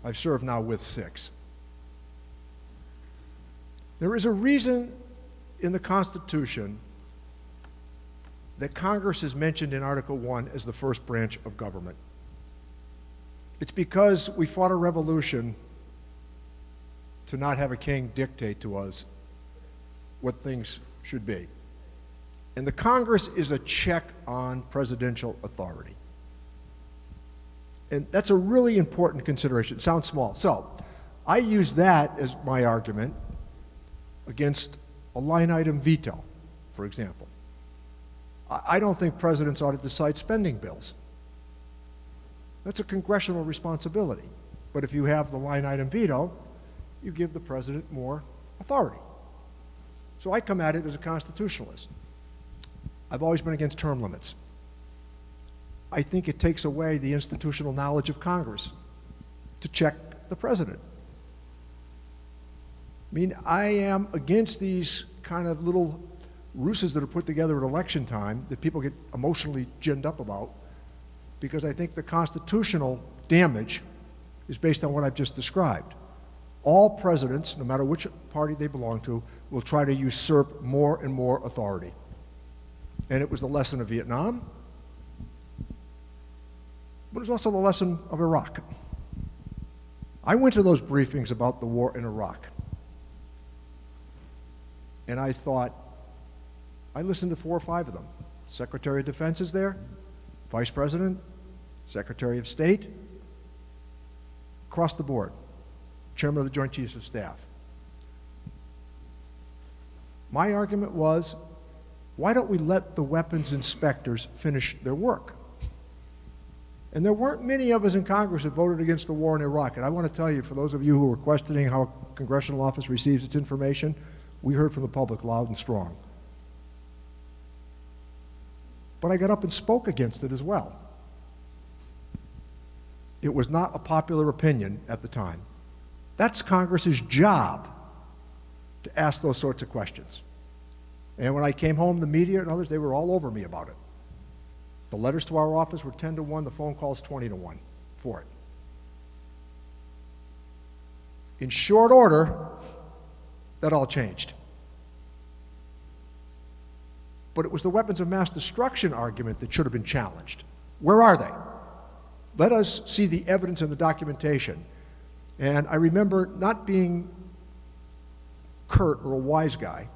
A: I've served now with 6. There is a reason in the Constitution that Congress is mentioned in Article 1 as the first branch of government. It's because we fought a revolution to not have a king dictate to us what things should be. And the Congress is a check on presidential authority. And that's a really important consideration. It sounds small. So I use that as my argument against a line item veto, for example. I don't think presidents ought to decide spending bills. That's a congressional responsibility. But if you have the line item veto, you give the president more authority. So I come at it as a constitutionalist. I've always been against term limits. I think it takes away the institutional knowledge of Congress to check the president. I mean, I am against these kind of little ruses that are put together at election time that people get emotionally ginned up about, because I think the constitutional damage is based on what I've just described. All presidents, no matter which party they belong to, will try to usurp more and more authority. And it was the lesson of Vietnam, but it was also the lesson of Iraq. I went to those briefings about the war in Iraq, and I thought, I listened to 4 or 5 of them. Secretary of Defense is there, Vice President, Secretary of State, across the board, Chairman of the Joint Chiefs of Staff. My argument was, why don't we let the weapons inspectors finish their work? And there weren't many of us in Congress that voted against the war in Iraq. And I want to tell you, for those of you who were questioning how a congressional office receives its information, we heard from the public loud and strong. But I got up and spoke against it as well. It was not a popular opinion at the time. That's Congress's job, to ask those sorts of questions. And when I came home, the media and others, they were all over me about it. The letters to our office were 10-1, the phone calls 20-1 for it. In short order, that all changed. but it was the weapons of mass destruction argument that should have been challenged. Where are they? Let us see the evidence and the documentation. And I remember not being curt or a wise guy,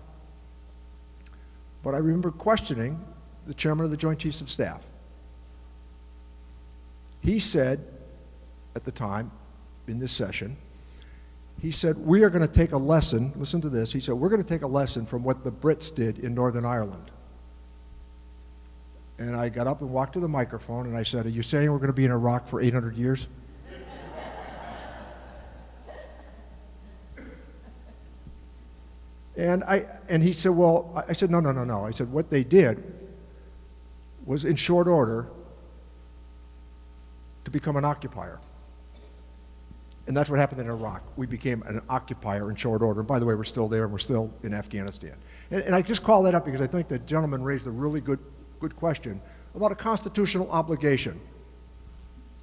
A: but I remember questioning the chairman of the Joint Chiefs of Staff. He said, at the time, in this session, he said, we are going to take a lesson, listen to this, he said, we're going to take a lesson from what the Brits did in Northern Ireland. And I got up and walked to the microphone and I said, are you saying we're going to be in Iraq for 800 years? And he said, well, I said, no. I said, what they did was in short order to become an occupier. And that's what happened in Iraq. We became an occupier in short order. And by the way, we're still there and we're still in Afghanistan. And I just call that up because I think the gentleman raised a really good question about a constitutional obligation.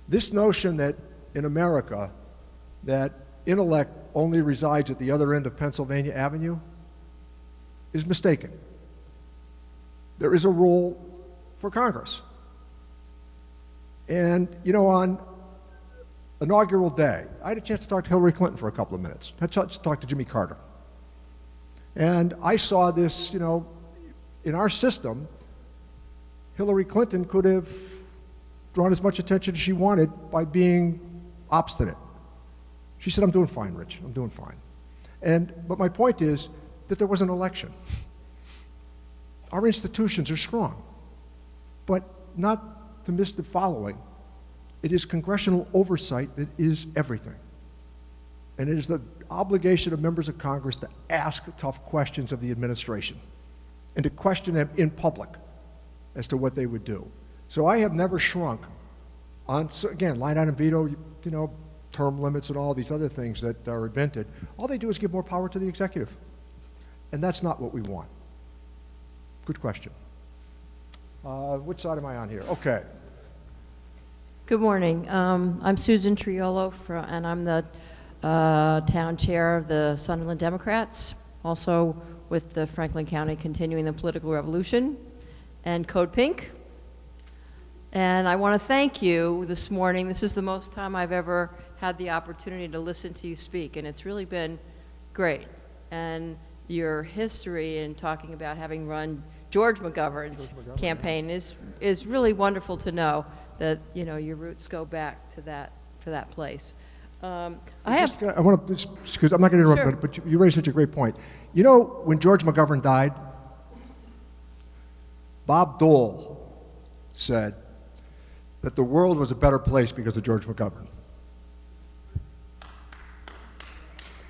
A: This notion that in America that intellect only resides at the other end of Pennsylvania Avenue is mistaken. There is a role for Congress. And, you know, on inaugural day, I had a chance to talk to Hillary Clinton for a couple of minutes. I had a chance to talk to Jimmy Carter. And I saw this, you know, in our system, Hillary Clinton could have drawn as much attention as she wanted by being obstinate. She said, I'm doing fine, Rich, I'm doing fine. But my point is that there was an election. Our institutions are strong, but not to miss the following. It is congressional oversight that is everything. And it is the obligation of members of Congress to ask tough questions of the administration and to question them in public as to what they would do. So I have never shrunk on, so again, line item veto, you know, term limits and all these other things that are invented. All they do is give more power to the executive. And that's not what we want. Good question. Which side am I on here? Okay.
F: Good morning. I'm Susan Triolo, and I'm the town chair of the Sunderland Democrats, also with the Franklin County Continuing the Political Revolution and Code Pink. And I want to thank you this morning. This is the most time I've ever had the opportunity to listen to you speak, and it's really been great. And your history in talking about having run George McGovern's campaign is really wonderful to know that, you know, your roots go back to that place.
A: I want to, excuse, I'm not going to interrupt,
F: Sure.
A: but you raised such a great point. You know, when George McGovern died, Bob Dole said that the world was a better place because of George McGovern.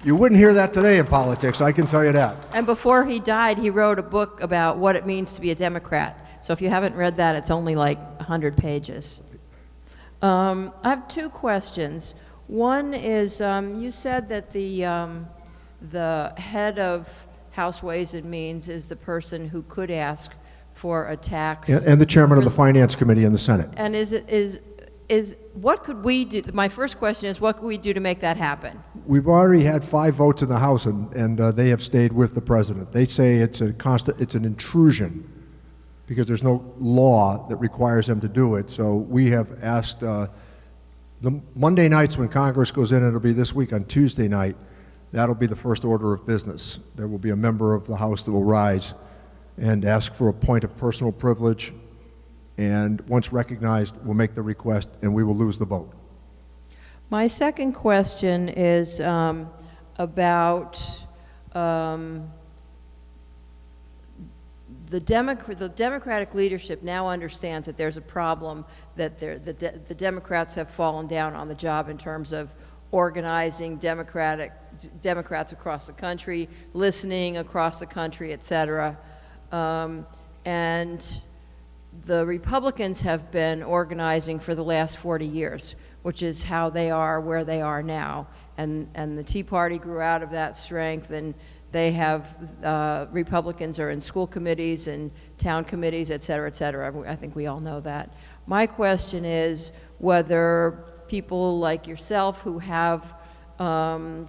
A: You wouldn't hear that today in politics, I can tell you that.
F: And before he died, he wrote a book about what it means to be a Democrat. So if you haven't read that, it's only like 100 pages. I have two questions. One is, you said that the head of House Ways and Means is the person who could ask for a tax.
A: And the chairman of the Finance Committee in the Senate.
F: And what could we do? My first question is, what could we do to make that happen?
A: We've already had 5 votes in the House, and they have stayed with the president. They say it's an intrusion because there's no law that requires them to do it. So we have asked the Monday nights when Congress goes in, it'll be this week on Tuesday night, that'll be the first order of business. There will be a member of the House that will rise and ask for a point of personal privilege, and once recognized, we'll make the request and we will lose the vote.
F: My second question is about the Democratic leadership now understands that there's a problem, that the Democrats have fallen down on the job in terms of organizing Democrats across the country, listening across the country, et cetera. And the Republicans have been organizing for the last 40 years, which is how they are where they are now. And the Tea Party grew out of that strength, and they have, Republicans are in school committees and town committees, et cetera, et cetera. I think we all know that. My question is whether people like yourself who have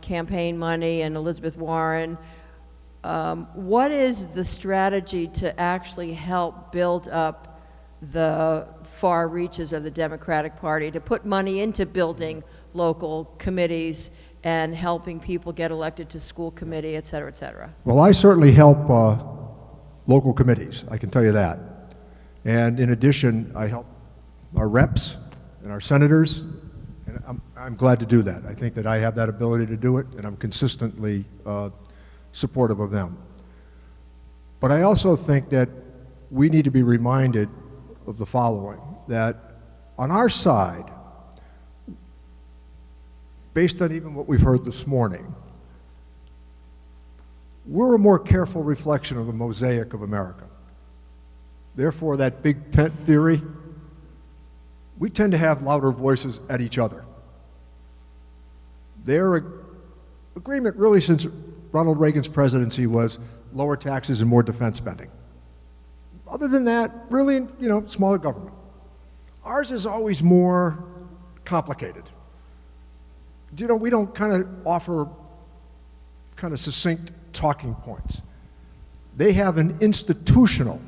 F: campaign money and Elizabeth Warren what is the strategy to actually help build up the far reaches of the Democratic Party, to put money into building local committees and helping people get elected to school committee, et cetera, et cetera?
A: Well, I certainly help local committees, I can tell you that. And in addition, I help our reps and our senators, and I'm glad to do that. I think that I have that ability to do it, and I'm consistently supportive of them. But I also think that we need to be reminded of the following, that on our side, based on even what we've heard this morning, we're a more careful reflection of the mosaic of America. Therefore, that big tent theory, we tend to have louder voices at each other. Their agreement really since Ronald Reagan's presidency was lower taxes and more defense spending. Other than that, really, you know, smaller government. Ours is always more complicated. You know, we don't kind of offer kind of succinct talking points. They have an institutional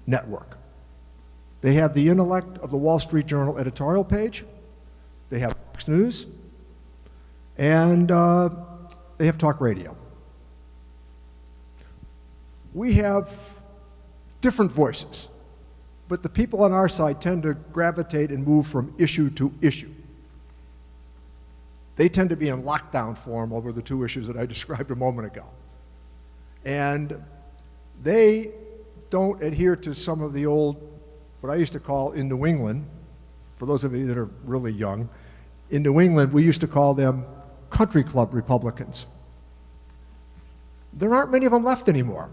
A: network. They have the intellect of the Wall Street Journal editorial page. They have Fox News. And they have talk radio. We have different voices, but the people on our side tend to gravitate and move from issue to issue. They tend to be in lockdown form over the two issues that I described a moment ago. And they don't adhere to some of the old, what I used to call in New England, for those of you that are really young, in New England we used to call them country club Republicans. There aren't many of them left anymore.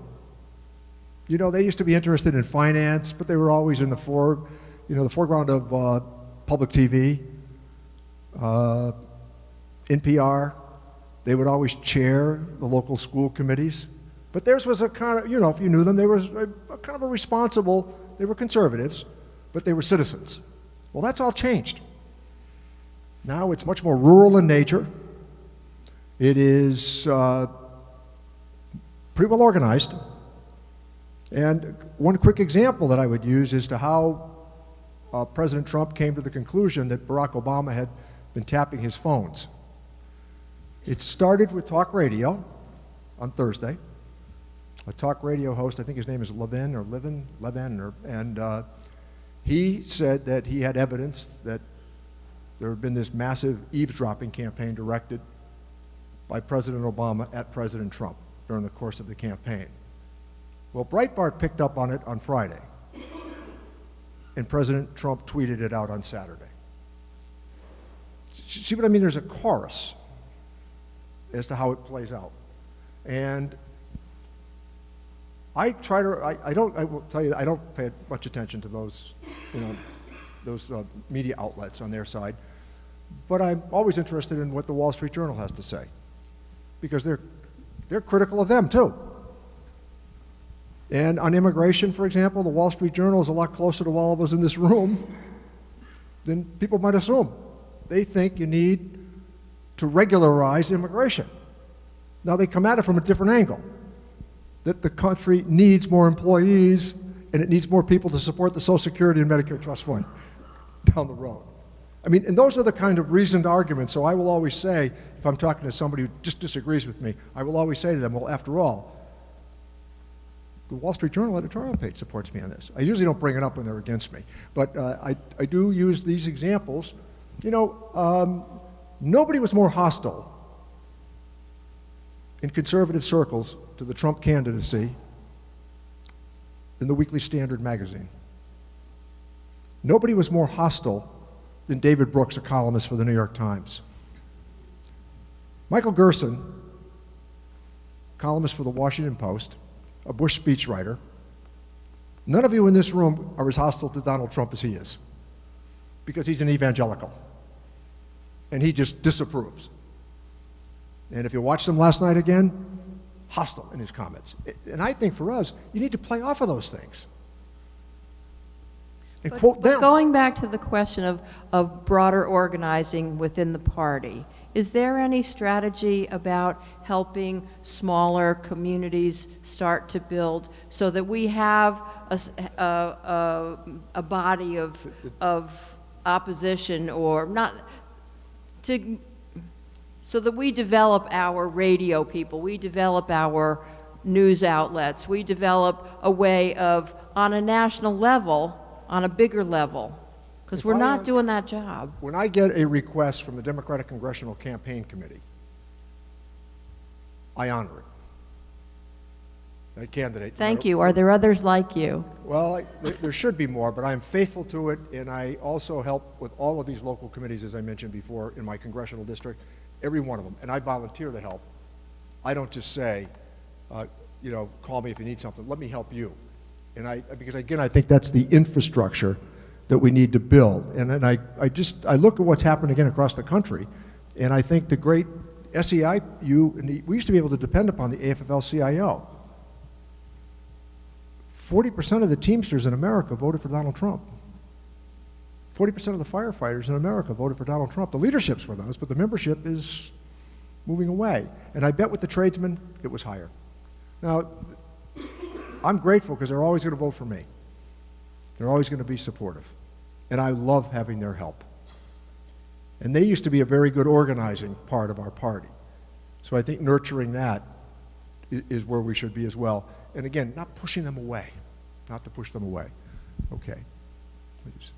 A: You know, they used to be interested in finance, but they were always in the foreground of public TV, NPR. They would always chair the local school committees. But theirs was a kind of, you know, if you knew them, they were a kind of a responsible, they were conservatives, but they were citizens. Well, that's all changed. Now it's much more rural in nature. It is pretty well organized. And one quick example that I would use as to how President Trump came to the conclusion that Barack Obama had been tapping his phones. It started with talk radio on Thursday. A talk radio host, I think his name is Levin, and he said that he had evidence that there had been this massive eavesdropping campaign directed by President Obama at President Trump during the course of the campaign. Well, Breitbart picked up on it on Friday, and President Trump tweeted it out on Saturday. See what I mean? There's a chorus as to how it plays out. And I will tell you, I don't pay much attention to those, you know, those media outlets on their side, but I'm always interested in what the Wall Street Journal has to say, because they're critical of them too. And on immigration, for example, the Wall Street Journal is a lot closer to all of us in this room than people might assume. They think you need to regularize immigration. Now they come at it from a different angle, that the country needs more employees and it needs more people to support the Social Security and Medicare Trust Fund down the road. I mean, and those are the kind of reasoned arguments, so I will always say, if I'm talking to somebody who just disagrees with me, I will always say to them, well, after all, the Wall Street Journal editorial page supports me on this. I usually don't bring it up when they're against me, but I do use these examples. You know, nobody was more hostile in conservative circles to the Trump candidacy than the Weekly Standard magazine. Nobody was more hostile than David Brooks, a columnist for the New York Times. Michael Gerson, columnist for the Washington Post, a Bush speechwriter. None of you in this room are as hostile to Donald Trump as he is, because he's an evangelical, and he just disapproves. And if you watched him last night again, hostile in his comments. And I think for us, you need to play off of those things. And quote them.
F: Going back to the question of broader organizing within the party, Is there any strategy about helping smaller communities start to build so that we have a body of opposition, or not to, so that we develop our radio people, we develop our news outlets, we develop a way of, on a national level, on a bigger level, because we're not doing that job.
A: When I get a request from the Democratic Congressional Campaign Committee, I honor it. That candidate.
F: Thank you. Are there others like you?
A: Well, there should be more, but I'm faithful to it, and I also help with all of these local committees, as I mentioned before, in my congressional district, every one of them, and I volunteer to help. I don't just say, you know, call me if you need something. Let me help you. And because again, I think that's the infrastructure that we need to build. And then I look at what's happened again across the country, and I think the great SEIU, we used to be able to depend upon the AFL-CIO. 40% of the Teamsters in America voted for Donald Trump. 40% of the firefighters in America voted for Donald Trump. The leadership's with us, but the membership is moving away. And I bet with the tradesmen, it was higher. Now, I'm grateful because they're always going to vote for me. They're always going to be supportive. And I love having their help. And they used to be a very good organizing part of our party. So I think nurturing that is where we should be as well. And again, not pushing them away. Not to push them away. Okay, please.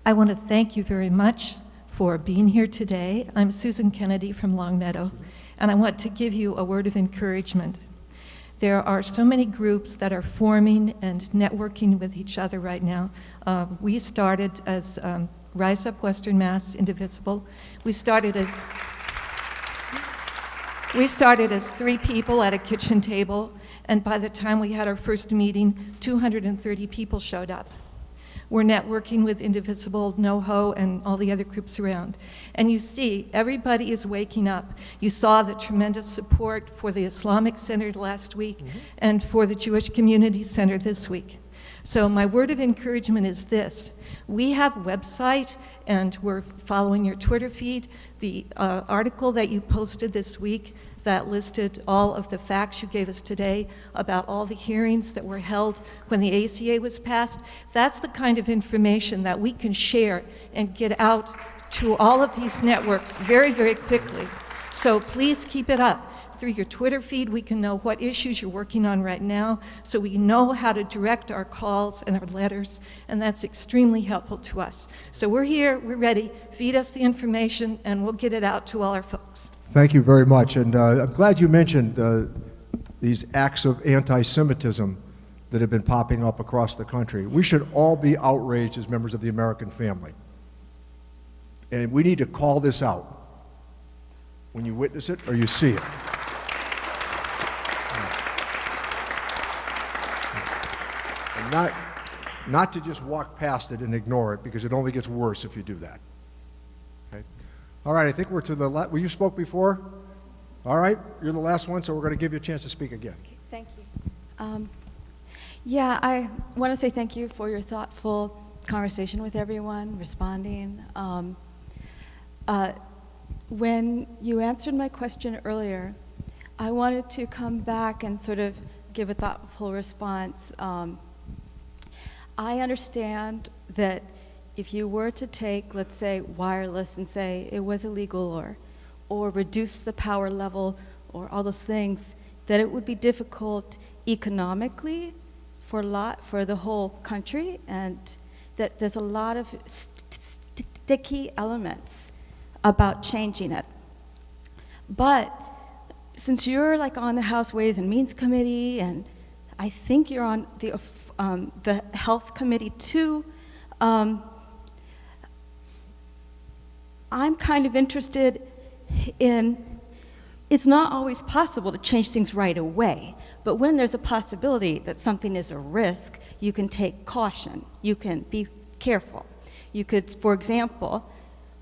G: I want to thank you very much for being here today. I'm Susan Kennedy from Longmeadow, and I want to give you a word of encouragement. There are so many groups that are forming and networking with each other right now. We started as Rise Up Western Mass Indivisible. We started as 3 people at a kitchen table, and by the time we had our first meeting, 230 people showed up. We're networking with Indivisible, NoHo, and all the other groups around. And you see, everybody is waking up. You saw the tremendous support for the Islamic Center last week and for the Jewish Community Center this week. So my word of encouragement is this. We have a website, and we're following your Twitter feed. The article that you posted this week that listed all of the facts you gave us today about all the hearings that were held when the ACA was passed, that's the kind of information that we can share and get out to all of these networks very, very quickly. So please keep it up. Through your Twitter feed, we can know what issues you're working on right now, so we know how to direct our calls and our letters, and that's extremely helpful to us. So we're here, we're ready. Feed us the information, and we'll get it out to all our folks.
A: Thank you very much, and I'm glad you mentioned these acts of anti-Semitism that have been popping up across the country. We should all be outraged as members of the American family, and we need to call this out when you witness it or you see it. And not to just walk past it and ignore it, because it only gets worse if you do that. Okay? All right, I think we're to the last. Well, you spoke before. All right, you're the last one, so we're going to give you a chance to speak again.
K: Okay, thank you. Yeah, I want to say thank you for your thoughtful conversation with everyone, responding. When you answered my question earlier, I wanted to come back and sort of give a thoughtful response. I understand that if you were to take, let's say, wireless and say it was illegal, or reduce the power level, or all those things, that it would be difficult economically for the whole country, and that there's a lot of sticky elements about changing it. But since you're like on the House Ways and Means Committee, and I think you're on the Health Committee too, I'm kind of interested in, it's not always possible to change things right away, but when there's a possibility that something is a risk, you can take caution, you can be careful. You could, for example,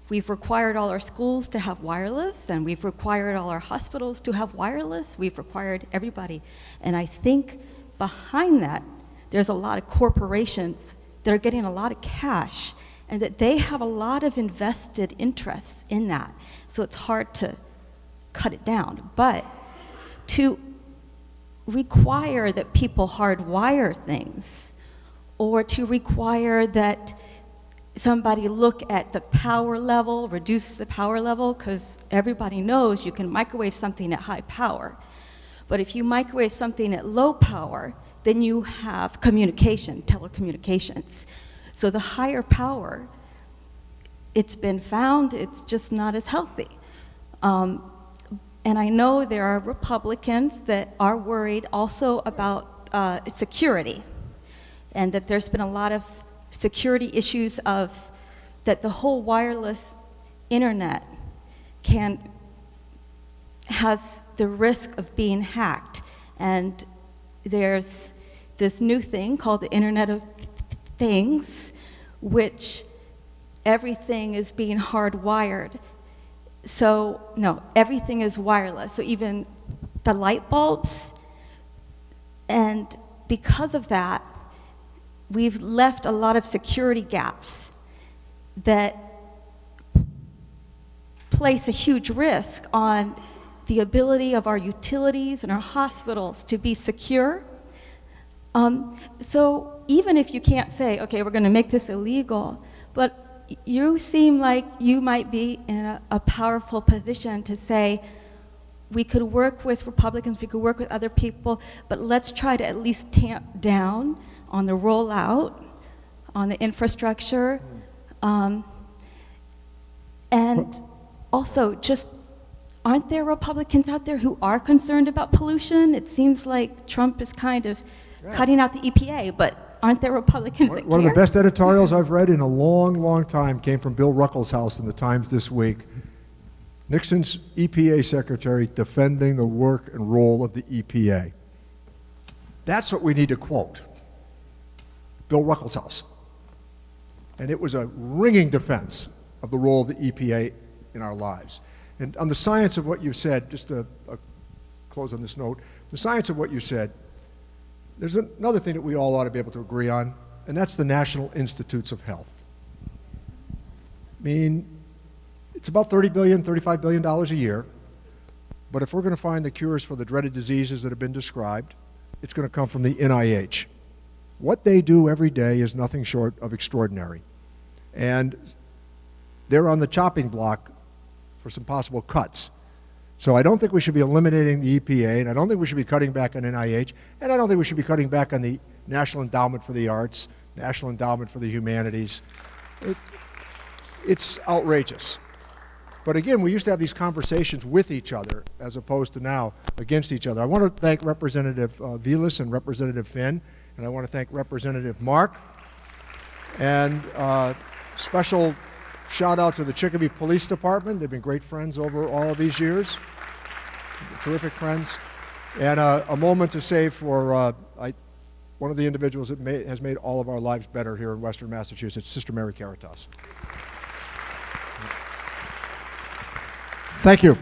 K: we've required all our schools to have wireless, and we've required all our hospitals to have wireless. We've required everybody. And I think behind that, there's a lot of corporations that are getting a lot of cash, and that they have a lot of invested interests in that. So it's hard to cut it down. But to require that people hardwire things, or to require that somebody look at the power level, reduce the power level, because everybody knows you can microwave something at high power. But if you microwave something at low power, then you have communication, telecommunications. So the higher power, it's been found, it's just not as healthy. And I know there are Republicans that are worried also about security, and that there's been a lot of security issues of that the whole wireless internet has the risk of being hacked. And there's this new thing called the Internet of Things, which everything is being hardwired. So, no, everything is wireless. So even the light bulbs. And because of that, we've left a lot of security gaps that place a huge risk on the ability of our utilities and our hospitals to be secure. So even if you can't say, okay, we're going to make this illegal, but you seem like you might be in a powerful position to say, we could work with Republicans, we could work with other people, but let's try to at least tamp down on the rollout, on the infrastructure, and also just, aren't there Republicans out there who are concerned about pollution? It seems like Trump is kind of cutting out the EPA, but aren't there Republicans that
A: One of
K: care?
A: the best editorials I've read in a long, long time came from Bill Ruckelshaus in the Times this week. Nixon's EPA secretary defending the work and role of the EPA. That's what we need to quote. Bill Ruckelshaus. And it was a ringing defense of the role of the EPA in our lives. And on the science of what you said, just to close on this note, the science of what you said, there's another thing that we all ought to be able to agree on, and that's the National Institutes of Health. I mean, it's about $30 billion, $35 billion a year, but if we're going to find the cures for the dreaded diseases that have been described, it's going to come from the NIH. What they do every day is nothing short of extraordinary. And they're on the chopping block for some possible cuts. So I don't think we should be eliminating the EPA, and I don't think we should be cutting back on NIH, and I don't think we should be cutting back on the National Endowment for the Arts, National Endowment for the Humanities. It's outrageous. But again, we used to have these conversations with each other as opposed to now against each other. I want to thank Representative Vilas and Representative Finn, and I want to thank Representative Mark. And special shout out to the Chicopee Police Department. They've been great friends over all of these years. Terrific friends. And a moment to say for one of the individuals that has made all of our lives better here in Western Massachusetts, Sister Mary Caritas. Thank you.